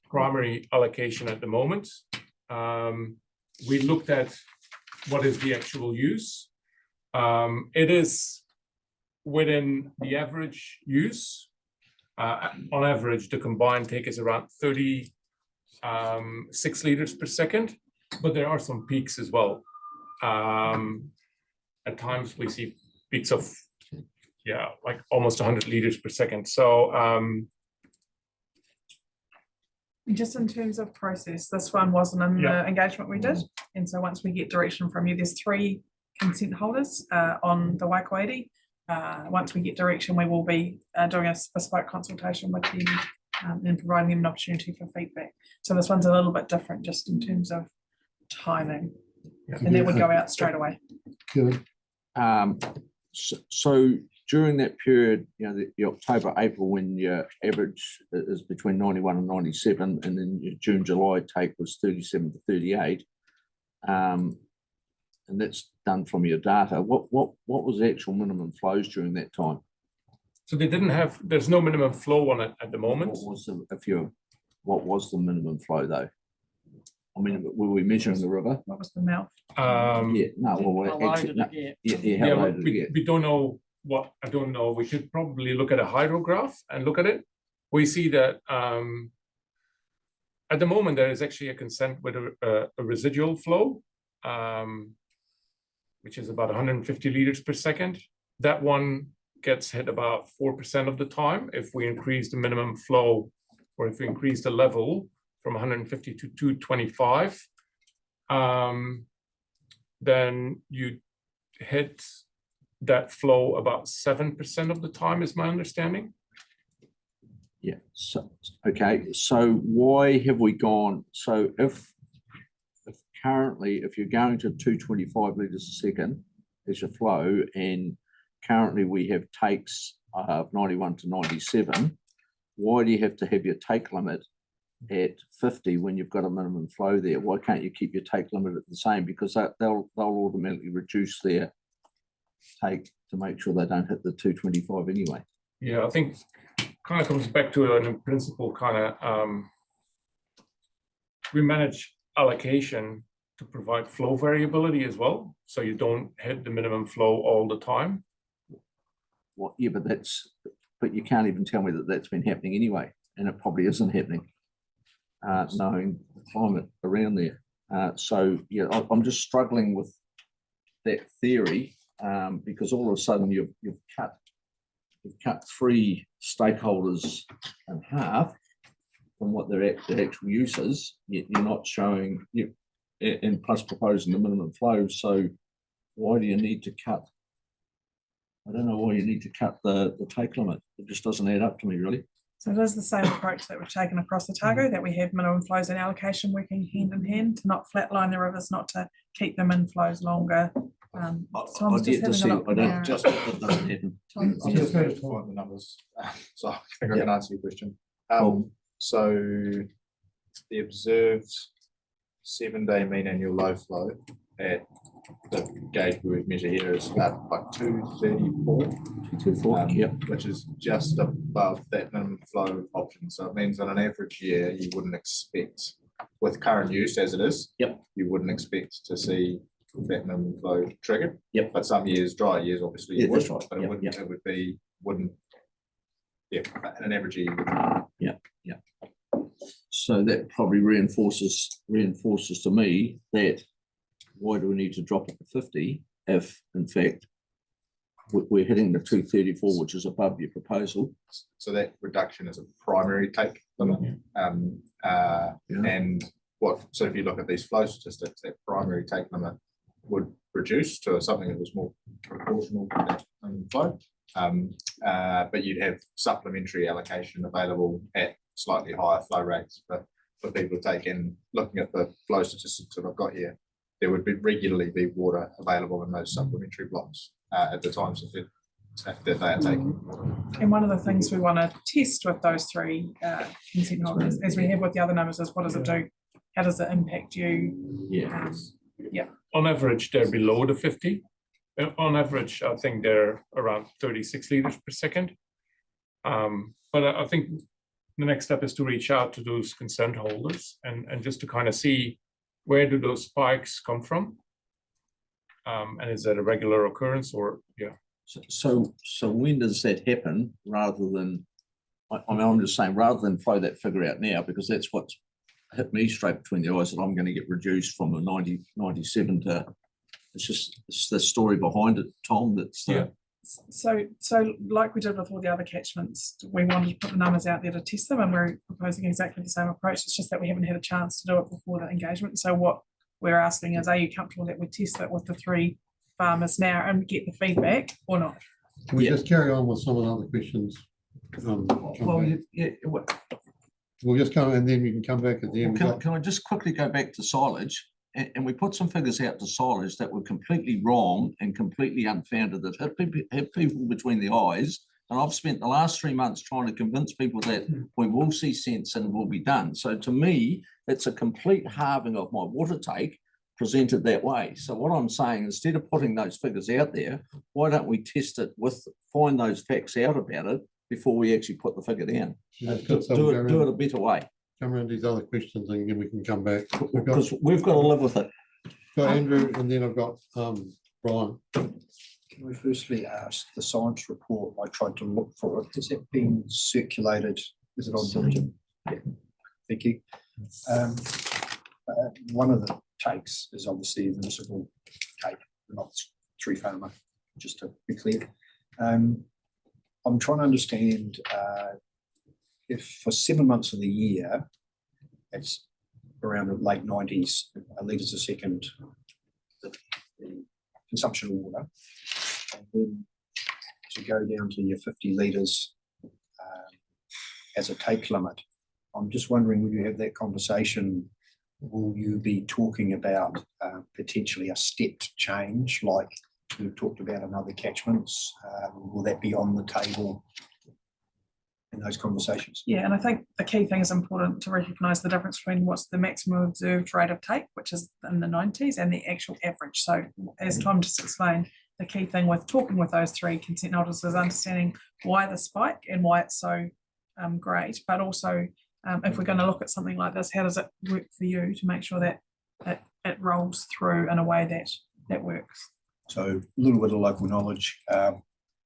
primary allocation at the moment. We looked at what is the actual use. It is within the average use. On average, the combined take is around 36 liters per second, but there are some peaks as well. At times we see peaks of, like almost 100 liters per second. So Just in terms of process, this one wasn't in the engagement we did. And so once we get direction from you, there's 3 consent holders on the Waikato. Once we get direction, we will be doing a bespoke consultation with them and providing them an opportunity for feedback. So this one's a little bit different just in terms of timing. And then we go out straight away. So during that period, the October, April, when your average is between 91 and 97, and then your June, July take was 37 to 38, and that's done from your data. What was the actual minimum flows during that time? So they didn't have, there's no minimum flow on it at the moment. What was the minimum flow though? I mean, were we measuring the river? What was the mouth? How low did it get? We don't know what, I don't know. We should probably look at a hydrograph and look at it. We see that at the moment there is actually a consent with a residual flow, which is about 150 liters per second. That one gets hit about 4% of the time. If we increase the minimum flow, or if we increase the level from 150 to 225, then you hit that flow about 7% of the time, is my understanding. Yeah, so, okay, so why have we gone, so if currently, if you're going to 225 litres a second as your flow, and currently we have takes of 91 to 97, why do you have to have your take limit at 50 when you've got a minimum flow there? Why can't you keep your take limit at the same? Because they'll automatically reduce their take to make sure they don't hit the 225 anyway. Yeah, I think kind of comes back to an in principle kind of we manage allocation to provide flow variability as well, so you don't hit the minimum flow all the time. Well, yeah, but you can't even tell me that that's been happening anyway, and it probably isn't happening, knowing the climate around there. So yeah, I'm just struggling with that theory, because all of a sudden you've cut three stakeholders in half from what their actual use is, yet you're not showing, and plus proposing the minimum flow. So why do you need to cut? I don't know why you need to cut the take limit. It just doesn't add up to me, really. So it is the same approach that we've taken across Otago, that we have minimum flows and allocation working hand in hand to not flatline the rivers, not to keep them in flows longer. Tom's just having a look now. Just that doesn't happen. Tom's I'm just- just going to find the numbers, so I think I Yeah. can answer your question. Cool. So the observed 7-day mean annual low flow at the gauge we measure here is about like 234. 234, yep. Which is just above that minimum flow option. So it means on an average year, you wouldn't expect, with current use as it is, you wouldn't expect to see that minimum flow triggered. Yep. But some years, dry years, obviously, Yeah, you would, that's right. but it Yep, wouldn't. yep. It would be wouldn't. Yeah, an average year. Yeah. So that probably reinforces to me that why do we need to drop it to 50 if, in fact, we're hitting the 234, which is above your proposal. So that reduction is a primary take limit. And so if you look at these flow statistics, that primary take limit would reduce to something that was more proportional to that flow. But you'd have supplementary allocation available at slightly higher flow rates for people to take in. Looking at the flow statistics that I've got here, there would regularly be water available in those supplementary blocks at the times that they are taking water. And one of the things we want to test with those three consent holders, as we have with the other numbers, is what does it do? How does it impact you? Yeah. On average, they're below the 50. On average, I think they're around 36 liters per second. But I think the next step is to reach out to those consent holders and just to kind of see where do those spikes come from, and is that a regular occurrence or So when does that happen? Rather than, I'm just saying, rather than throw that figure out now, because that's what's hit me straight between the eyes, that I'm going to get reduced from a 97 to. It's the story behind it, Tom. That's So like we did with all the other catchments, we wanted to put the numbers out there to test them, and we're proposing exactly the same approach. It's just that we haven't had a chance to do it before the engagement. So what we're asking is, are you comfortable that we test it with the three farmers now and get the feedback or not? Can we just carry on with some of the other questions? We'll just come and then we can come back at the end. Can I just quickly go back to silage? And we put some figures out to silage that were completely wrong and completely unfounded, that hit people between the eyes. And I've spent the last 3 months trying to convince people that we will see sense and it will be done. So to me, it's a complete halving of my water take presented that way. So what I'm saying, instead of putting those figures out there, why don't we test it find those facts out about it before we actually put the figure down? Do it a better way. Come around these other questions and then we can come back. Because we've got to live with it. Got Andrew and then I've got Brian. Can we firstly ask the science report? I tried to look for it. Has it been circulated? Is it on diligent? Yeah. Thank you. One of the takes is obviously the municipal take, not tree farmer, just to be clear. I'm trying to understand if for 7 months of the year, it's around the late 90s litres a second, the consumption of water, and then to go down to your 50 litres as a take limit. I'm just wondering, when you have that conversation, will you be talking about potentially a stepped change like we've talked about in other catchments? Will that be on the table in those conversations? Yeah, and I think the key thing is important to recognise the difference between what's the maximum observed rate of take, which is in the 90s, and the actual average. So as Tom just explained, the key thing with talking with those three consent holders is understanding why the spike and why it's so great, but also if we're going to look at something like this, how does it work for you to make sure that it rolls through in a way that works? So a little bit of local knowledge.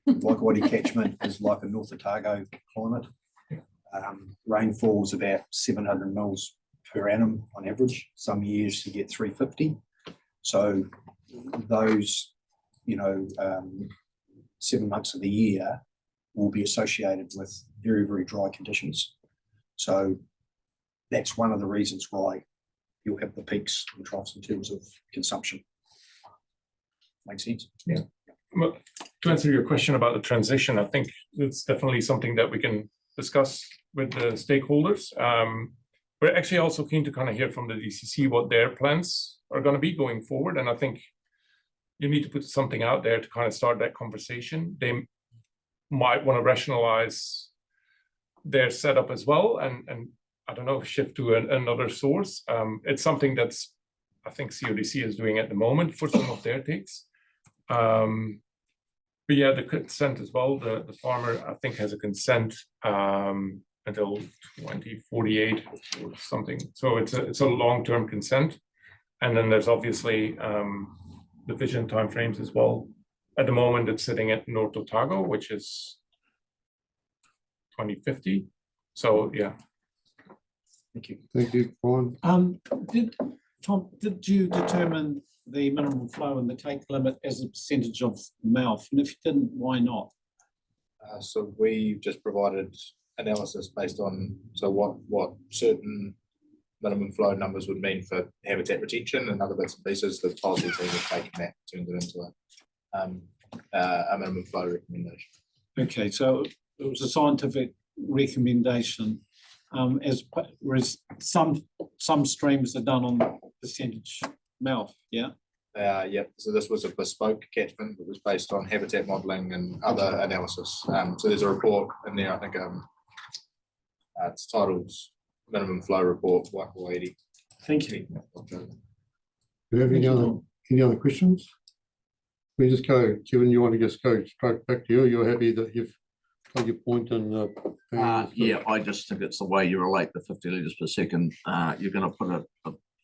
Waikawati catchment is like a North Otago climate. Rainfall is about 700 mils per annum on average. Some years you get 350. So those, 7 months of the year will be associated with very, very dry conditions. So that's one of the reasons why you'll have the peaks and troughs in terms of consumption. Make sense? Yeah. Well, to answer your question about the transition, I think it's definitely something that we can discuss with the stakeholders. We're actually also keen to kind of hear from the DCC what their plans are going to be going forward. And I think you need to put something out there to kind of start that conversation. They might want to rationalize their setup as well, and I don't know, shift to another source. It's something that's, I think CODC is doing at the moment for some of their takes. But yeah, the consent as well, the farmer, I think, has a consent until 2048 or something. So it's a long-term consent. And then there's obviously the vision timeframes as well. At the moment, it's sitting at North Otago, which is 2050. So yeah. Thank you. Thank you, Brian. Tom, did you determine the minimum flow and the take limit as a percentage of mouth? And if you didn't, why not? So we just provided analysis based on what certain minimum flow numbers would mean for habitat retention and other bits and pieces. The policy team has taken that, turned it into a minimum flow recommendation. Okay, so it was a scientific recommendation, whereas some streams are done on percentage mouth, yeah? Yep, so this was a bespoke catchment that was based on habitat modelling and other analysis. So there's a report in there, I think it's titled Minimum Flow Report, Waikawati. Thank you. Do you have any other questions? We just go, Kevin, you want to just go straight back to you? You're happy that you've got your point and yeah, I just think it's the way you relate the 50 litres per second. You're going to put a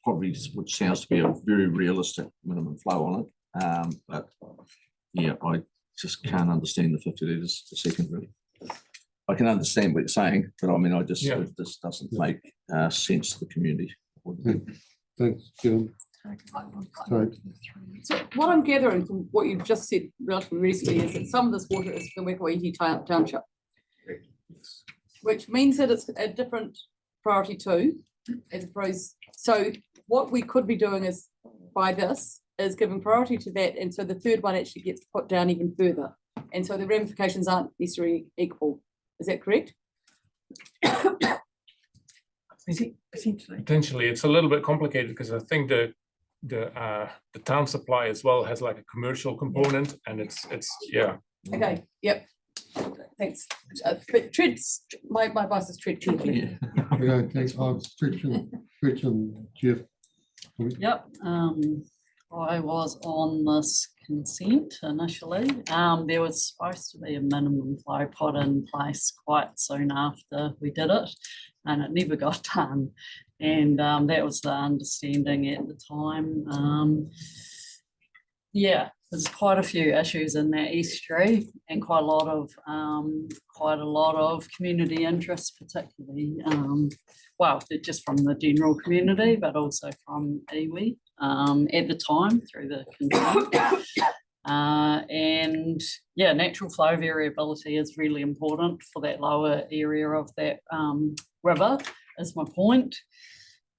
probably, which sounds to be a very realistic minimum flow on it. But yeah, I just can't understand the 50 litres per second really. I can understand what you're saying, but I mean, this doesn't make sense to the community. Thanks, Kevin. So what I'm gathering from what you've just said relatively recently is that some of this water is for Waikawati Township, which means that it's a different priority too, as opposed. So what we could be doing is by this is giving priority to that, and so the third one actually gets put down even further, and so the ramifications aren't necessarily equal. Is that correct? Potentially, it's a little bit complicated because I think the town supply as well has like a commercial component, and it's yeah. Okay. Yep. Thanks. But treads. My advice is tread carefully. Okay. Thanks. Gretchen, Jeff. Yep. I was on this consent initially. There was supposed to be a minimum flow put in place quite soon after we did it, and it never got done. And that was the understanding at the time. Yeah, there's quite a few issues in that estuary, and quite a lot of community interest, particularly just from the general community, but also from iwi at the time through the consent. And yeah, natural flow variability is really important for that lower area of that river, is my point.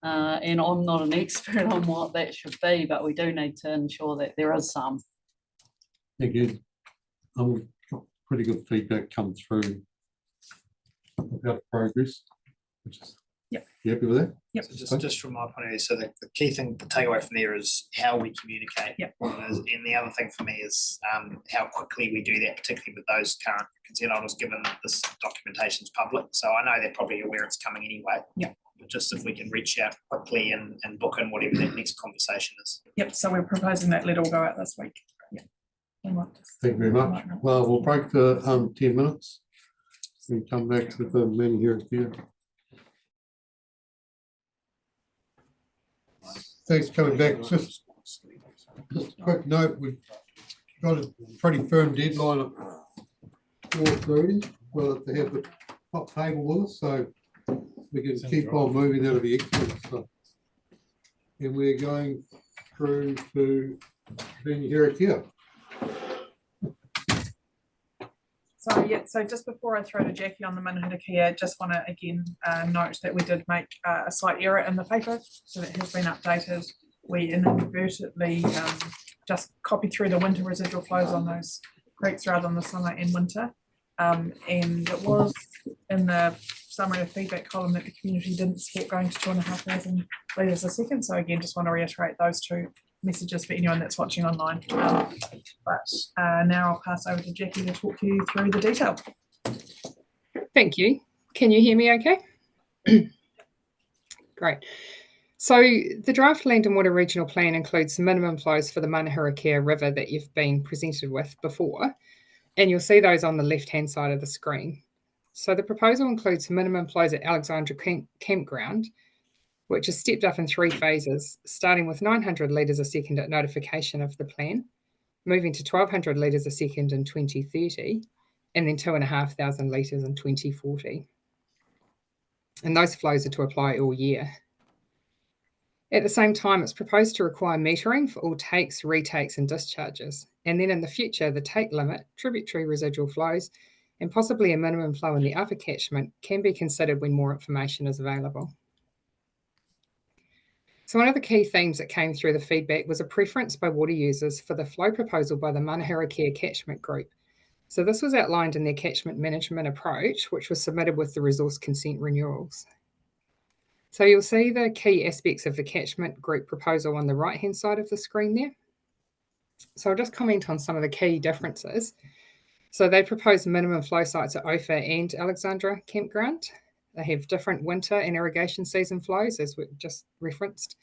And I'm not an expert on what that should be, but we do need to ensure that there is some. Thank you. Pretty good feedback come through about progress, which is, yep. You happy with that? Yep. So just from my point of view, so the key thing to take away from there is how we communicate. Yep. What it is. And the other thing for me is how quickly we do that, particularly with those current consent holders, given this documentation is public. So I know they're probably aware it's coming anyway. Yep. But just if we can reach out quickly and book in whatever that next conversation is. Yep. So we're proposing that letter will go out this week. Yeah. Thank you very much. Well, we'll break for 10 minutes and come back with the meeting here at the end. thanks for coming back. Just a quick note, we've got a pretty firm deadline of 4:30, well, to have the top table with us, so we can keep on moving, that'll be excellent. So, and we're going through to Hirakia. So yeah, so just before I throw to Jackie on the Manahirakia, just want to again note that we did make a slight error in the paper, so that has been updated. We inadvertently just copied through the winter residual flows on those creeks rather than the summer and winter. And it was in the summary of feedback column that the community didn't support going to 2,500 litres a second. So again, just want to reiterate those two messages for anyone that's watching online. But now I'll pass over to Jackie to talk you through the detail. Thank you. Can you hear me okay? Great. So the draft Land and Water Regional Plan includes minimum flows for the Manahirakia River that you've been presented with before, and you'll see those on the left-hand side of the screen. So the proposal includes minimum flows at Alexandra Campground, which is stepped up in 3 phases, starting with 900 litres a second at notification of the plan, moving to 1,200 litres a second in 2030, and then 2,500 litres in 2040. And those flows are to apply all year. At the same time, it's proposed to require metering for all takes, retakes, and discharges. And then in the future, the take limit, tributary residual flows, and possibly a minimum flow in the upper catchment can be considered when more information is available. So one of the key themes that came through the feedback was a preference by water users for the flow proposal by the Manahirakia Catchment Group. So this was outlined in their catchment management approach, which was submitted with the resource consent renewals. So you'll see the key aspects of the catchment group proposal on the right-hand side of the screen there. So I'll just comment on some of the key differences. So they propose minimum flow sites at Ophir and Alexandra Campground. They have different winter and irrigation season flows, as we just referenced.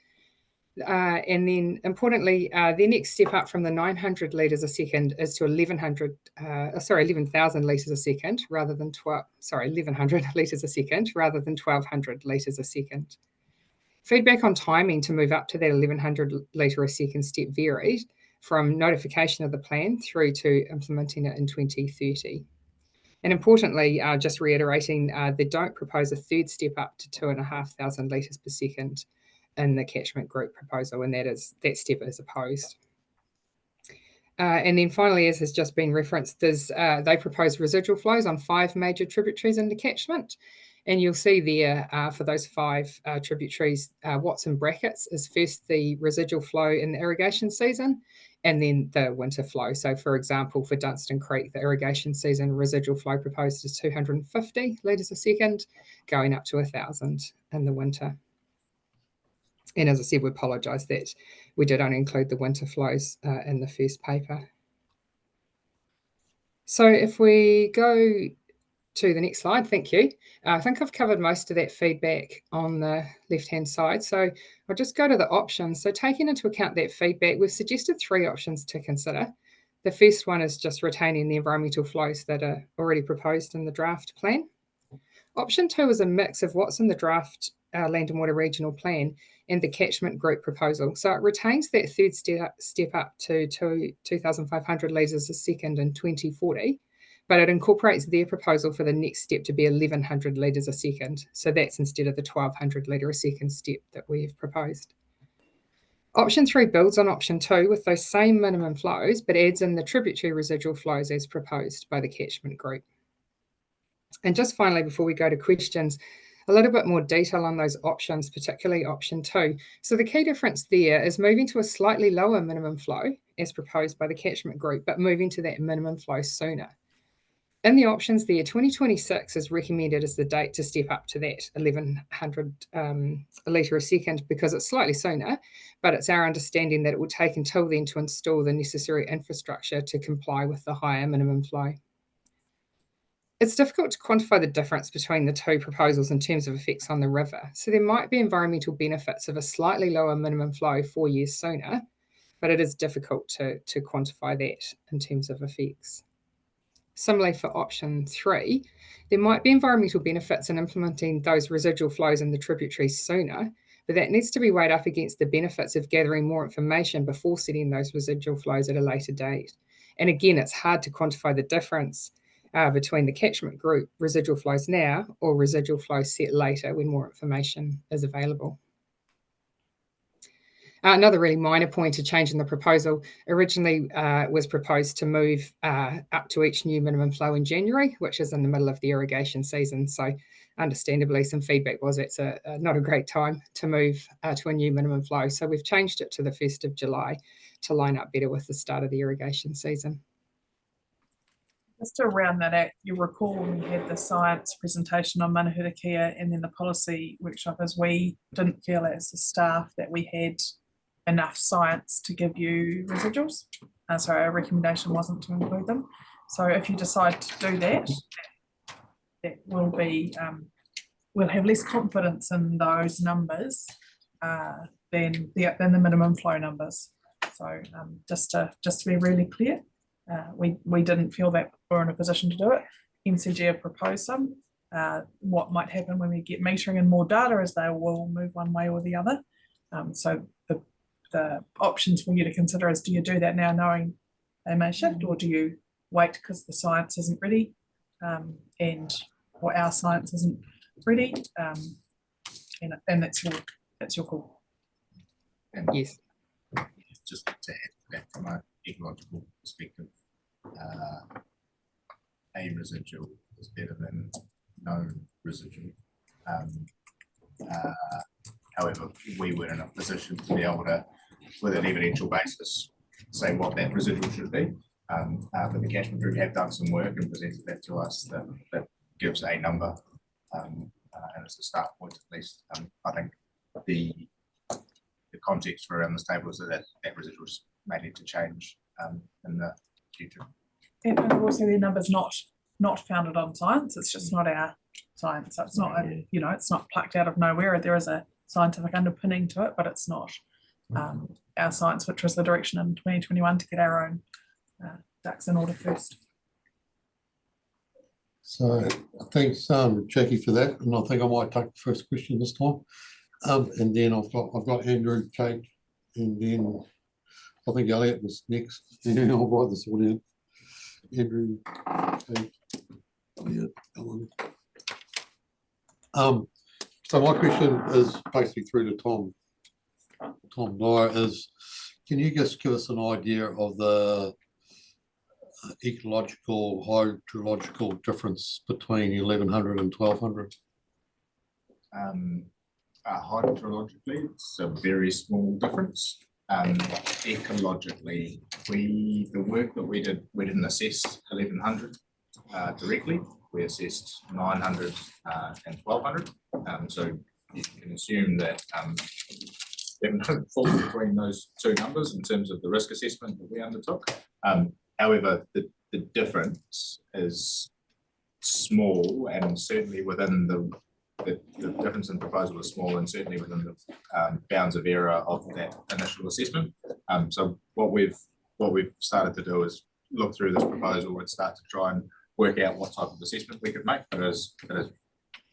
And then importantly, their next step up from the 900 litres a second is to 11,000 litres a second rather than 1,100 litres a second rather than 1,200 litres a second. Feedback on timing to move up to that 1,100 litre a second step varied from notification of the plan through to implementing it in 2030. And importantly, just reiterating, they don't propose a third step up to 2,500 litres per second in the catchment group proposal, and that step is opposed. And then finally, as has just been referenced, they propose residual flows on 5 major tributaries in the catchment. And you'll see there for those 5 tributaries, what's in brackets is first the residual flow in the irrigation season, and then the winter flow. So for example, for Dunstan Creek, the irrigation season residual flow proposed is 250 litres a second, going up to 1,000 in the winter. And as I said, we apologise that we did only include the winter flows in the first paper. So if we go to the next slide, thank you. I think I've covered most of that feedback on the left-hand side. So I'll just go to the options. So taking into account that feedback, we've suggested 3 options to consider. The first one is just retaining the environmental flows that are already proposed in the draft plan. Option 2 is a mix of what's in the draft Land and Water Regional Plan and the catchment group proposal. So it retains that third step up to 2,500 litres a second in 2040, but it incorporates their proposal for the next step to be 1,100 litres a second. So that's instead of the 1,200 litre a second step that we've proposed. Option 3 builds on option 2 with those same minimum flows, but adds in the tributary residual flows as proposed by the catchment group. And just finally, before we go to questions, a little bit more detail on those options, particularly option 2. So the key difference there is moving to a slightly lower minimum flow as proposed by the catchment group, but moving to that minimum flow sooner. In the options there, 2026 is recommended as the date to step up to that 1,100 litre a second because it's slightly sooner, but it's our understanding that it will take until then to install the necessary infrastructure to comply with the higher minimum flow. It's difficult to quantify the difference between the 2 proposals in terms of effects on the river. So there might be environmental benefits of a slightly lower minimum flow 4 years sooner, but it is difficult to quantify that in terms of effects. Similarly for option 3, there might be environmental benefits in implementing those residual flows in the tributaries sooner, but that needs to be weighed up against the benefits of gathering more information before setting those residual flows at a later date. And again, it's hard to quantify the difference between the catchment group residual flows now or residual flows set later when more information is available. Another really minor point, a change in the proposal originally was proposed to move up to each new minimum flow in January, which is in the middle of the irrigation season. So understandably, some feedback was it's not a great time to move to a new minimum flow. So we've changed it to the 1st of July to line up better with the start of the irrigation season. Just to round that out, you recall when we had the science presentation on Manahura Kia and then the policy workshop, as we didn't feel as a staff that we had enough science to give you residuals. So our recommendation wasn't to include them. So if you decide to do that, that will be, we'll have less confidence in those numbers than the minimum flow numbers. So just to be really clear, we didn't feel that we're in a position to do it. MCG have proposed some. What might happen when we get metering and more data is they will move one way or the other. So the options for you to consider is, do you do that now knowing they may shift, or do you wait because the science isn't ready or our science isn't ready, and that's your call. And yes, just to add that from an ecological perspective, a residual is better than no residual. However, we were in a position to be able to, with an evidential basis, say what that residual should be. But the catchment group have done some work and presented that to us that gives a number, and it's a start point at least. I think the context for around this table is that residual may need to change in the future. And also the numbers not founded on science. It's just not our science. So it's not it's not plucked out of nowhere. There is a scientific underpinning to it, but it's not our science, which was the direction in 2021 to get our own ducks in order first. So thanks, Jackie, for that. And I think I might take the first question this time. And then I've got Andrew, Kate, and then I think Elliot was next. And I'll write this all down. Andrew, Kate, Elliot, Ellen. So my question is basically through to Tom Dyer is, can you just give us an idea of the ecological, hydrological difference between 1100 and 1200? Hydrologically, it's a very small difference. Ecologically, the work that we didn't assess 1100 directly. We assessed 900 and 1200. So you can assume that 1100 falls between those two numbers in terms of the risk assessment that we undertook. However, the difference is small, and certainly within the difference in proposal is small, and certainly within the bounds of error of that initial assessment. So what we've started to do is look through this proposal and start to try and work out what type of assessment we could make. But it is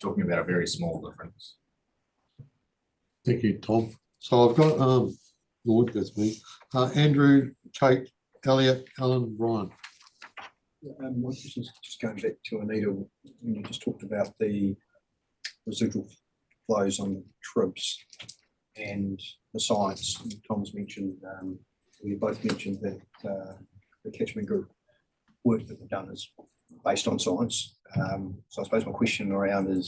talking about a very small difference. Thank you, Tom. So I've got Lord, that's me. Andrew, Kate, Elliot, Ellen, Brian. My question is just going back to Anita when you just talked about the residual flows on tribs and the science. Tom's mentioned, we both mentioned that the catchment group work that we've done is based on science. So I suppose my question around it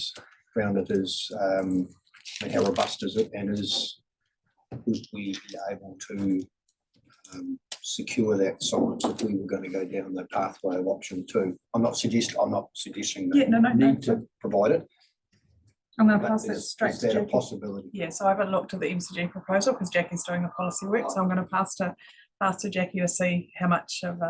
is how robust is it, and would we be able to secure that science if we were going to go down the pathway of option 2? I'm not suggesting that we need to provide it. I'm going to pass that straight is to that a Jackie. possibility? Yeah, so I haven't looked at the MCG proposal because Jackie's doing the policy work. So I'm going to pass to Jackie to see how much of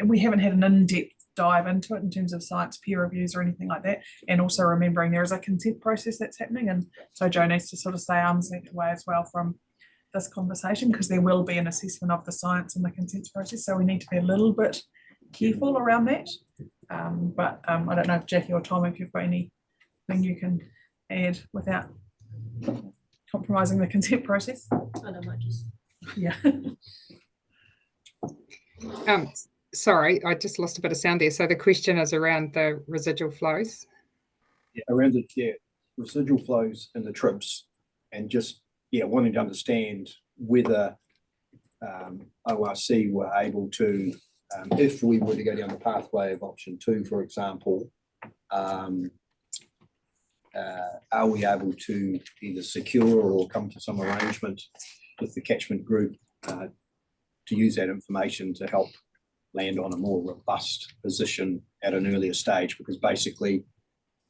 we haven't had an in-depth dive into it in terms of science peer reviews or anything like that. And also remembering there is a consent process that's happening. And so Joe needs to sort of stay arm's length away as well from this conversation, because there will be an assessment of the science in the consent process. So we need to be a little bit careful around that. But I don't know if Jackie or Tom, if you've got anything you can add without. compromising the consent process. I know, might just. Yeah. Sorry, I just lost a bit of sound there. So the question is around the residual flows. Yeah, around the residual flows and the trips, and just wanting to understand whether ORC were able to, if we were to go down the pathway of option 2, for example, are we able to either secure or come to some arrangement with the catchment group to use that information to help land on a more robust position at an earlier stage? Because basically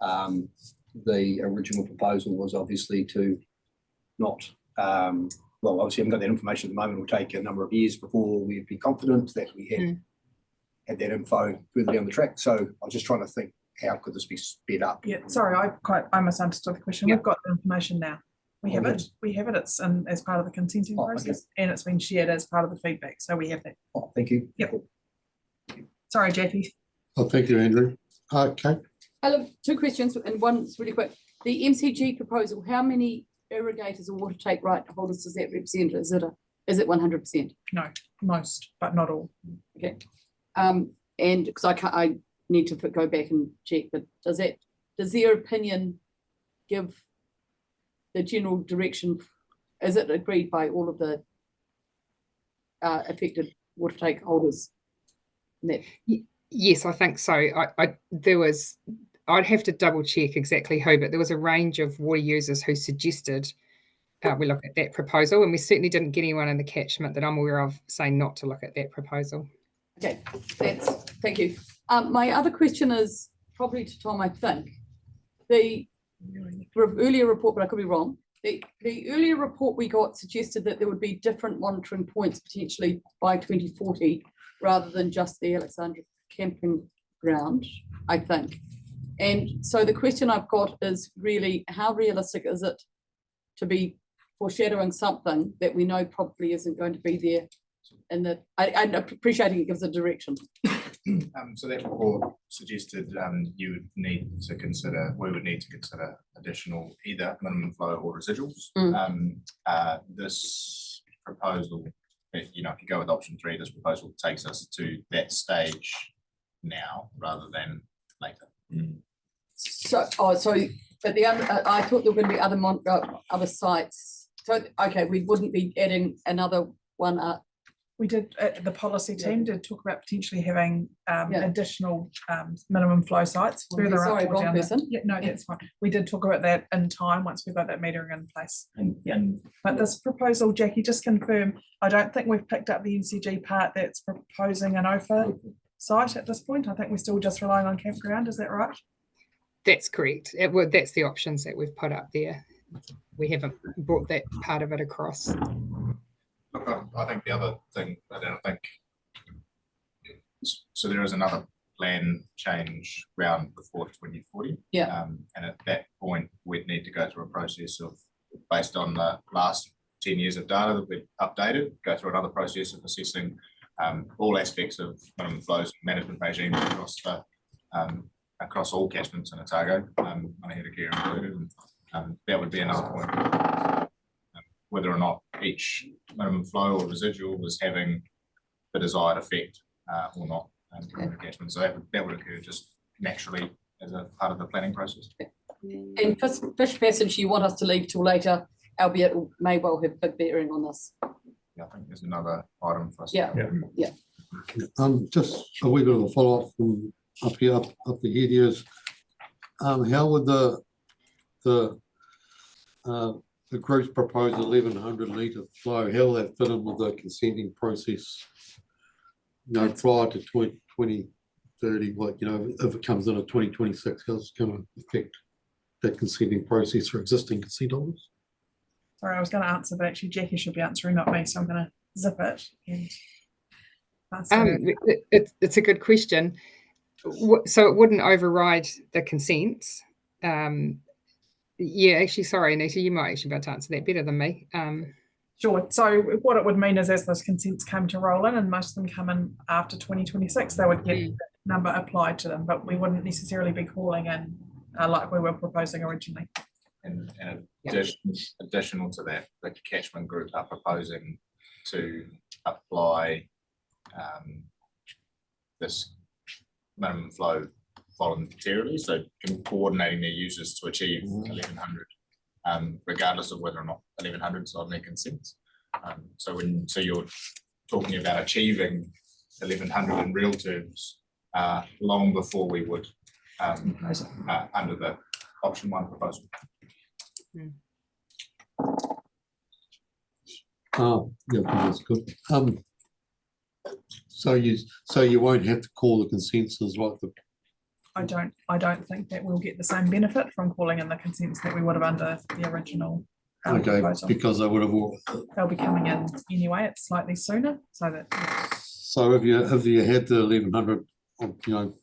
the original proposal was obviously to not, well, obviously haven't got that information at the moment. It will take a number of years before we'd be confident that we had that info further down the track. So I was just trying to think, how could this be sped up? Yeah, sorry, I misunderstood the question. We've got the information now. We have it. It's as part of the consenting process, and it's been shared as part of the feedback. So we have that. Oh, thank you. Yep. Sorry, Jackie. Oh, thank you, Andrew. Okay. I look, 2 questions, and one's really quick. The MCG proposal, how many irrigators or water take right holders does that represent? Is it 100%? No, most, but not all. Okay. And because I need to go back and check, but does their opinion give the general direction? Is it agreed by all of the affected water take holders? Yes, I think so. I'd have to double check exactly who, but there was a range of water users who suggested we look at that proposal, and we certainly didn't get anyone in the catchment that I'm aware of saying not to look at that proposal. Okay, thank you. My other question is probably to Tom, I think. The earlier report, but I could be wrong. The earlier report we got suggested that there would be different monitoring points potentially by 2040, rather than just the Alexandra camping ground, I think. And so the question I've got is really, how realistic is it to be foreshadowing something that we know probably isn't going to be there? And I'm appreciating it gives a direction. So that report suggested we would need to consider additional either minimum flow or residuals. This proposal, if you go with option 3, this proposal takes us to that stage now rather than later. So but the other, I thought there were going to be other sites. So okay, we wouldn't be adding another one up. We did, the policy team did talk about potentially having additional minimum flow sites further up. Sorry, wrong person. Yeah, no, that's fine. We did talk about that in time once we got that metering in place. But this proposal, Jackie, just confirm, I don't think we've picked up the MCG part that's proposing an OFA site at this point. I think we're still just relying on campground. Is that right? That's correct. That's the options that we've put up there. We haven't brought that part of it across. Look, I think the other thing, so there is another plan change round before 2040. Yeah. And at that point, we'd need to go through a process of, based on the last 10 years of data that we've updated, go through another process of assessing all aspects of minimum flows management regime across all catchments in Otago, Manahira Care included. And that would be another point. Whether or not each minimum flow or residual was having the desired effect or not in the catchment. So that would occur just naturally as a part of the planning process. And fish passage, you want us to leave till later, albeit it may well have big bearing on this. Yeah, I think there's another item for us. Yeah. Just a wee bit of a follow-up from up here, up the head is, how would the group's proposed 1100 litre flow, how will that fit in with the consenting process? Prior to 2030, what, if it comes in at 2026, how's it going to affect that consenting process for existing consent holders? Sorry, I was going to answer, but actually Jackie should be answering, not me. So I'm going to zip it. And it's a good question. So it wouldn't override the consents. Yeah, actually, sorry, Anita, you might actually be able to answer that better than me. Sure. So what it would mean is as those consents come to roll in, and most of them come in after 2026, they would get that number applied to them, but we wouldn't necessarily be calling in like we were proposing originally. And Yeah. additional to that, the catchment group are proposing to apply this minimum flow voluntarily, so coordinating their users to achieve 1100, regardless of whether or not 1100 is on their consent. So you're talking about achieving 1100 in real terms long before we would under the option 1 proposal. Yeah, that's good. So you won't have to call the consensus like the. I don't think that we'll get the same benefit from calling in the consents that we would have under the original Okay, proposal. because they would have all. They'll be coming in anyway. It's slightly sooner, so that. So if you had the 1100,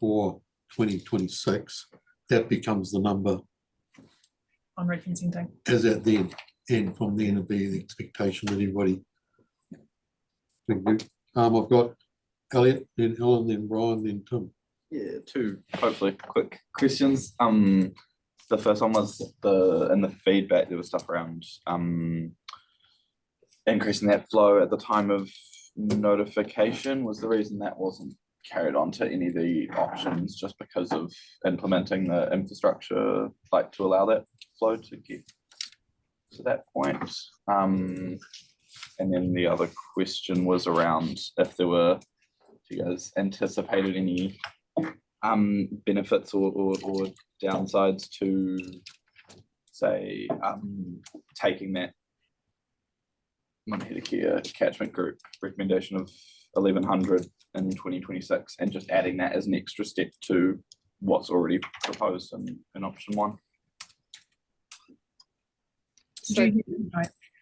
for 2026, that becomes the number. On reconsenting. As at then, and from then it'll be the expectation that everybody. Thank you. I've got Elliot, then Ellen, then Brian, then Tim. Yeah, 2 hopefully quick questions. The first one was in the feedback there was stuff around increasing that flow at the time of notification. Was the reason that wasn't carried on to any of the options just because of implementing the infrastructure, like to allow that flow to get to that point? And then the other question was around if you guys anticipated any benefits or downsides to, say, taking that Manahira catchment group recommendation of 1100 in 2026 and just adding that as an extra step to what's already proposed in option 1. So,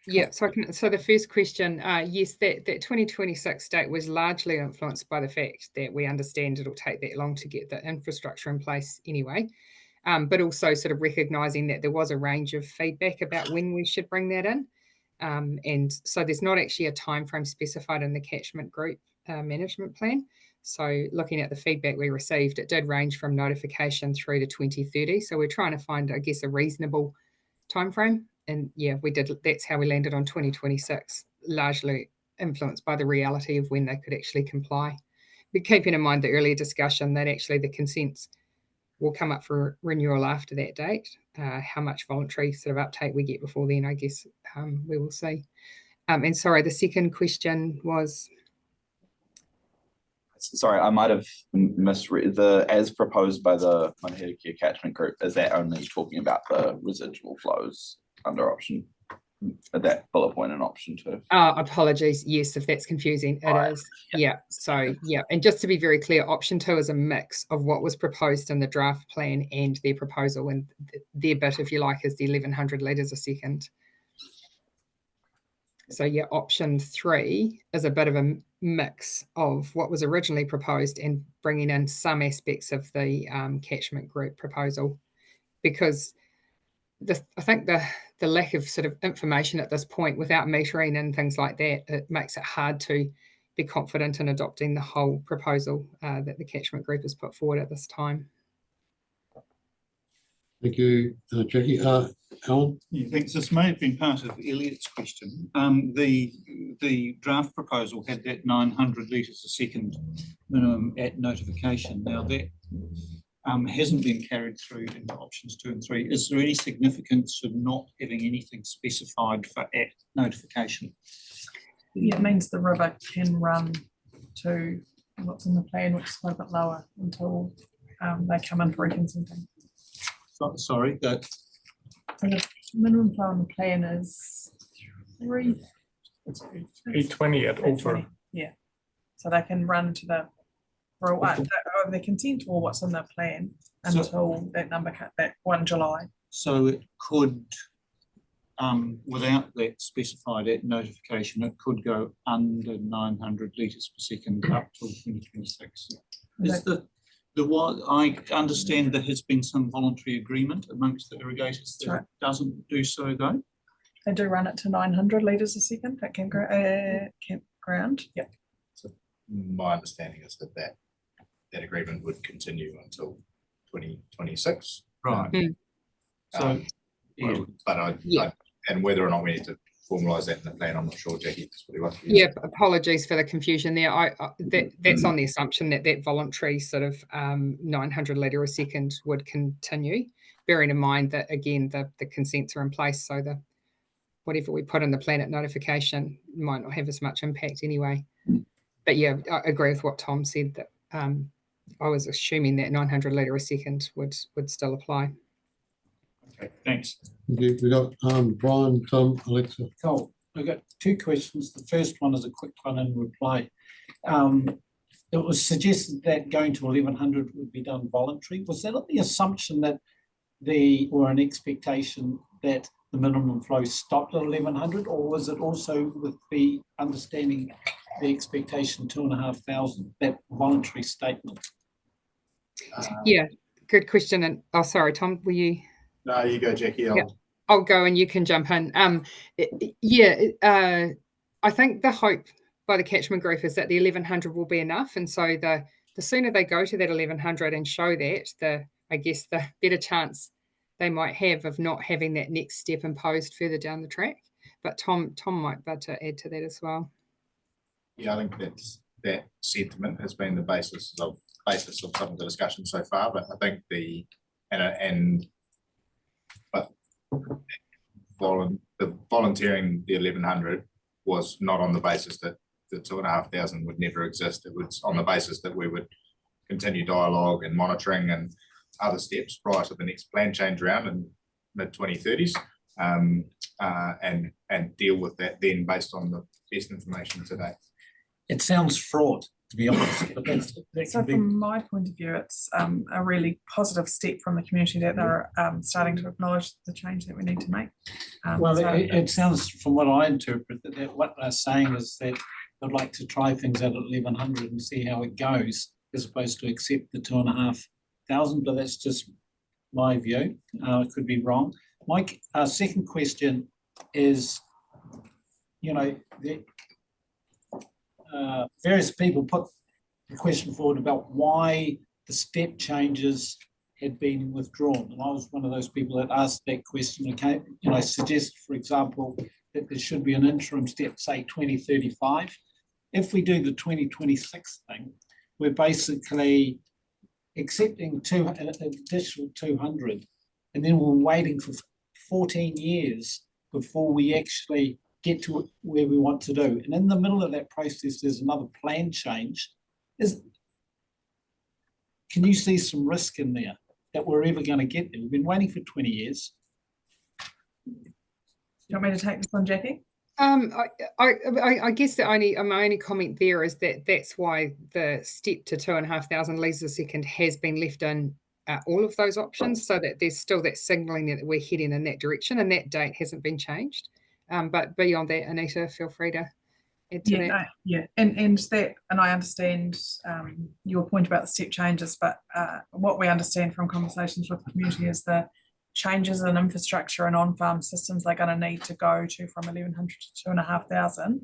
yeah, so the first question, yes, that 2026 date was largely influenced by the fact that we understand it'll take that long to get the infrastructure in place anyway, but also sort of recognising that there was a range of feedback about when we should bring that in. And so there's not actually a time frame specified in the catchment group management plan. So looking at the feedback we received, it did range from notification through to 2030. So we're trying to find, I guess, a reasonable time frame. And yeah, we did. That's how we landed on 2026, largely influenced by the reality of when they could actually comply. But keeping in mind the earlier discussion that actually the consents will come up for renewal after that date. How much voluntary sort of uptake we get before then, I guess we will see. And sorry, the second question was. Sorry, I might have misread the as proposed by the Manahira catchment group. Is that only talking about the residual flows under option, that bullet point in option 2? Apologies. Yes, if that's confusing, it is. Yeah. So yeah, and just to be very clear, option 2 is a mix of what was proposed in the draft plan and their proposal, and their bit, if you like, is the 1100 litres a second. So yeah, option 3 is a bit of a mix of what was originally proposed and bringing in some aspects of the catchment group proposal, because I think the lack of sort of information at this point without metering and things like that, it makes it hard to be confident in adopting the whole proposal that the catchment group has put forward at this time. Thank you, Jackie. Alan? Yeah, thanks. This may have been part of Elliot's question. The draft proposal had that 900 litres a second minimum at notification. Now that hasn't been carried through into options 2 and 3. Is there any significance of not having anything specified for at notification? Yeah, it means the river can run to what's in the plan, which is quite a bit lower until they come in for reconsenting. Sorry, that. So the minimum flow on the plan is 820 at over. Yeah, so they can run to the the consent or what's in the plan until that number that 1 July. So it could, without that specified at notification, it could go under 900 litres per second up till 2026. Is the one I understand there has been some voluntary agreement amongst the irrigators that doesn't do so though? They do run it to 900 litres a second at campground. Yeah. So my understanding is that agreement would continue until 2026. Right. So Yeah. But and whether or not we need to formalise that in the plan, I'm not sure, Jackie. That's what he wants. Yeah, apologies for the confusion there. That's on the assumption that that voluntary sort of 900 litre a second would continue, bearing in mind that again the consents are in place, so the whatever we put in the planet notification might not have as much impact anyway. But yeah, I agree with what Tom said, that I was assuming that 900 litre a second would still apply. Okay, thanks. Okay, we got Brian, Tom, Alexa. Cool. I've got two questions. The first one is a quick one in reply. It was suggested that going to 1100 would be done voluntary. Was that the assumption that or an expectation that the minimum flow stopped at 1100, or was it also with the understanding the expectation 2,500, that voluntary statement? Yeah, good question. And oh, sorry, Tom, were you? No, you go, Jackie. I'll go and you can jump in. I think the hope by the catchment group is that the 1100 will be enough, and so the sooner they go to that 1100 and show that, I guess the better chance they might have of not having that next step imposed further down the track. But Tom might better add to that as well. Yeah, I think that sentiment has been the basis of some of the discussion so far. But I think the volunteering the 1100 was not on the basis that the 2,500 would never exist. It was on the basis that we would continue dialogue and monitoring and other steps prior to the next plan change round in mid-2030s, and deal with that then based on the best information today. It sounds fraught, to be honest. But so from my point of view, it's a really positive step from the community that they're starting to acknowledge the change that we need to make. It sounds, from what I interpret, that what they're saying is that they'd like to try things out at 1100 and see how it goes, as opposed to accept the 2,500. But that's just my view. I could be wrong. Mike, our second question is, various people put the question forward about why the step changes had been withdrawn. And I was one of those people that asked that question. Okay, suggest, for example, that there should be an interim step, say 2035. If we do the 2026 thing, we're basically accepting an additional 200, and then we're waiting for 14 years before we actually get to where we want to do. And in the middle of that process, there's another plan change. Can you see some risk in there that we're ever going to get there? We've been waiting for 20 years. Do you want me to take this one, Jackie? I guess my only comment there is that that's why the step to 2,500 litres a second has been left in all of those options, so that there's still that signalling that we're heading in that direction, and that date hasn't been changed. But beyond that, Anita, feel free to add to that. And I understand your point about the step changes, but what we understand from conversations with the community is the changes in infrastructure and on-farm systems they're going to need to go to from 1,100 to 2,500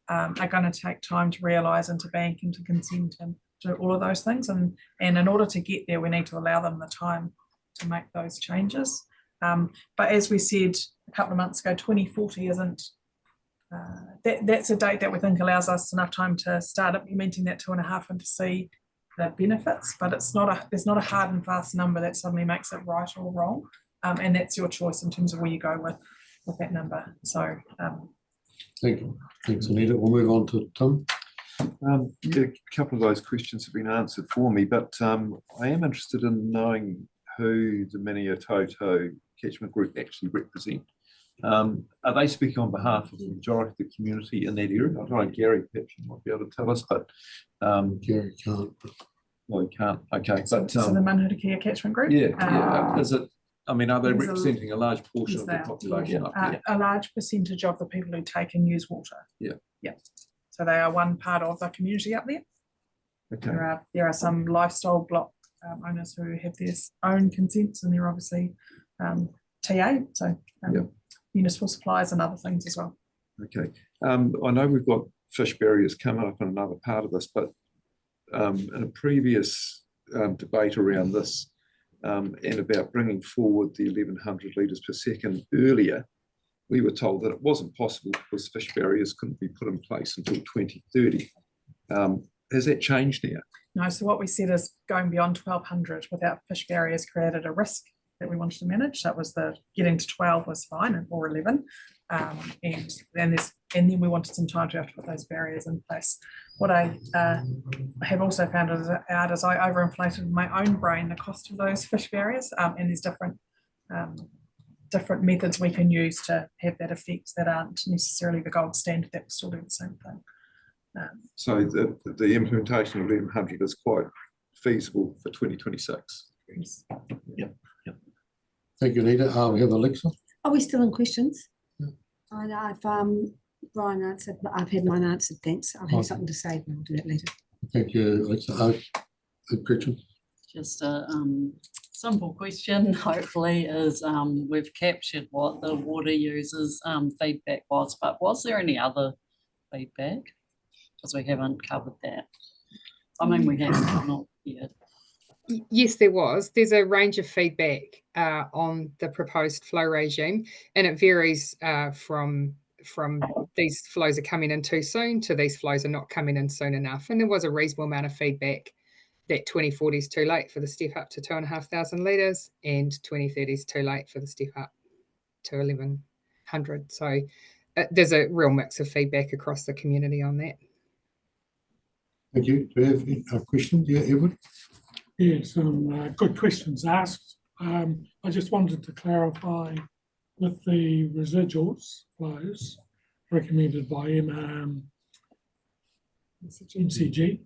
are going to take time to realise and to bank and to consent and do all of those things. And in order to get there, we need to allow them the time to make those changes. But as we said a couple of months ago, 2040 isn't, that's a date that we think allows us enough time to start implementing that 2.5 and to see the benefits, but there's not a hard and fast number that suddenly makes it right or wrong. And that's your choice in terms of where you go with that number. So thank you. Thanks, Anita. We'll move on to Tom. A couple of those questions have been answered for me, but I am interested in knowing who the Otago catchment group actually represent. Are they speaking on behalf of the majority of the community in that area? I don't know, Gary, perhaps you might be able to tell us, but Gary can't. Well, he can't. Okay, so the Manhurikia catchment group. Yeah. Is it? I mean, are they representing a large portion of the population? A large percentage of the people who take and use water. Yeah. So they are one part of the community up there. Okay. There are some lifestyle block owners who have their own consents, and they're obviously TA, so municipal supplies and other things as well. Okay. I know we've got fish barriers coming up in another part of this, but in a previous debate around this, and about bringing forward the 1100 litres per second earlier, we were told that it wasn't possible because fish barriers couldn't be put in place until 2030. Has that changed now? No, so what we said is going beyond 1200 without fish barriers created a risk that we wanted to manage. That was the getting to 12 was fine, or 11. And then we wanted some time to have to put those barriers in place. What I have also found out is I overinflated in my own brain the cost of those fish barriers, and there's different methods we can use to have that effect that aren't necessarily the gold standard that will still do the same thing. So the implementation of 1100 is quite feasible for 2026. Yes. Yeah. Thank you, Anita. We have Alexa. Are we still in questions? I've Brian answered, but I've had mine answered. Thanks. I'll have something to say, but I'll do that later. Thank you, Alexa. Gretchen. Just a simple question, hopefully, is we've captured what the water users feedback was, but was there any other feedback? Because we haven't covered that. I mean, we haven't, not yet. Yes, there was. There's a range of feedback on the proposed flow regime, and it varies from these flows are coming in too soon to these flows are not coming in soon enough. And there was a reasonable amount of feedback that 2040 is too late for the step up to 2,500 litres and 2030 is too late for the step up to 1,100. So there's a real mix of feedback across the community on that. Thank you. Do you have a question? Yeah, Edward? Yeah, some good questions asked. I just wanted to clarify with the residuals flows recommended by MCG.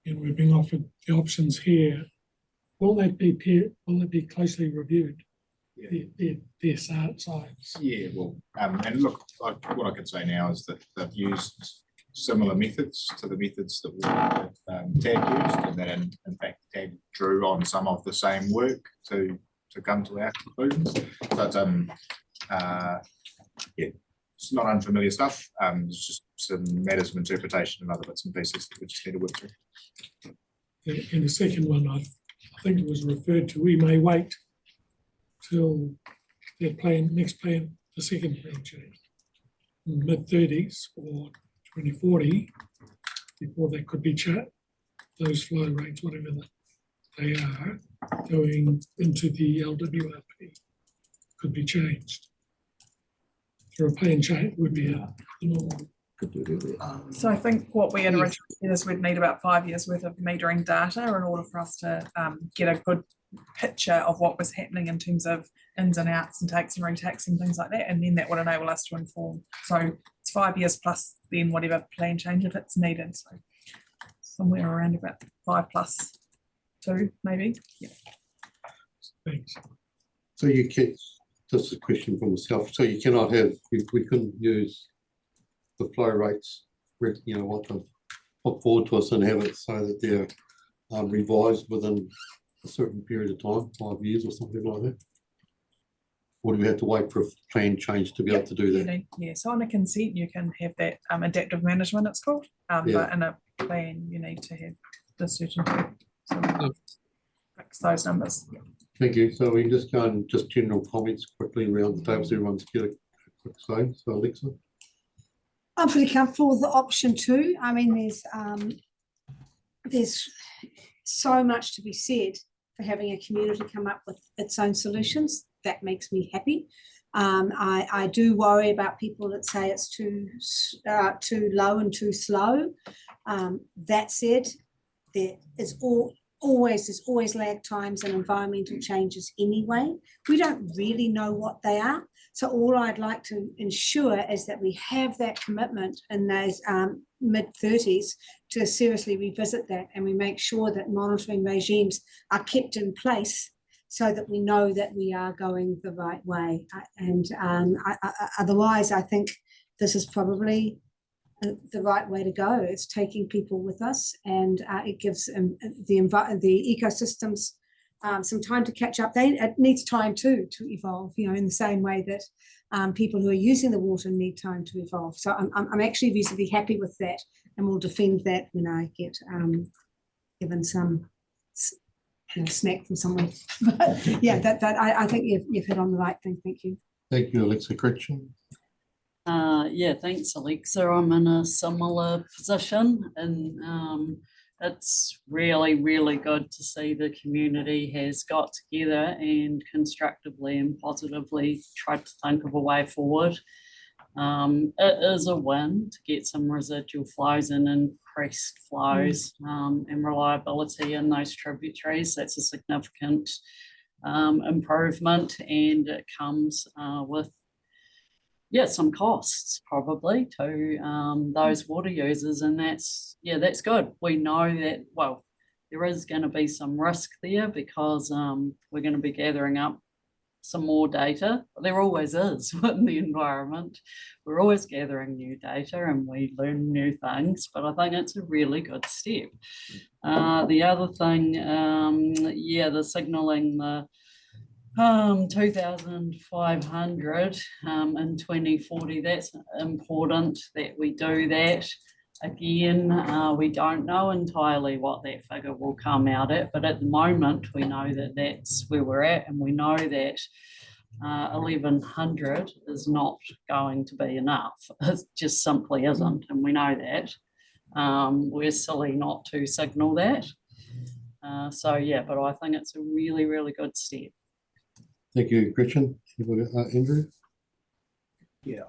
And we're being offered the options here. Will that be closely reviewed? Their sides. Yeah, well, and look, what I can say now is that they've used similar methods to the methods that TAG used, and that in fact TAG drew on some of the same work to come to our conclusions. So it's yeah, it's not unfamiliar stuff. It's just some matters of interpretation and other bits and pieces that we just need to work through. And the second one, I think it was referred to, we may wait till their next plan, the second plan change, in the mid-30s or 2040, before that could be those flow rates, whatever they are, going into the LWRP could be changed. So a plan change would be a normal. So I think what we had originally said is we'd need about 5 years worth of metering data in order for us to get a good picture of what was happening in terms of ins and outs and takes and retakes and things like that, and then that would enable us to inform. So it's 5 years plus then whatever plan change if it's needed. So somewhere around about 5 plus 2 maybe. Yeah. Thanks. So you can, this is a question for myself. So you cannot have, we couldn't use the flow rates, you know, what they've put forward to us and have it so that they're revised within a certain period of time, 5 years or something like that? Or do we have to wait for a plan change to be able to do that? Yeah, so on a consent you can have that adaptive management it's called, but in a plan you need to have the certainty. So fix those numbers. Thank you. So we just go and just general comments quickly around the table so everyone's get a quick say. So Alexa? I'm pretty comfortable with the option 2. I mean, there's so much to be said for having a community come up with its own solutions. That makes me happy. I do worry about people that say it's too low and too slow. That said, there's always lag times and environmental changes anyway. We don't really know what they are. So all I'd like to ensure is that we have that commitment in those mid-30s to seriously revisit that, and we make sure that monitoring regimes are kept in place so that we know that we are going the right way. Otherwise, I think this is probably the right way to go. It's taking people with us, and it gives the ecosystems some time to catch up. It needs time too to evolve, you know, in the same way that people who are using the water need time to evolve. So I'm actually reasonably happy with that, and will defend that when I get given some snack from somewhere. But yeah, I think you've hit on the right thing. Thank you. Thank you, Alexa. Gretchen? Yeah, thanks, Alexa. I'm in a similar position, and it's really, really good to see the community has got together and constructively and positively tried to think of a way forward. It is a win to get some residual flows and increased flows and reliability in those tributaries. That's a significant improvement, and it comes with some costs probably to those water users, and that's good. We know that, well, there is going to be some risk there because we're going to be gathering up some more data. There always is in the environment. We're always gathering new data and we learn new things, but I think it's a really good step. The other thing, the signalling the 2,500 in 2040, that's important that we do that. Again, we don't know entirely what that figure will come out at, but at the moment we know that that's where we're at, and we know that 1,100 is not going to be enough. It just simply isn't, and we know that. We're silly not to signal that. But I think it's a really, really good step. Thank you, Gretchen. Andrew? Yeah,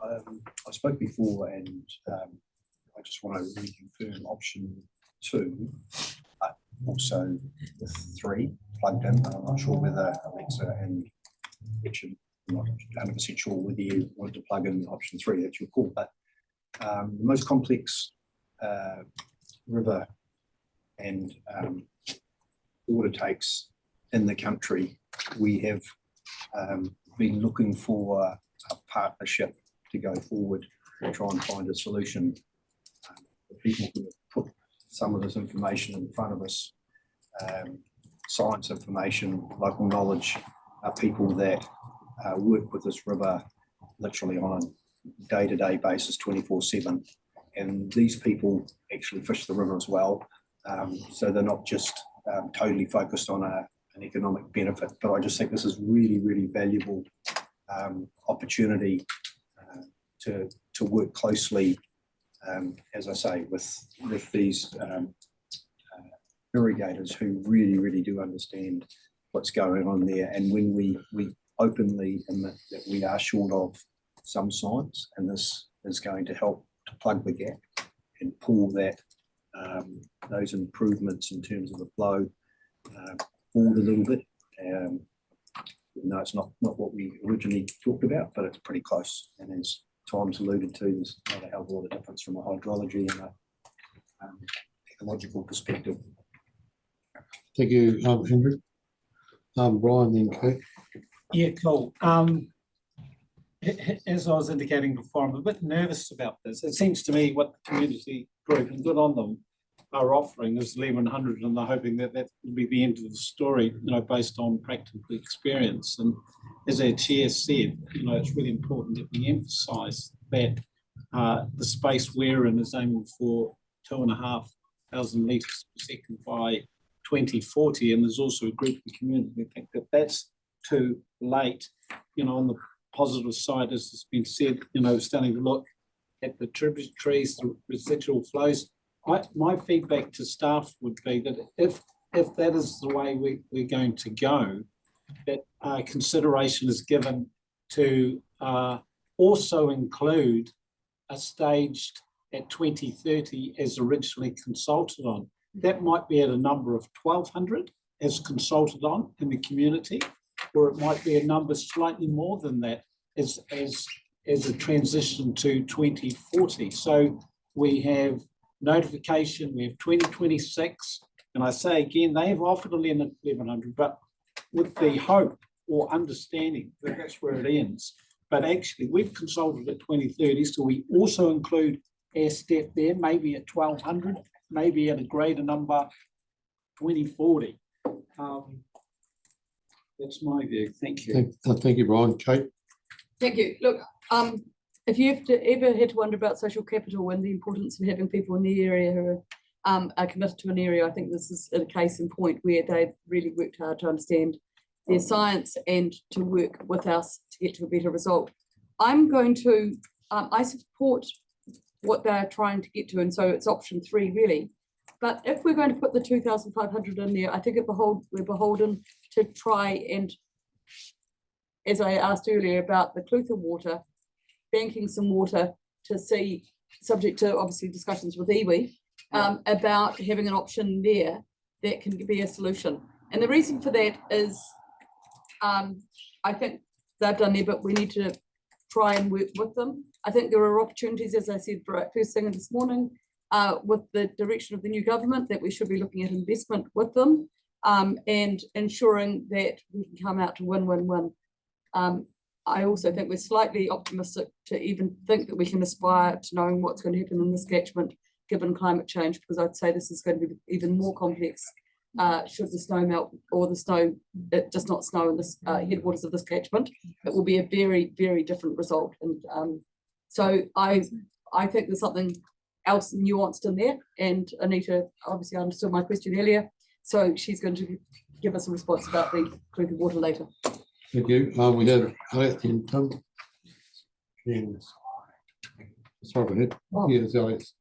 I spoke before, and I just want to reconfirm option 2, but also the 3 plugged in. I'm not sure whether Alexa and Richard, I'm not 100% sure whether you want to plug in option 3, that's your call, but the most complex river and water takes in the country, we have been looking for a partnership to go forward and try and find a solution. The people who have put some of this information in front of us, science information, local knowledge, are people that work with this river literally on a day-to-day basis, 24/7. And these people actually fish the river as well. So they're not just totally focused on an economic benefit, but I just think this is really, really valuable opportunity to work closely, as I say, with these irrigators who really, really do understand what's going on there. And when we openly admit that we are short of some science, and this is going to help to plug the gap and pull that those improvements in terms of the flow forward a little bit. No, it's not what we originally talked about, but it's pretty close. And as Tom's alluded to, there's not a hell of a lot of difference from a hydrology and a ecological perspective. Thank you, Andrew. Brian, then Kate. Yeah, cool. As I was indicating before, I'm a bit nervous about this. It seems to me what the community group, and good on them, are offering is 1,100, and they're hoping that that will be the end of the story, based on practical experience. And as our chair said, it's really important that we emphasise that the space we're in is aiming for 2,500 litres per second by 2040, and there's also a group of the community who think that that's too late. On the positive side, as has been said, starting to look at the tributaries, the residual flows. My feedback to staff would be that if that is the way we're going to go, that consideration is given to also include a staged at 2030 as originally consulted on. That might be at a number of 1,200 as consulted on in the community, or it might be a number slightly more than that as a transition to 2040. So we have notification, we have 2026, and I say again, they have offered 1,100, but with the hope or understanding that that's where it ends. But actually, we've consulted at 2030, so we also include our step there, maybe at 1,200, maybe at a greater number, 2040. That's my view. Thank you. Thank you, Brian. Kate? Thank you. Look, if you ever had to wonder about social capital and the importance of having people in the area who are are committed to an area. I think this is a case in point where they've really worked hard to understand their science and to work with us to get to a better result. I'm going to, I support what they're trying to get to, and so it's option 3 really. But if we're going to put the 2,500 in there, I think we're beholden to try and, as I asked earlier about the Clutha water, banking some water to see, subject to obviously discussions with iwi, about having an option there that can be a solution. And the reason for that is, I think they've done their bit, we need to try and work with them. I think there are opportunities, as I said first thing this morning, with the direction of the new government, that we should be looking at investment with them, and ensuring that we can come out to win-win-win. I also think we're slightly optimistic to even think that we can aspire to knowing what's going to happen in this catchment given climate change, because I'd say this is going to be even more complex should the snow melt or the snow, it just not snow in this headwaters of this catchment. It will be a very, very different result. And so I think there's something else nuanced in there, and Anita obviously understood my question earlier, so she's going to give us a response about the Clutha water later. Thank you. We have Alex and Tim. And sorry, go ahead. Oh. Yes, Alex.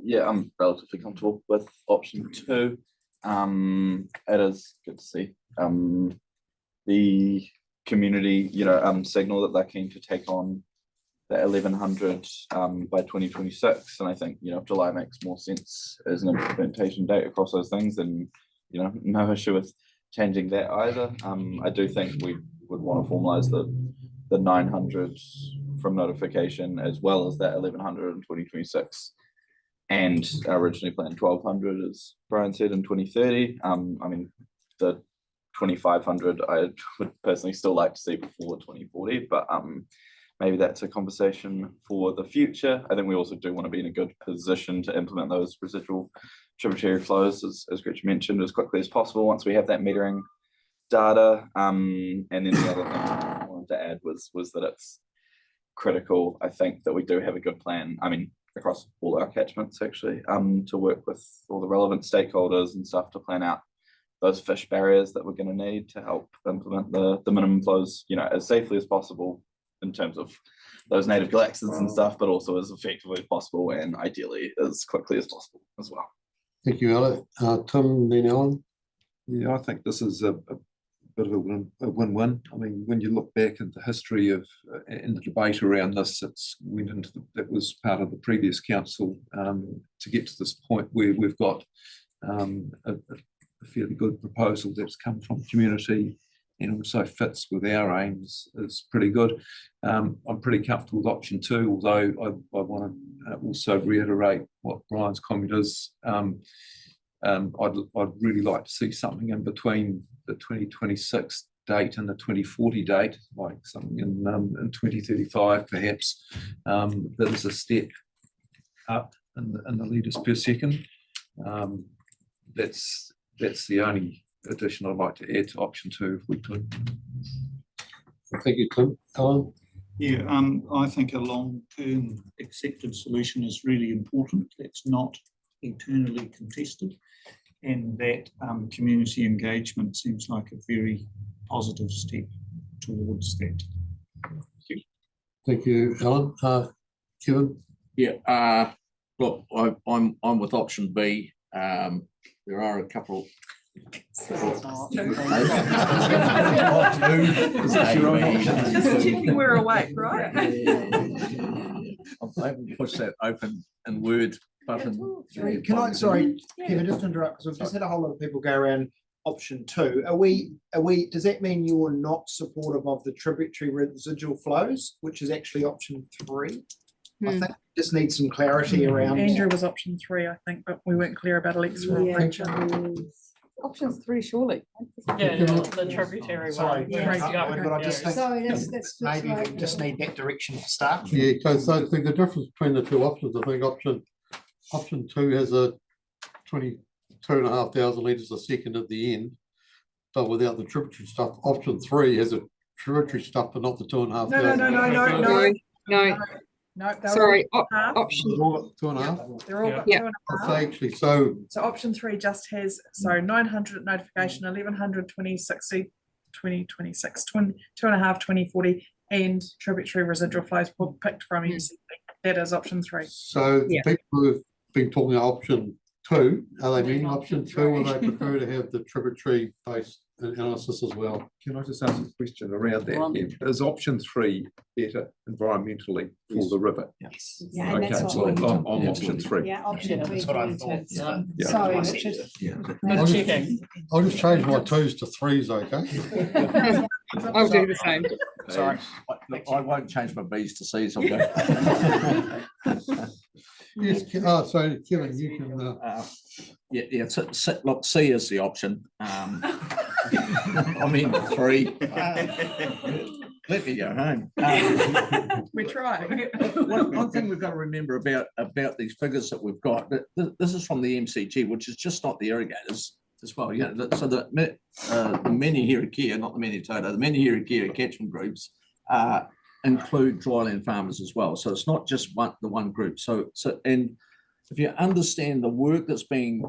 Yeah, I'm relatively comfortable with option 2. It is good to see the community, signal that they're keen to take on the 1100 by 2026, and I think July makes more sense as an implementation date across those things, and no issue with changing that either. I do think we would want to formalise the 900 from notification as well as that 1100 in 2026, and originally planned 1200, as Brian said, in 2030. I mean, the 2500 I would personally still like to see before 2040, but maybe that's a conversation for the future. I think we also do want to be in a good position to implement those residual tributary flows, as Gretchen mentioned, as quickly as possible once we have that metering data. And then the other thing I wanted to add was that it's critical, I think, that we do have a good plan, I mean, across all our catchments actually, to work with all the relevant stakeholders and stuff to plan out those fish barriers that we're going to need to help implement the minimum flows, as safely as possible in terms of those native galaxies and stuff, but also as effectively as possible and ideally as quickly as possible as well. Thank you, Alex. Tim, then Alan. Yeah, I think this is a bit of a win-win. I mean, when you look back at the history of and the debate around this, that was part of the previous council to get to this point where we've got a fairly good proposal that's come from the community and also fits with our aims is pretty good. I'm pretty comfortable with option 2, although I want to also reiterate what Brian's comment is. I'd really like to see something in between the 2026 date and the 2040 date, like something in 2035 perhaps, that is a step up in the litres per second. That's the only addition I'd like to add to option 2 if we could. Thank you, Tim. Alan? Yeah, I think a long-term accepted solution is really important. That's not eternally contested, and that community engagement seems like a very positive step towards that. Thank you, Alan. Kevin? Yeah, look, I'm with option B. There are a couple. Just checking we're awake, right? I haven't pushed that open in Word button. Can I, sorry, Kevin, just to interrupt, because we've just had a whole lot of people go around option 2. Does that mean you're not supportive of the tributary residual flows, which is actually option 3? I think we just need some clarity around. Andrew was option 3, I think, but we weren't clear about Alexa or Rachel. Options 3, surely. Yeah, the tributary Sorry, one. but I just think Sorry, that's maybe we right, just need that direction for staff. Yeah, because I think the difference between the 2 options, I think option 2 has a 22,500 litres a second at the end, but without the tributary stuff. Option 3 has a tributary stuff, but not the 2,500. No. No, they're Sorry, all half. option, Two and a half. They're all got Yeah. 2.5. So actually, so So option 3 just has, so 900 notification, 1100, 2060, 2026, 2.5, 2040, and tributary residual flows picked from MCP. That is option 3. So the Yeah. people who've been talking about option 2, are they meaning option 2 or they prefer to have the tributary based analysis as well? Can I just ask a question around Go on. that? Is option 3 better environmentally for the river? Yes. Yeah, and Okay, that's so what we on talked option 3. Yeah, option Yeah, 3. that's what I we thought. talked about. Yeah. Sorry, Richard. I'll just, checking. I'll just change my 2s to 3s, okay? I'll do the same. Sorry. I won't change my Bs to Cs. I'll go. Yes, so Kevin, you can, Yeah, look, C is the option. I mean, 3. Let me go home. We try. One thing we've got to remember about these figures that we've got, that this is from the MCG, which is just not the irrigators as well. You know, so the Menehira, not the Menehira, the Menehira catchment groups include dryland farmers as well. So it's not just the one group. So and if you understand the work that's being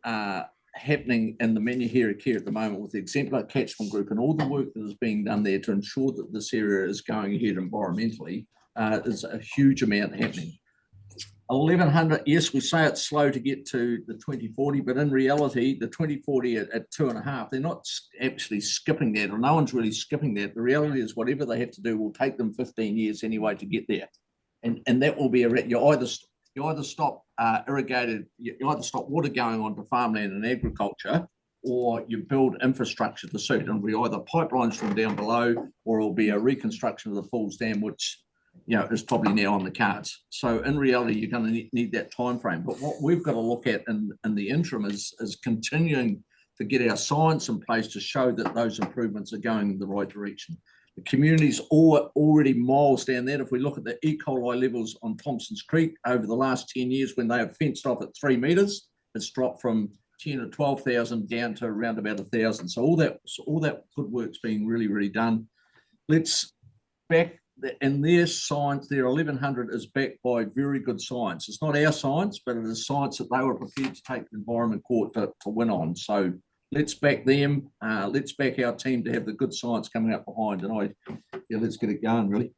happening in the Menehira at the moment with the exemplar catchment group and all the work that is being done there to ensure that this area is going ahead environmentally, there's a huge amount happening. 1100, yes, we say it's slow to get to the 2040, but in reality, the 2040 at 2.5, they're not actually skipping that, or no one's really skipping that. The reality is whatever they have to do will take them 15 years anyway to get there. And that will be you either stop you either stop water going onto farmland and agriculture, or you build infrastructure to suit. And we either pipelines from down below, or it'll be a reconstruction of the Falls Dam, which is probably now on the cards. So in reality, you're going to need that time frame. But what we've got to look at in the interim is continuing to get our science in place to show that those improvements are going in the right direction. The community's already miles down that. If we look at the E. coli levels on Thompson's Creek over the last 10 years, when they have fenced off at 3 meters, it's dropped from 10 or 12,000 down to around about 1,000. So all that good work's being really, really done. Let's back in their science, their 1100 is backed by very good science. It's not our science, but it is science that they were prepared to take the Environment Court to win on. So let's back them. Let's back our team to have the good science coming up behind. And let's get it going, really.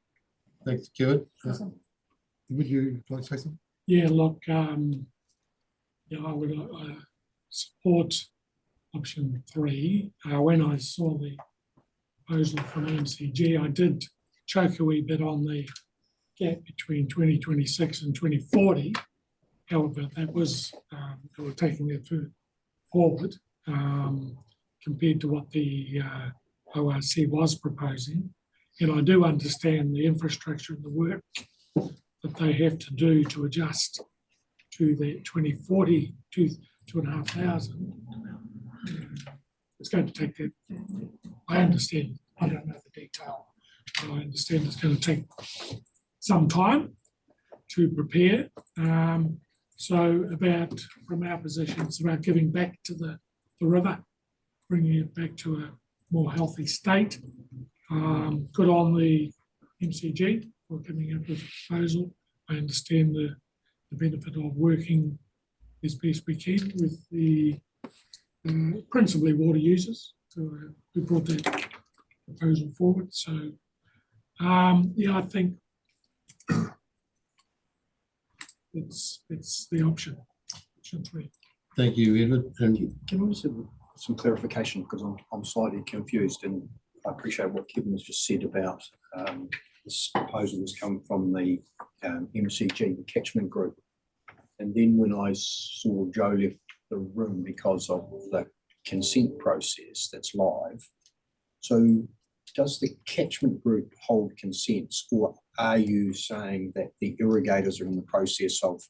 thanks, Kevin. Would you like to say something? Yeah, look, I would support option 3. When I saw the proposal from MCG, I did choke a wee bit on the gap between 2026 and 2040. However, that was, they were taking it forward compared to what the ORC was proposing. And I do understand the infrastructure and the work that they have to do to adjust to the 2040 2,500. It's going to take that. I understand. I don't know the detail. I understand it's going to take some time to prepare. So from our position, it's about giving back to the river, bringing it back to a more healthy state. Good on the MCG for coming up with a proposal. I understand the benefit of working as best we can with the principally water users who brought that proposal forward. So I think it's the option 3. Thank you, Edward. And Can I just have some clarification, because I'm slightly confused, and I appreciate what Kevin has just said about this proposal has come from the MCG, the catchment group. And then when I saw Joe left the room because of the consent process that's live, so does the catchment group hold consents, or are you saying that the irrigators are in the process of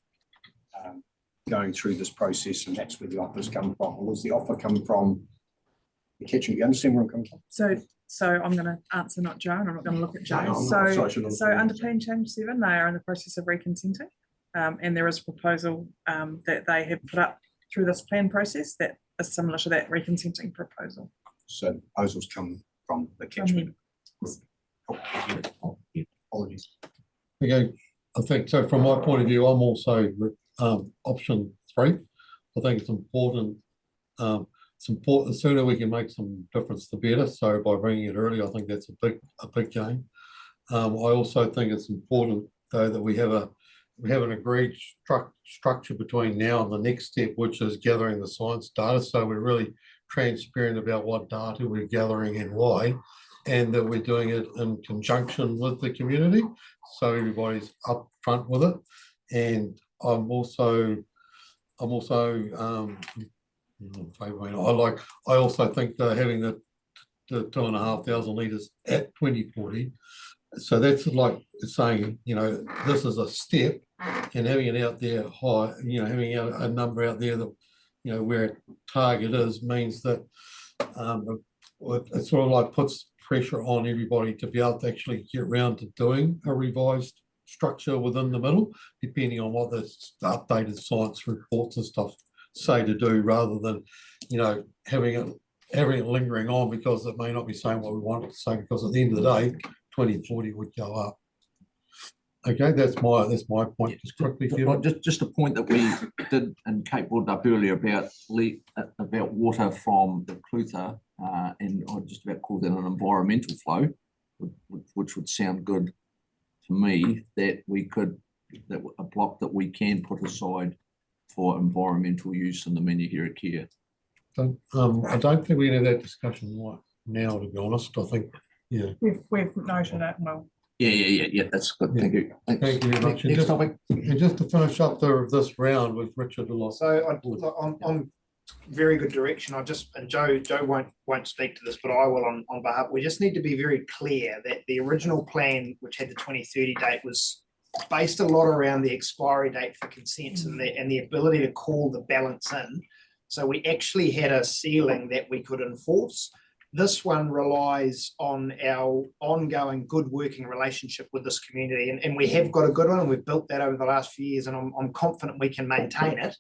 going through this process and that's where the offers come from? Or was the offer come from the catchment? You understand where I'm coming from? So I'm going to answer not Joe, and I'm not going to look at Joe. No, So under Plan Change 7, they are in the process of reconsenting, and there is a proposal that they have put up through this plan process that is similar to that reconsenting proposal. So the proposals come from the catchment. Apologies. okay, I think so. From my point of view, I'm also option 3. I think it's important. The sooner we can make some difference, the better. So by bringing it early, I think that's a big gain. I also think it's important though that we have an agreed structure between now and the next step, which is gathering the science data. So we're really transparent about what data we're gathering and why, and that we're doing it in conjunction with the community, so everybody's upfront with it. And I'm also I also think that having the 2,500 litres at 2040, so that's like saying, this is a step, and having it out there high, having a number out there that, where target is, means that it sort of like puts pressure on everybody to be able to actually get around to doing a revised structure within the middle, depending on what the updated science reports and stuff say to do, rather than, having it lingering on because it may not be saying what we want it to say, because at the end of the day, 2040 would go up. Okay, that's my point. Just quickly, just a point that we did, and Kate brought up earlier about water from the Clutha, and I just about called that an environmental flow, which would sound good to me. That a block that we can put aside for environmental use in the Menehira Kia. I don't think we have that discussion right now, to be honest. I think, yeah. We've noted it, well. Yeah, that's good. Thank you. Thank you very much. Next topic. And just to finish up this round with Richard Delos. So I'm very good direction. And Joe won't speak to this, but I will on behalf. We just need to be very clear that the original plan, which had the 2030 date, was based a lot around the expiry date for consents and the ability to call the balance in. So we actually had a ceiling that we could enforce. This one relies on our ongoing good working relationship with this community, and we have got a good one, and we've built that over the last few years, and I'm confident we can maintain it.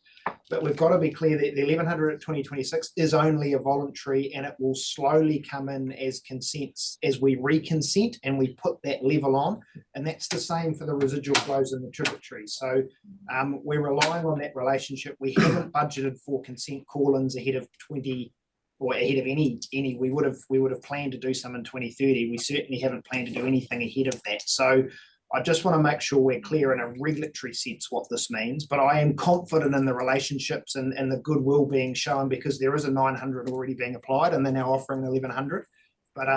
But we've got to be clear that the 1100 at 2026 is only a voluntary, and it will slowly come in as consents as we reconsent and we put that level on, and that's the same for the residual flows in the tributaries. So we're relying on that relationship. We haven't budgeted for consent call-ins ahead of any we would have planned to do some in 2030. We certainly haven't planned to do anything ahead of that. So I just want to make sure we're clear in a regulatory sense what this means, but I am confident in the relationships and the goodwill being shown, because there is a 900 already being applied and they're now offering 1100. But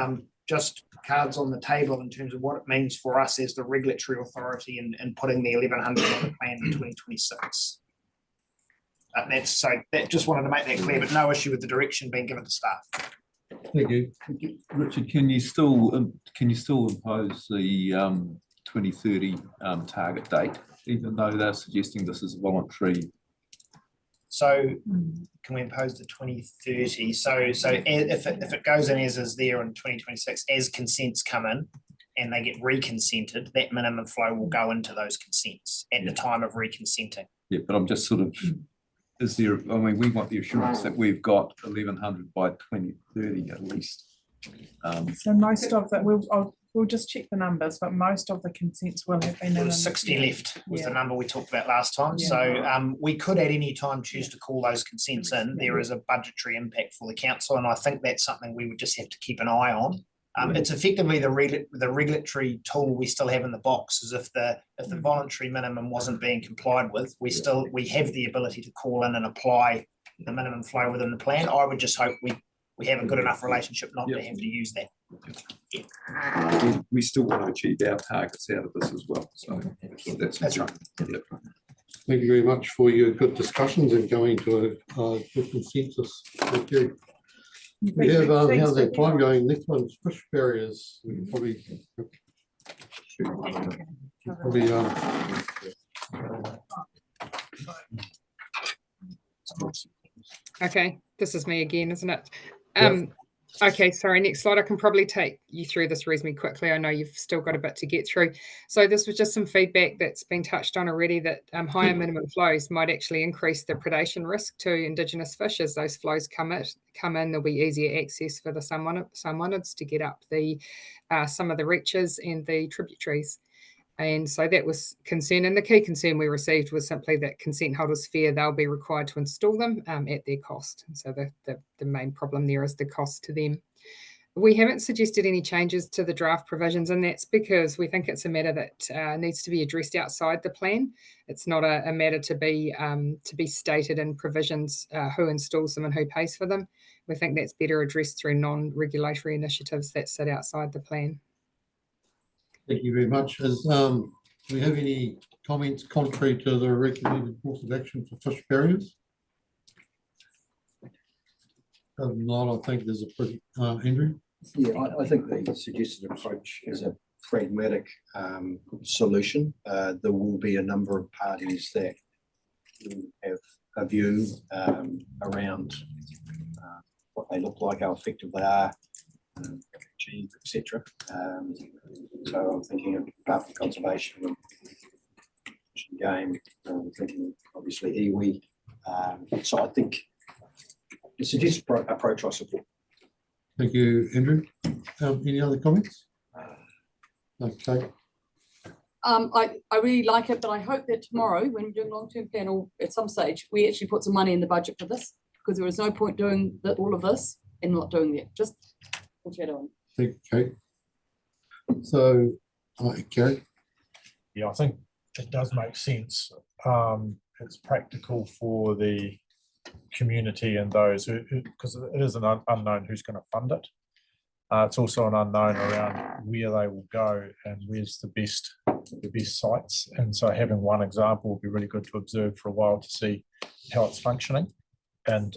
just cards on the table in terms of what it means for us as the regulatory authority and putting the 1100 on the plan in 2026. Just wanted to make that clear, but no issue with the direction being given to staff. Thank you. Richard, can you still impose the 2030 target date, even though they're suggesting this is voluntary? So can we impose the 2030? So if it goes in as is there in 2026, as consents come in and they get reconsented, that minimum flow will go into those consents at the time of reconsenting. Yeah, but I'm just sort of, we want the assurance that we've got 1100 by 2030 at least. So most of that, we'll just check the numbers, but most of the consents will have been. There was 60 left was the number we talked about last time. Yeah. So we could at any time choose to call those consents in. There is a budgetary impact for the council, and I think that's something we would just have to keep an eye on. It's effectively the regulatory tool we still have in the box, is if the voluntary minimum wasn't being complied with, we have the ability to call in and apply the minimum flow within the plan. I would just hope we have a good enough relationship not to have to use that. Yeah. We still want to achieve our targets out of this as well. So that's right. Yeah. Thank you very much for your good discussions and going to a good consensus. Thank you. We have how's that time going? Next one's fish barriers. We can probably Okay, this is me again, isn't it? Okay, sorry, next slide. I can probably take you through this reasonably quickly. I know you've still got a bit to get through. So this was just some feedback that's been touched on already, that higher minimum flows might actually increase the predation risk to Indigenous fish. As those flows come in, there'll be easier access for the Sunwanids to get up some of the reaches and the tributaries. And so that was concern. And the key concern we received was simply that consent holders fear they'll be required to install them at their cost. And so the main problem there is the cost to them. We haven't suggested any changes to the draft provisions, and that's because we think it's a matter that needs to be addressed outside the plan. It's not a matter to be stated in provisions who installs them and who pays for them. We think that's better addressed through non-regulatory initiatives that sit outside the plan. Thank you very much. Do we have any comments contrary to the recommended course of action for fish barriers? If not, I think there's a pretty, Andrew? Yeah, I think the suggested approach is a pragmatic solution. There will be a number of parties that will have a view around what they look like, how effective they are, achieved, etc. So I'm thinking of Department of Conservation and Fish and Game. I'm thinking obviously iwi. So I think the suggested approach I support. Thank you, Andrew. Any other comments? Okay. I really like it, but I hope that tomorrow, when we're doing long-term plan, or at some stage, we actually put some money in the budget for this, because there is no point doing all of this and not doing that. Just foreshadowing. Okay. So, Gary? Yeah, I think it does make sense. It's practical for the community and those who, because it is an unknown who's going to fund it. It's also an unknown around where they will go and where's the best sites. And so having one example will be really good to observe for a while to see how it's functioning, and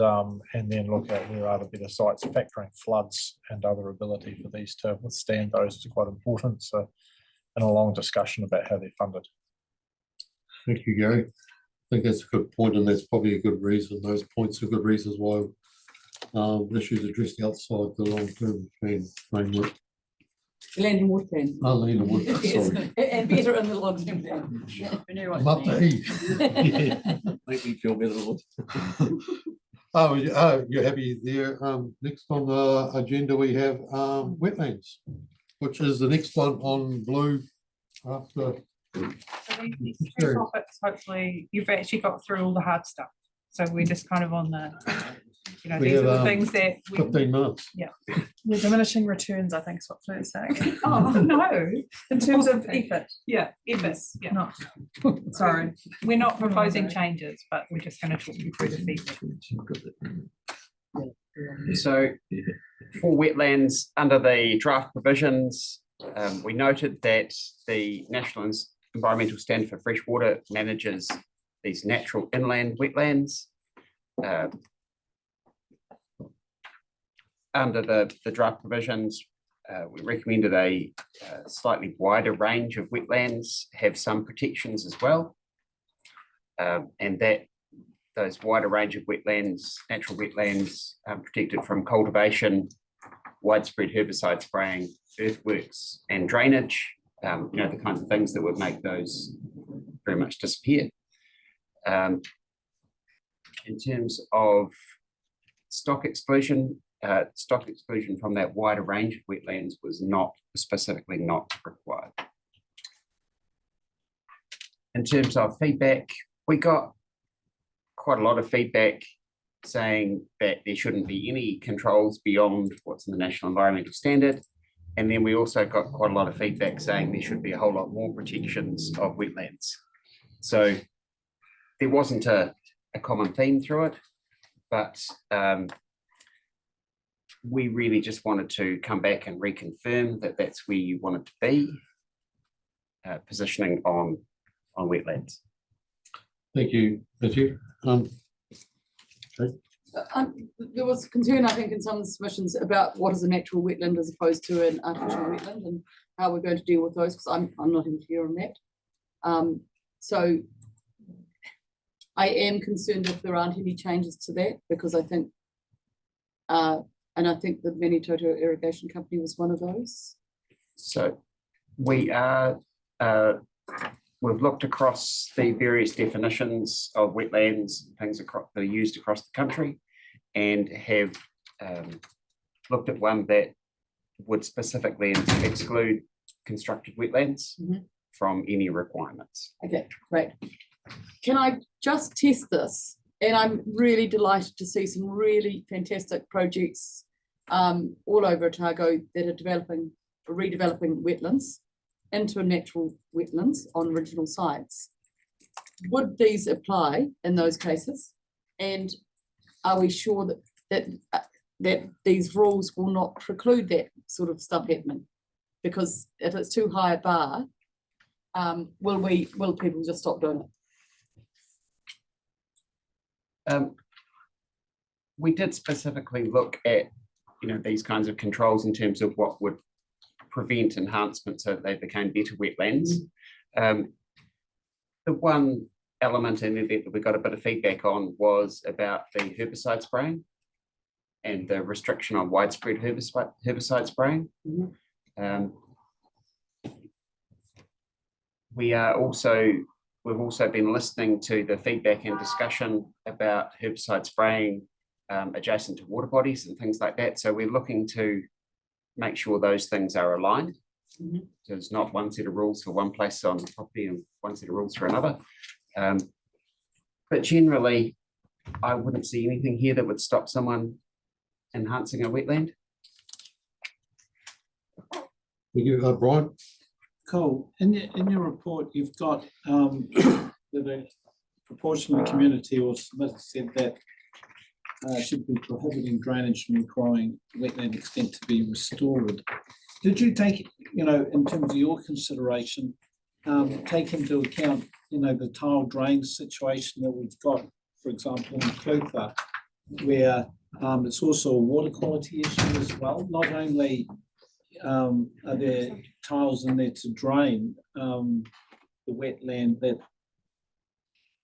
then look at where are the better sites. Factoring floods and other ability for these to withstand those is quite important. So, and a long discussion about how they're funded. Thank you, Gary. I think that's a good point, and that's probably a good reason. Those points are good reasons why issues addressed outside the long-term plan framework. Land and wood plan. Oh, land and wood, Yes, sorry. and better in the long-term plan. Yeah, we know what I'm up you to mean. heat. Make me feel better. You're happy there. Next on the agenda, we have wetlands, which is the next one on blue after. So these two topics, hopefully you've actually got through all the hard stuff. So we're just kind of on the, We these have, are the things that. 15 minutes. Yeah. You're diminishing returns, I think is what Fleur's saying. Oh, no. In terms of effort. Yeah, efforts, yeah. Not, sorry. We're not proposing changes, but we're just going to talk you through the feedback. So for wetlands, under the draft provisions, we noted that the National Environmental Standard for Freshwater manages these natural inland wetlands. Under the draft provisions, we recommended a slightly wider range of wetlands have some protections as well. And that those wider range of wetlands, natural wetlands, protected from cultivation, widespread herbicide spraying, earthworks and drainage, the kinds of things that would make those very much disappear. In terms of stock exclusion from that wider range of wetlands was specifically not required. In terms of feedback, we got quite a lot of feedback saying that there shouldn't be any controls beyond what's in the National Environmental Standard. And then we also got quite a lot of feedback saying there should be a whole lot more protections of wetlands. So there wasn't a common theme through it, but we really just wanted to come back and reconfirm that that's where you want it to be, positioning on wetlands. Thank you, Matthew. Okay. There was concern, I think, in some of the submissions about what is a natural wetland as opposed to an artificial wetland and how we're going to deal with those, because I'm not even clear on that. So I am concerned if there aren't any changes to that, because I think, and I think the Manitoto Irrigation Company was one of those. So we are, we've looked across the various definitions of wetlands, things that are used across the country, and have looked at one that would specifically exclude constructed wetlands from any requirements. Okay, great. Can I just test this? And I'm really delighted to see some really fantastic projects all over Otago that are developing, or redeveloping wetlands into natural wetlands on original sites. Would these apply in those cases? And are we sure that these rules will not preclude that sort of stuff happening? Because if it's too high a bar, will people just stop doing it? We did specifically look at, these kinds of controls in terms of what would prevent enhancement so that they became better wetlands. The one element in it that we got a bit of feedback on was about the herbicide spraying and the restriction on widespread herbicide spraying. We've also been listening to the feedback and discussion about herbicide spraying adjacent to water bodies and things like that. So we're looking to make sure those things are aligned. So it's not one set of rules for one place on the property and one set of rules for another. But generally, I wouldn't see anything here that would stop someone enhancing a wetland. Thank you, Brian. Cool. In your report, you've got that a proportion of the community or said that should be prohibiting drainage from requiring wetland extent to be restored. Did you take, in terms of your consideration, take into account, the tile drain situation that we've got, for example, in Clutha, where it's also a water quality issue as well? Not only are there tiles in there to drain the wetland, that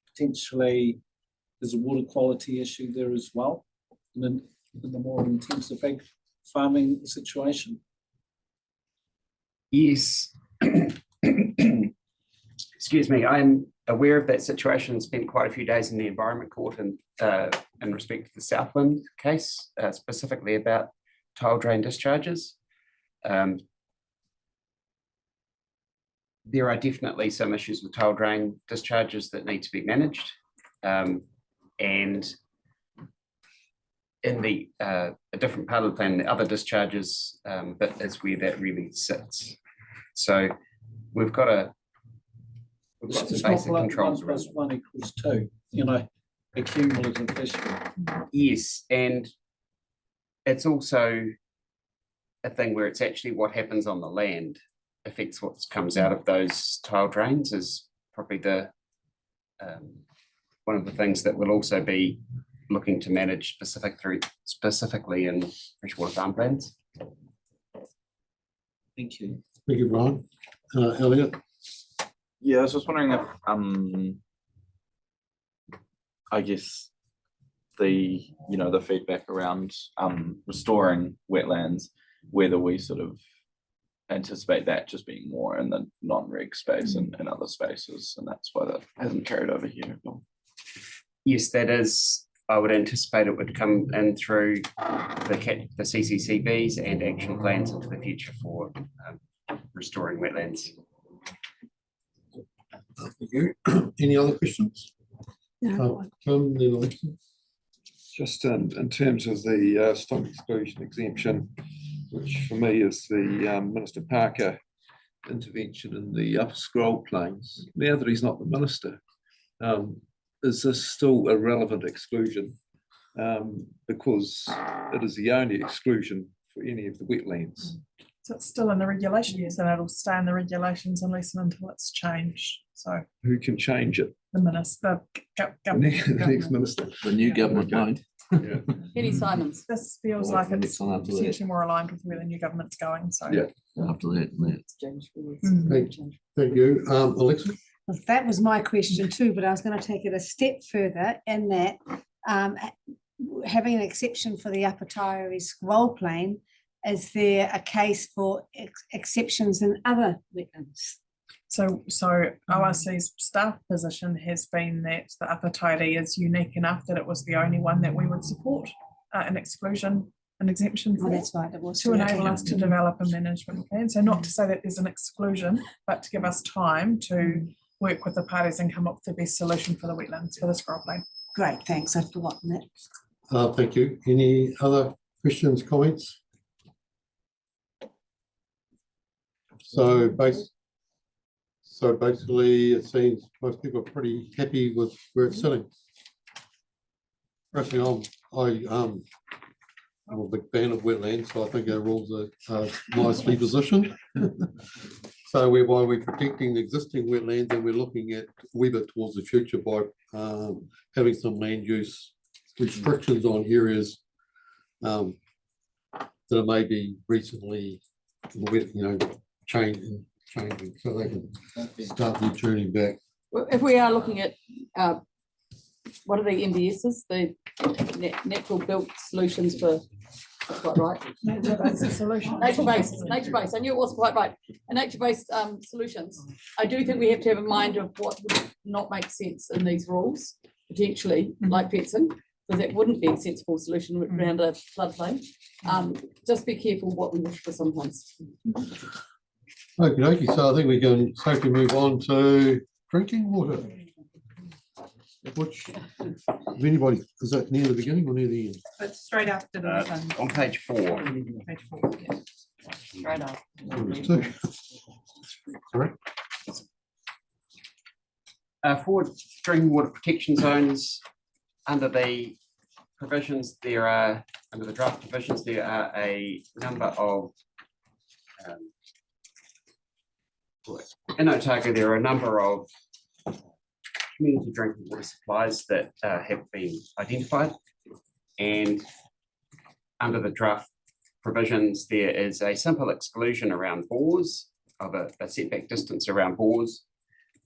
potentially there's a water quality issue there as well, in the more intensive farming situation. Yes. Excuse me, I'm aware of that situation and spent quite a few days in the Environment Court in respect to the Southland case, specifically about tile drain discharges. There are definitely some issues with tile drain discharges that need to be managed. And in a different part of the plan, the other discharges, but is where that really sits. So we've got some basic controls around. 1 + 1 = 2, a cumulative issue. Yes, and it's also a thing where it's actually what happens on the land affects what comes out of those tile drains, is probably the one of the things that we'll also be looking to manage specifically in freshwater farm plans. Thank you. Thank you, Brian. Elliot? Yeah, I was just wondering if, I guess the feedback around restoring wetlands, whether we sort of anticipate that just being more in the non-reg space and other spaces, and that's why that hasn't carried over here. Yes, that is. I would anticipate it would come in through the CCCBs and action plans into the future for restoring wetlands. Thank you. Any other questions? Just in terms of the stock exclusion exemption, which for me is the Minister Parker intervention in the upper scroll plains. Now that he's not the minister, is this still a relevant exclusion? Because it is the only exclusion for any of the wetlands. So it's still in the regulations, and it'll stay in the regulations unless and until it's changed. So who can change it? The minister, The next minister. The new government might. Yeah. Penny Simons. This feels like it's potentially more aligned with where the new government's going. So yeah, after that, Thank you, Alexa. Well, that was my question too, but I was going to take it a step further in that having an exception for the Upper Taieri scroll plain, is there a case for exceptions in other wetlands? So ORC's staff position has been that the Upper Taieri is unique enough that it was the only one that we would support an exclusion an exemption Oh, for, that's right, it was. to enable us to develop a management plan. So not to say that there's an exclusion, but to give us time to work with the parties and come up with the best solution for the wetlands for the scrubland. Great, thanks, I've forgotten that. Thank you. Any other questions, comments? So basically, it seems most people are pretty happy with where it's sitting. Personally, I'm a big fan of wetlands, so I think our rules are nicely positioned. So whereby we're protecting the existing wetlands and we're looking at a wee bit towards the future by having some land use restrictions on areas that are maybe recently, changing, so they can start their journey back. If we are looking at, what are the NBSs, the natural built solutions for, that's quite right. Nature-based solution. Nature-based, I knew it was quite right. And nature-based solutions, I do think we have to have in mind of what would not make sense in these rules, potentially, like fencing, because that wouldn't be a sensible solution around a floodplain. Just be careful what we wish for sometimes. Okay, so I think we can safely move on to drinking water. Which, if anybody, is that near the beginning or near the end? It's straight after the. On page 4. Page 4, yeah. Straight up. There's two. Sorry. For drinking water protection zones, under the provisions, under the draft provisions, there are a number of, in Otago, there are a number of community drinking water supplies that have been identified, and under the draft provisions, there is a simple exclusion around bores of a setback distance around bores,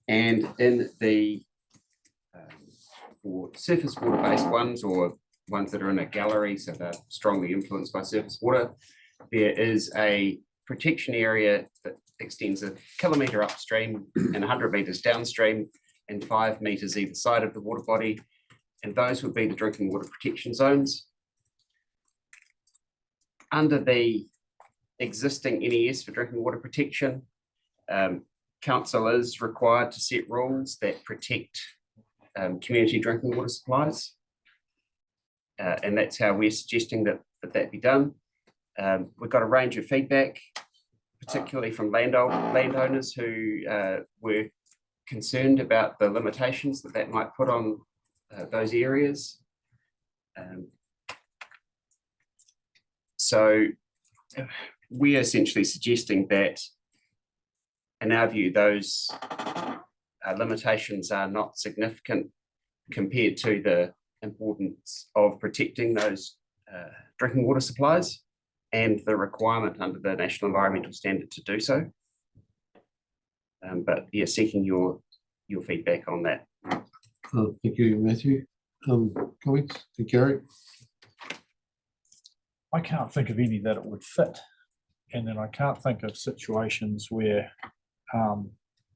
and in the for surface water-based ones or ones that are in a gallery, so they're strongly influenced by surface water, there is a protection area that extends 1 kilometre upstream and 100 metres downstream and 5 metres either side of the water body, and those would be the drinking water protection zones. Under the existing NES for drinking water protection, council is required to set rules that protect community drinking water supplies, and that's how we're suggesting that be done. We've got a range of feedback, particularly from landowners who were concerned about the limitations that might put on those areas. So we're essentially suggesting that, in our view, those limitations are not significant compared to the importance of protecting those drinking water supplies and the requirement under the National Environmental Standard to do so. But yeah, seeking your feedback on that. Thank you, Matthew. Comments? Gary? I can't think of any that it would fit. And then I can't think of situations where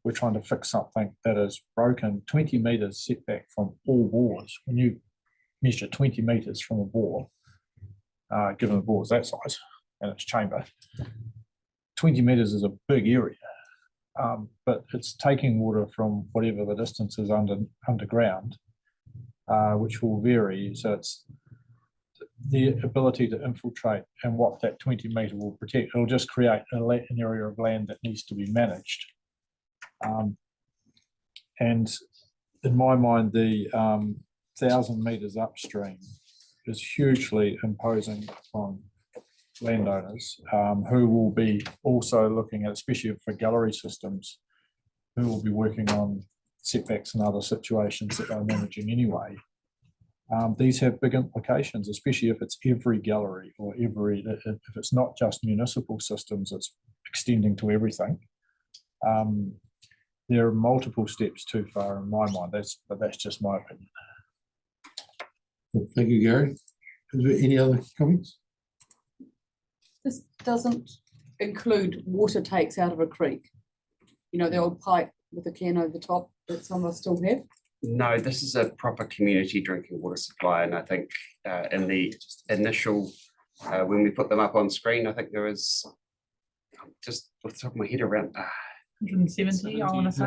we're trying to fix something that is broken. 20 metres setback from all bores. When you measure 20 metres from a bore, given the bore is that size and its chamber, 20 metres is a big area. But it's taking water from whatever the distance is underground, which will vary. So it's the ability to infiltrate and what that 20 metre will protect. It'll just create an area of land that needs to be managed. And in my mind, the 1,000 metres upstream is hugely imposing on landowners who will be also looking at, especially for gallery systems, who will be working on setbacks and other situations that they're managing anyway. These have big implications, especially if it's every gallery or if it's not just municipal systems, it's extending to everything. There are multiple steps too far in my mind, but that's just my opinion. Thank you, Gary. Is there any other comments? This doesn't include water takes out of a creek. You know, the old pipe with a can over the top that some of us still have. No, this is a proper community drinking water supply, and I think in the initial When we put them up on screen, I think there was just off the top of my head around 170, I want to say.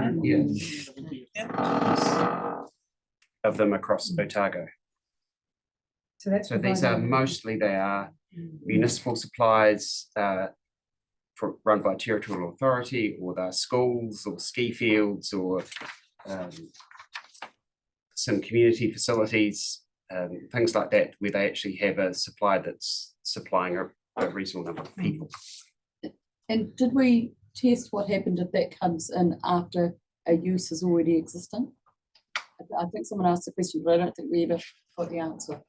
of them across Otago. So that's. So these are mostly, they are municipal supplies run by territorial authority, or they're schools or ski fields, or some community facilities, things like that, where they actually have a supply that's supplying a reasonable number of people. And did we test what happened if that comes in after a use is already existing? I think someone asked the question, but I don't think we ever got the answer.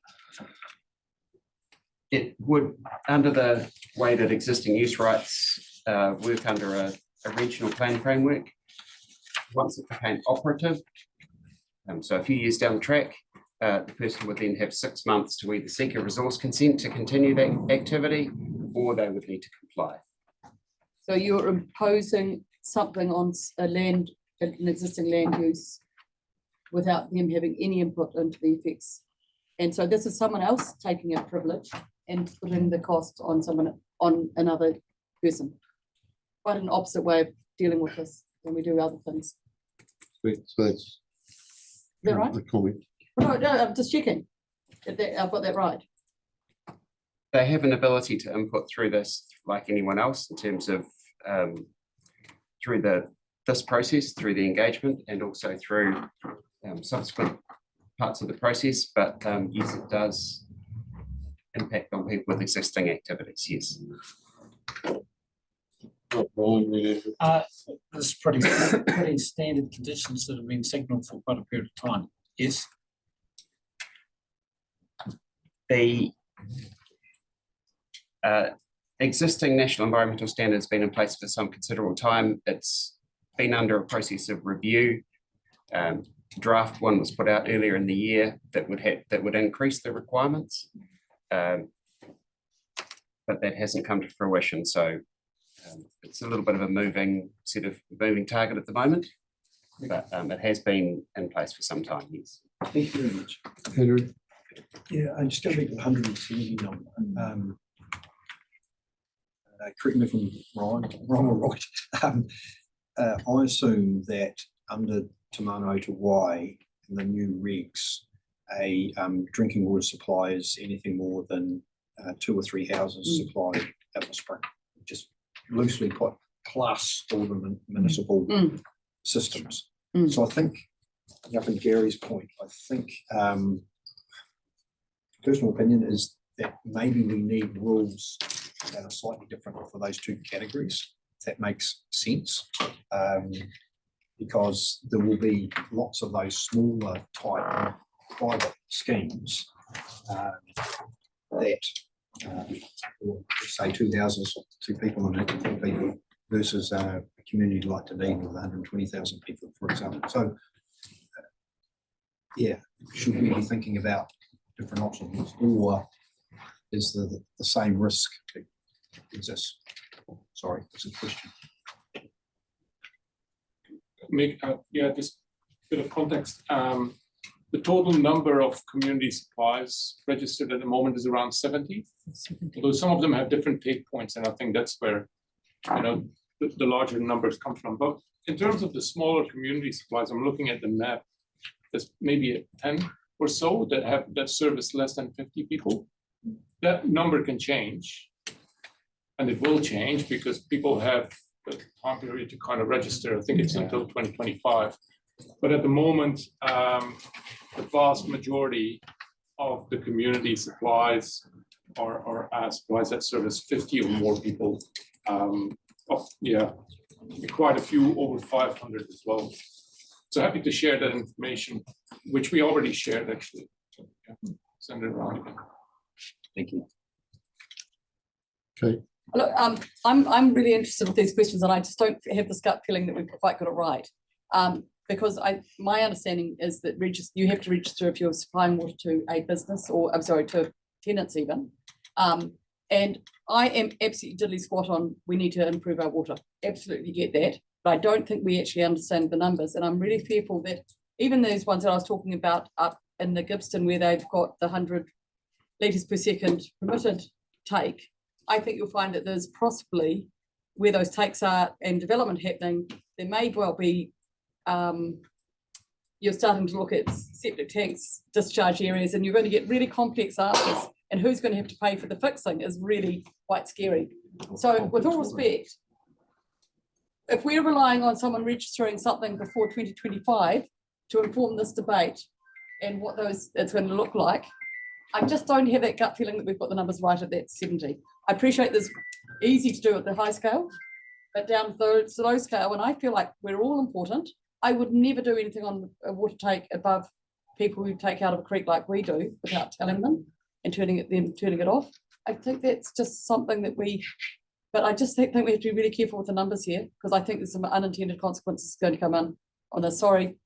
It would, under the way that existing use rights work under a regional plan framework, once it became operative, so a few years down the track, the person would then have 6 months to either seek a resource consent to continue that activity, or they would need to comply. So you're imposing something on an existing land use without them having any input into the effects. And so this is someone else taking a privilege and putting the cost on another person. Quite an opposite way of dealing with this when we do other things. So that's. Is that right? A comment. No, I'm just checking if I've got that right. They have an ability to input through this like anyone else in terms of through this process, through the engagement, and also through subsequent parts of the process. But yes, it does impact on people with existing activities, yes. There's pretty standard conditions that have been signalled for quite a period of time. Yes. The existing national environmental standard has been in place for some considerable time. It's been under a process of review. Draft one was put out earlier in the year that would increase the requirements, but that hasn't come to fruition. So it's a little bit of a moving target at the moment, but it has been in place for some time. Yes. Thank you very much. Henry? Yeah, I'm still with the 170 number. Correct me if I'm wrong or right. I assume that under Te Mano Te Wai and the new regs, a drinking water supply is anything more than 2 or 3 houses supplied at the spring, just loosely put, plus all the municipal systems. So I think, up in Gary's point, I think personal opinion is that maybe we need rules that are slightly different for those 2 categories. If that makes sense, because there will be lots of those smaller type private schemes that say 2 houses, 2 people and 4 people versus a community like Dunedin with 120,000 people, for example. So yeah, should we be thinking about different options, or is the same risk that exists? Sorry, that's a question. Just a bit of context. The total number of community supplies registered at the moment is around 70. Although some of them have different take points, and I think that's where the larger numbers come from. But in terms of the smaller community supplies, I'm looking at the map. There's maybe 10 or so that service less than 50 people. That number can change, and it will change because people have the time period to kind of register. I think it's until 2025. But at the moment, the vast majority of the community supplies are supplies that service 50 or more people. Quite a few over 500 as well. So happy to share that information, which we already shared actually. Send it around again. Thank you. Okay. Look, I'm really interested with these questions, and I just don't have this gut feeling that we've quite got it right. Because my understanding is that you have to register if you're supplying water to a business, or I'm sorry, to tenants even. And I am absolutely diddly squat on we need to improve our water. Absolutely get that. But I don't think we actually understand the numbers. And I'm really fearful that even those ones that I was talking about up in the Gippsland, where they've got the 100 litres per second permitted take, I think you'll find that there's possibly where those takes are and development happening, there may well be you're starting to look at septic tanks, discharge areas, and you're going to get really complex answers. And who's going to have to pay for the fixing is really quite scary. So with all respect, if we're relying on someone registering something before 2025 to inform this debate and what it's going to look like, I just don't have that gut feeling that we've got the numbers right at that 70. I appreciate this easy to do at the high scale, but down to the low scale, and I feel like we're all important. I would never do anything on a water take above people who take out of a creek like we do without telling them and turning it off. I think that's just something that but I just think we have to be really careful with the numbers here, because I think there's some unintended consequences going to come in on this. Sorry.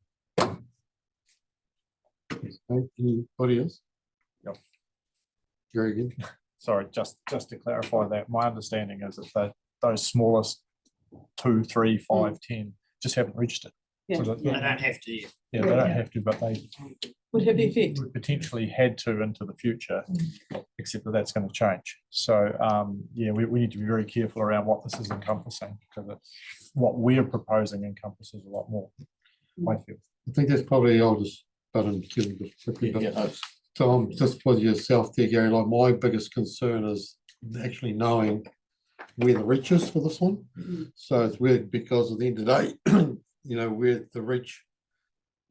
Anybody else? Yep. Very good. Sorry, just to clarify that, my understanding is that those smallest 2, 3, 5, 10 just haven't registered. Yeah. So They don't have to yet. Yeah, they don't have to, but they would have the effect. would potentially had to into the future, except that that's going to change. So yeah, we need to be very careful around what this is encompassing, because what we're proposing encompasses a lot more, I feel. I think that's probably I'll just button Tom, just for yourself there, Gary, like my biggest concern is actually knowing where the reach is for this one. So it's weird because at the end of the day, where the reach,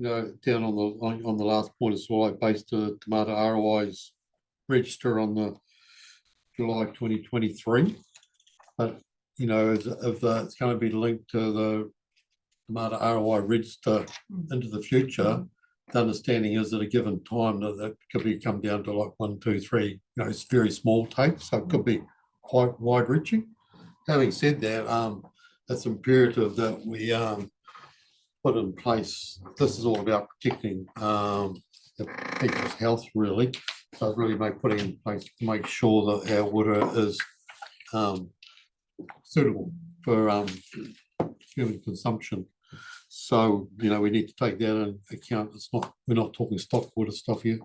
down on the last point as well, I based the Tomato ROI's register on the July 2023. But if it's going to be linked to the Tomato ROI register into the future, the understanding is at a given time that could come down to like 1, 2, 3, it's very small takes, so it could be quite wide reaching. Having said that, it's imperative that we put in place, this is all about protecting the people's health really. So it's really putting in place to make sure that our water is suitable for human consumption. So, we need to take that into account. We're not talking stock water stuff here.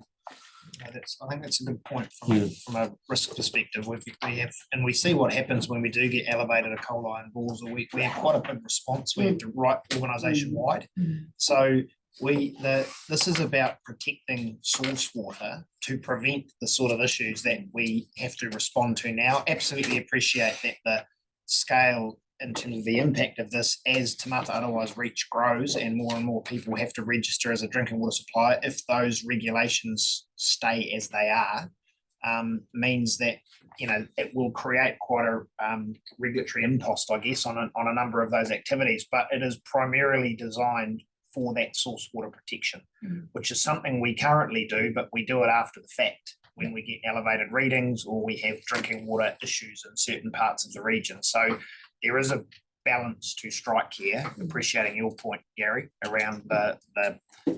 I think that's a good point from a risk perspective. We see what happens when we do get elevated E. coli and balls. We have quite a big response. We have to write organisation wide. So this is about protecting source water to prevent the sort of issues that we have to respond to now. Absolutely appreciate that the scale in terms of the impact of this, as Tomato Aroa's reach grows and more people have to register as a drinking water supplier, if those regulations stay as they are, means that it will create quite a regulatory impost, I guess, on a number of those activities. But it is primarily designed for that source water protection, which is something we currently do, but we do it after the fact when we get elevated readings or we have drinking water issues in certain parts of the region. So there is a balance to strike here, appreciating your point, Gary, around the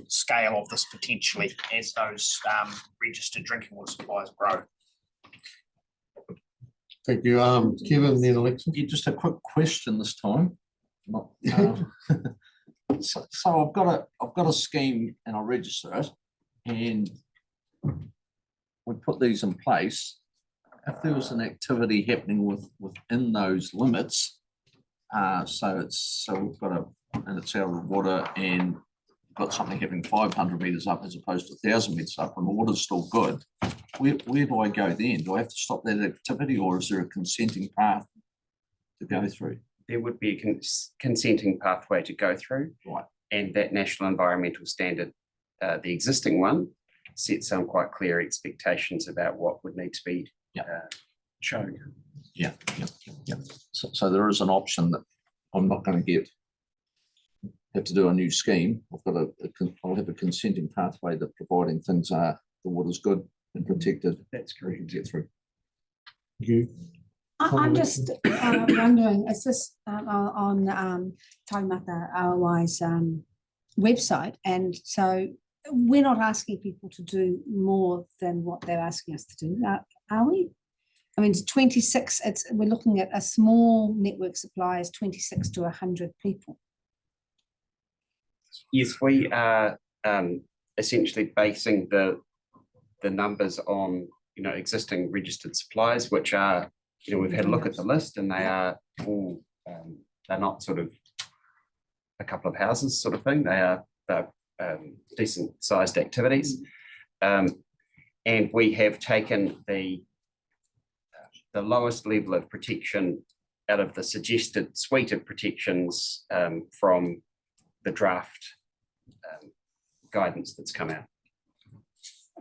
scale of this potentially as those registered drinking water supplies grow. Thank you. Kevin, then Alexa. Yeah, just a quick question this time. So I've got a scheme and I register it, and we put these in place. If there was an activity happening within those limits, so we've got and it's out of the water, and got something happening 500 meters up as opposed to 1,000 meters up, and the water's still good. Where do I go then? Do I have to stop that activity, or is there a consenting path to go through? There would be a consenting pathway to go through, right? And that national environmental standard, the existing one, sets some quite clear expectations about what would need to be shown. Yeah. So there is an option that I'm not going to have to do a new scheme. I'll have a consenting pathway that providing things the water's good and protected. That's correct. To get through. I'm just wondering, is this on Taumata Arawai's website? And so we're not asking people to do more than what they're asking us to do, are we? I mean, it's 26, we're looking at a small network suppliers, 26 to 100 people. Yes, we are essentially basing the numbers on existing registered suppliers, which are, we've had a look at the list, and they are all, they're not sort of a couple of houses sort of thing. They're decent sized activities. And we have taken the lowest level of protection out of the suggested suite of protections from the draft guidance that's come out.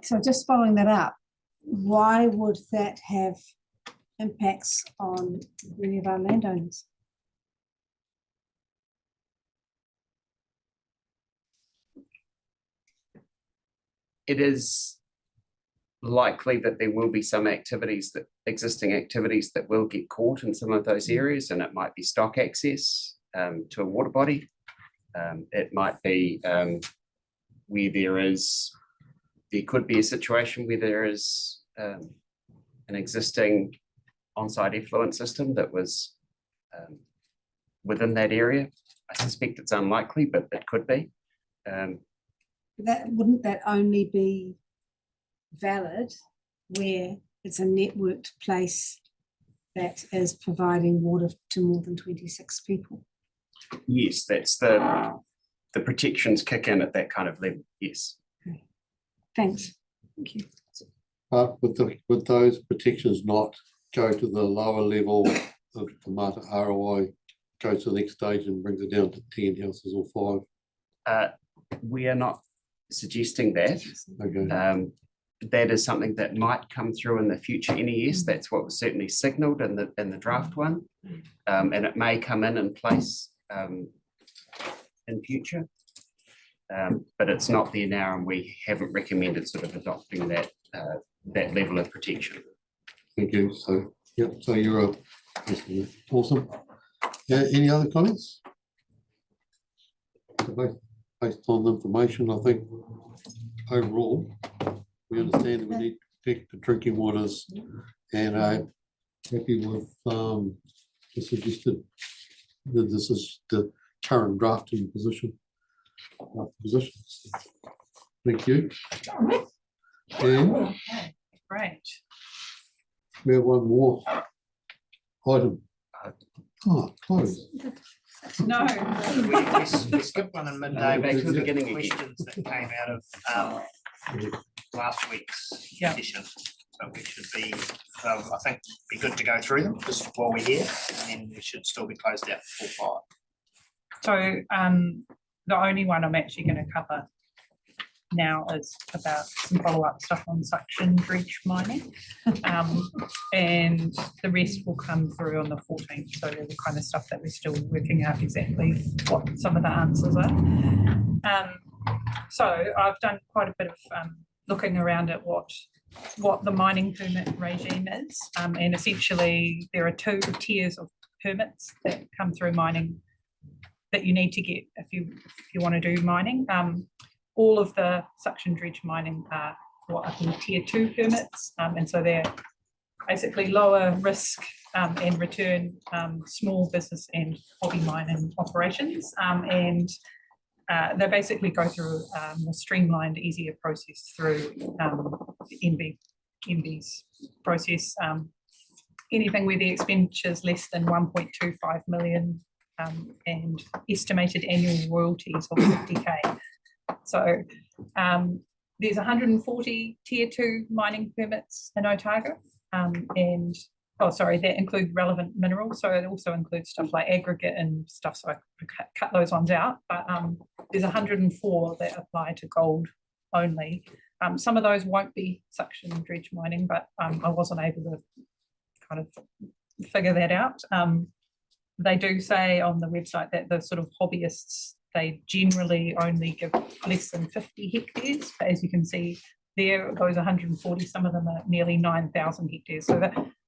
So just following that up, why would that have impacts on any of our landowners? It is likely that there will be some existing activities that will get caught in some of those areas, and it might be stock access to a water body. It might be where there could be a situation where there is an existing on-site effluent system that was within that area. I suspect it's unlikely, but it could be. Wouldn't that only be valid where it's a networked place that is providing water to more than 26 people? Yes, that's the protections kick in at that kind of level. Yes. Okay. Thanks. Thank you. Would those protections not go to the lower level of the Mata ROI, go to the next stage and brings it down to 10 houses or 5? We are not suggesting that. Okay. That is something that might come through in the future NES. That's what was certainly signalled in the draft one, and it may come in place in future, but it's not there now, and we haven't recommended sort of adopting that level of protection. Thank you. So so you're awesome. Yeah, any other comments? Based on the information, I think overall we understand that we need to protect the drinking waters, and I'm happy with the suggested that this is the current drafting position. Thank you. And Great. we have one more item. Oh, close. No. We skipped one in midday. Back to the with beginning again. questions that came out of last week's session. So we should be, I think, be good to go through them just while we're here, and then we should still be closed out before 5. So the only one I'm actually going to cover now is about some follow-up stuff on suction dredge mining, and the rest will come through on the 14th. So the kind of stuff that we're still working out exactly what some of the answers are. So I've done quite a bit of looking around at what the mining permit regime is, and essentially there are 2 tiers of permits that come through mining that you need to get if you want to do mining. All of the suction dredge mining are what are called tier 2 permits, and so they're basically lower risk and return small business and hobby mining operations, and they basically go through a more streamlined, easier process through MB's process. Anything where the expenditure is less than 1.25 million and estimated annual royalties of 50k. So there's 140 tier 2 mining permits in Otago, and that include relevant minerals. So it also includes stuff like aggregate and stuff. So I cut those ones out, but there's 104 that apply to gold only. Some of those won't be suction dredge mining, but I wasn't able to kind of figure that out. They do say on the website that the sort of hobbyists, they generally only give less than 50 hectares. But as you can see there, those 140, some of them are nearly 9,000 hectares. So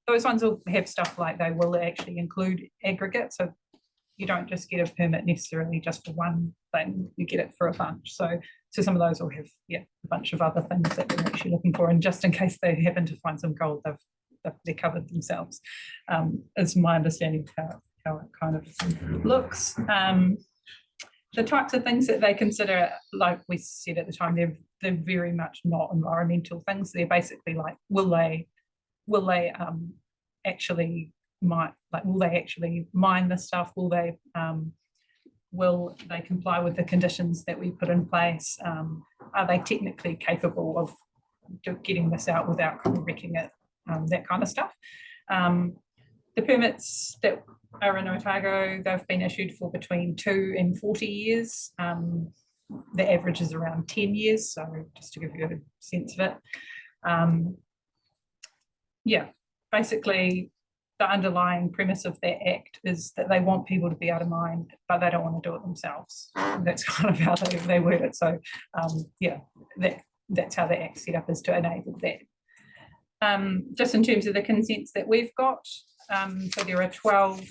those ones will have stuff like they will actually include aggregate. So you don't just get a permit necessarily just for one thing, you get it for a bunch. So some of those will have a bunch of other things that they're actually looking for. And just in case they happen to find some gold, they're covered themselves. Is my understanding of how it kind of looks. The types of things that they consider, like we said at the time, they're very much not environmental things. They're basically like, will they actually mine the stuff? Will they comply with the conditions that we put in place? Are they technically capable of getting this out without kind of wrecking it? That kind of stuff. The permits that are in Otago, they've been issued for between 2 and 40 years. The average is around 10 years, so just to give you a sense of it. Yeah, basically the underlying premise of their act is that they want people to be able to mine, but they don't want to do it themselves. That's kind of how they word it. So yeah, that's how the act set up, is to enable that. Just in terms of the consents that we've got, so there are 12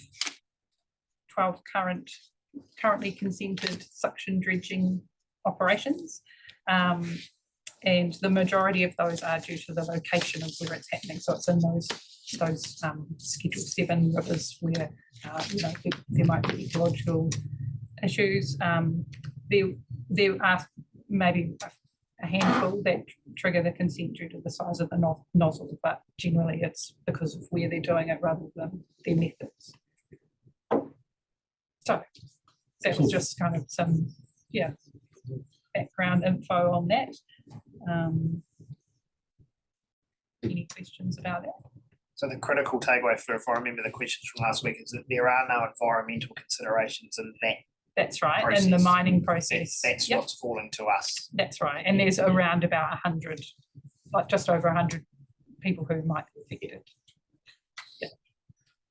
currently consented suction dredging operations, and the majority of those are due to the location of where it's happening. So it's in those Schedule 7 rivers where there might be ecological issues. There are maybe a handful that trigger the consent due to the size of the nozzle, but generally it's because of where they're doing it rather than their methods. So that was just kind of some background info on that. Any questions about that? So the critical takeaway, if I remember the questions from last week, is that there are no environmental considerations in that. That's right, process. in the mining process. That's Yep. what's falling to us. That's right, and there's around about 100, like just over 100 people who might be affected.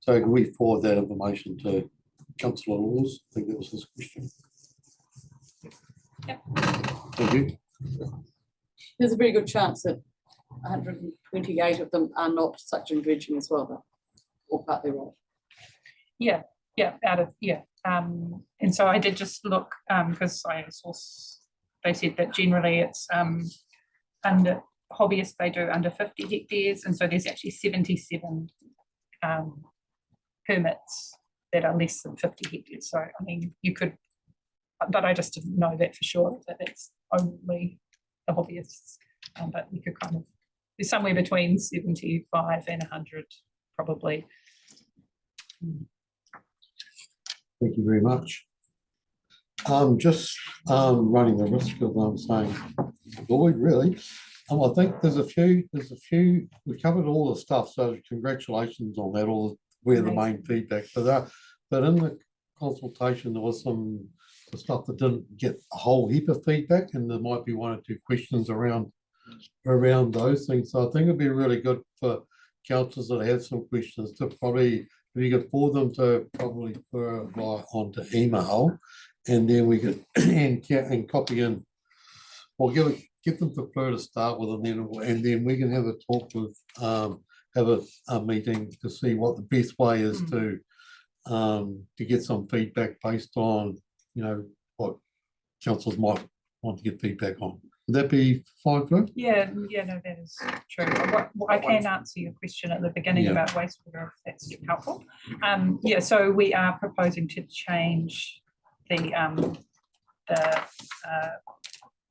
So can we forward that information to Councillor Laws? I think that was his question. Yep. Thank you. There's a very good chance that 128 of them are not suction dredging as well, though, or partly right. Yeah, and so I did just look, because I saw they said that generally it's under hobbyists, they do under 50 hectares, and so there's actually 77 permits that are less than 50 hectares. So I mean, you could, but I just didn't know that for sure, that it's only the hobbyists, but you could kind of, there's somewhere between 75 and 100 probably. Thank you very much. Just running the risk of saying, Lloyd, really. I think there's a few, we covered all the stuff, so congratulations on that, all where the main feedback, but in the consultation, there was some stuff that didn't get a whole heap of feedback, and there might be 1 or 2 questions around those things. So I think it'd be really good for councillors that have some questions to probably, if you could forward them to probably onto email, and then we could and copy in, or get them to Fleur to start with, and then we can have a talk with have a meeting to see what the best way is to get some feedback based on what councillors might want to get feedback on. Would that be fine, Fleur? Yeah, no, that is true. I can answer your question at the beginning about wastewater, if that's helpful. Yeah, so we are proposing to change the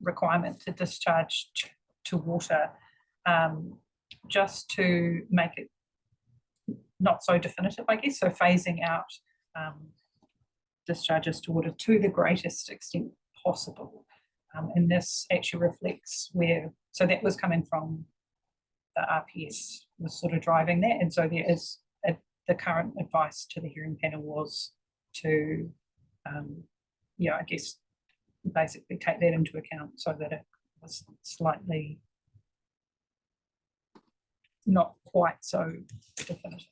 requirement to discharge to water, just to make it not so definitive, I guess. So phasing out discharges to water to the greatest extent possible. And this actually reflects where, so that was coming from the RPS, was sort of driving that. And so there is, the current advice to the hearing panel was to, I guess, basically take that into account so that it was slightly not quite so definitive.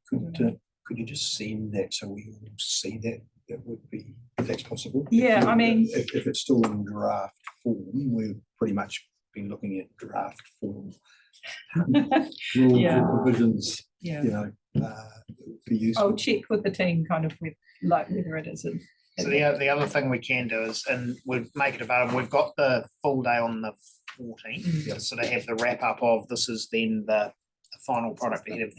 Could you just send that so we all see that? That would be, if that's possible. Yeah, I mean, if it's still in draft form, we've pretty much been looking at draft form rules and provisions. For use. I'll check with the team kind of with like whether it is. So the other thing we can do is, and we'll make it available, we've got the full day on the 14th, so they have the wrap up of this is then the final product ahead of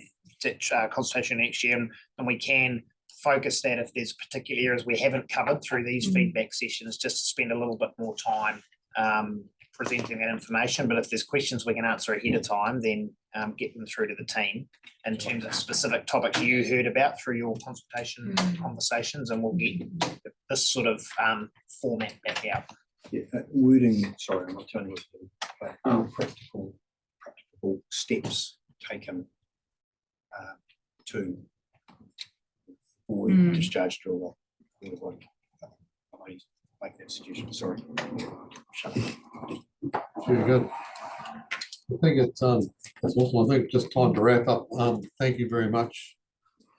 consultation next year, and we can focus that if there's particular areas we haven't covered through these feedback sessions, just to spend a little bit more time presenting that information, but if there's questions we can answer ahead of time, then get them through to the team in terms of specific topics you heard about through your consultation conversations, and we'll get this sort of format back out. Yeah, wording, sorry, I'm not telling you what to do, but more practical steps taken to avoid discharge drill. I make that suggestion, sorry. Shut up. Very good. I think it's awesome. I think just time to wrap up. Thank you very much,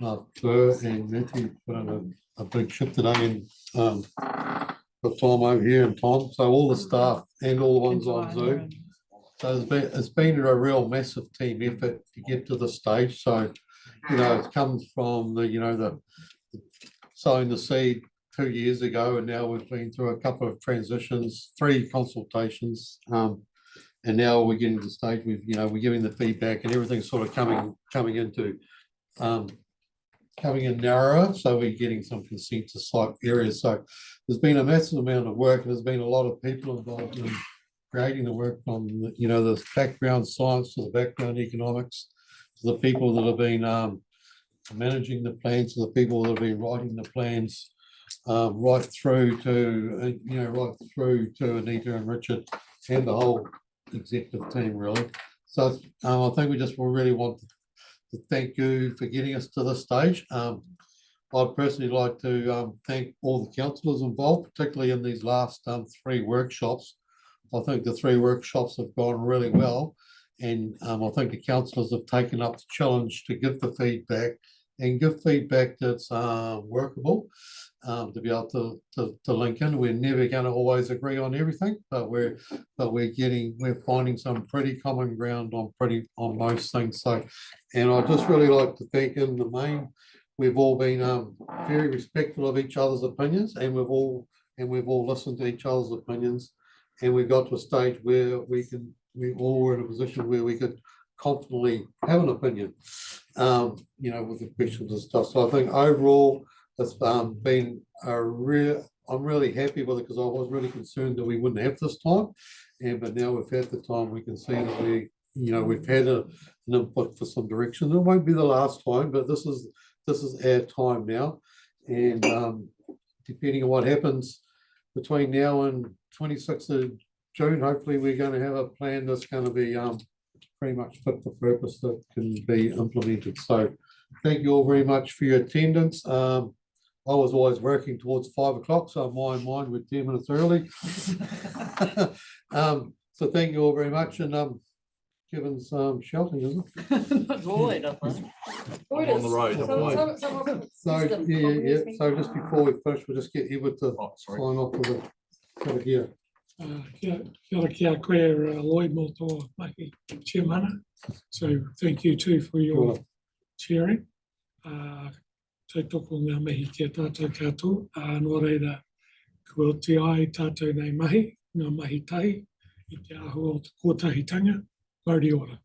Fleur and Matthew, put on a big shift today, and got Tom over here and Tom. So all the staff and all the ones on Zoom. So it's been a real massive team effort to get to this stage. So it comes from the sowing the seed 2 years ago, and now we've been through a couple of transitions, 3 consultations, and now we're getting to the stage we're giving the feedback, and everything's sort of coming in narrower, so we're getting some consensus like areas. So there's been a massive amount of work, and there's been a lot of people involved in creating the work, from the background science to the background economics, to the people that have been managing the plans, to the people that have been writing the plans, right through to Anita and Richard and the whole executive team, really. So I think we just really want to thank you for getting us to this stage. I'd personally like to thank all the councillors involved, particularly in these last 3 workshops. I think the 3 workshops have gone really well, and I think the councillors have taken up the challenge to give the feedback, and give feedback that's workable, to be able to link in. We're never going to always agree on everything, but we're finding some pretty common ground on most things. So, and I'd just really like to thank, in the main, we've all been very respectful of each other's opinions, and we've all listened to each other's opinions, and we got to a stage where we all were in a position where we could confidently have an opinion, with the questions and stuff. So I think overall it's been I'm really happy with it, because I was really concerned that we wouldn't have this time, but now we've had the time. We can see that we've had an input for some direction. It won't be the last time, but this is our time now, and depending on what happens between now and 26th of June, hopefully we're going to have a plan that's going to be pretty much fit for purpose, that can be implemented. So thank you all very much for your attendance. I was always working towards 5 o'clock, so my mind was 10 minutes early. So thank you all very much, and Kevin's shouting, isn't it? Void, I think. On the road. So just before we finish, we'll just get Edward to sign off with it here. Kia koe, Lloyd Motoa Mahi Chairmana. So thank you too for your sharing. Te toko ngā mihi ki a tātou katoa. Nō reira, kua te ai tātou nei mahi, ngā mahi tahi, i te aho o te kōtahitanga. Kauri ora.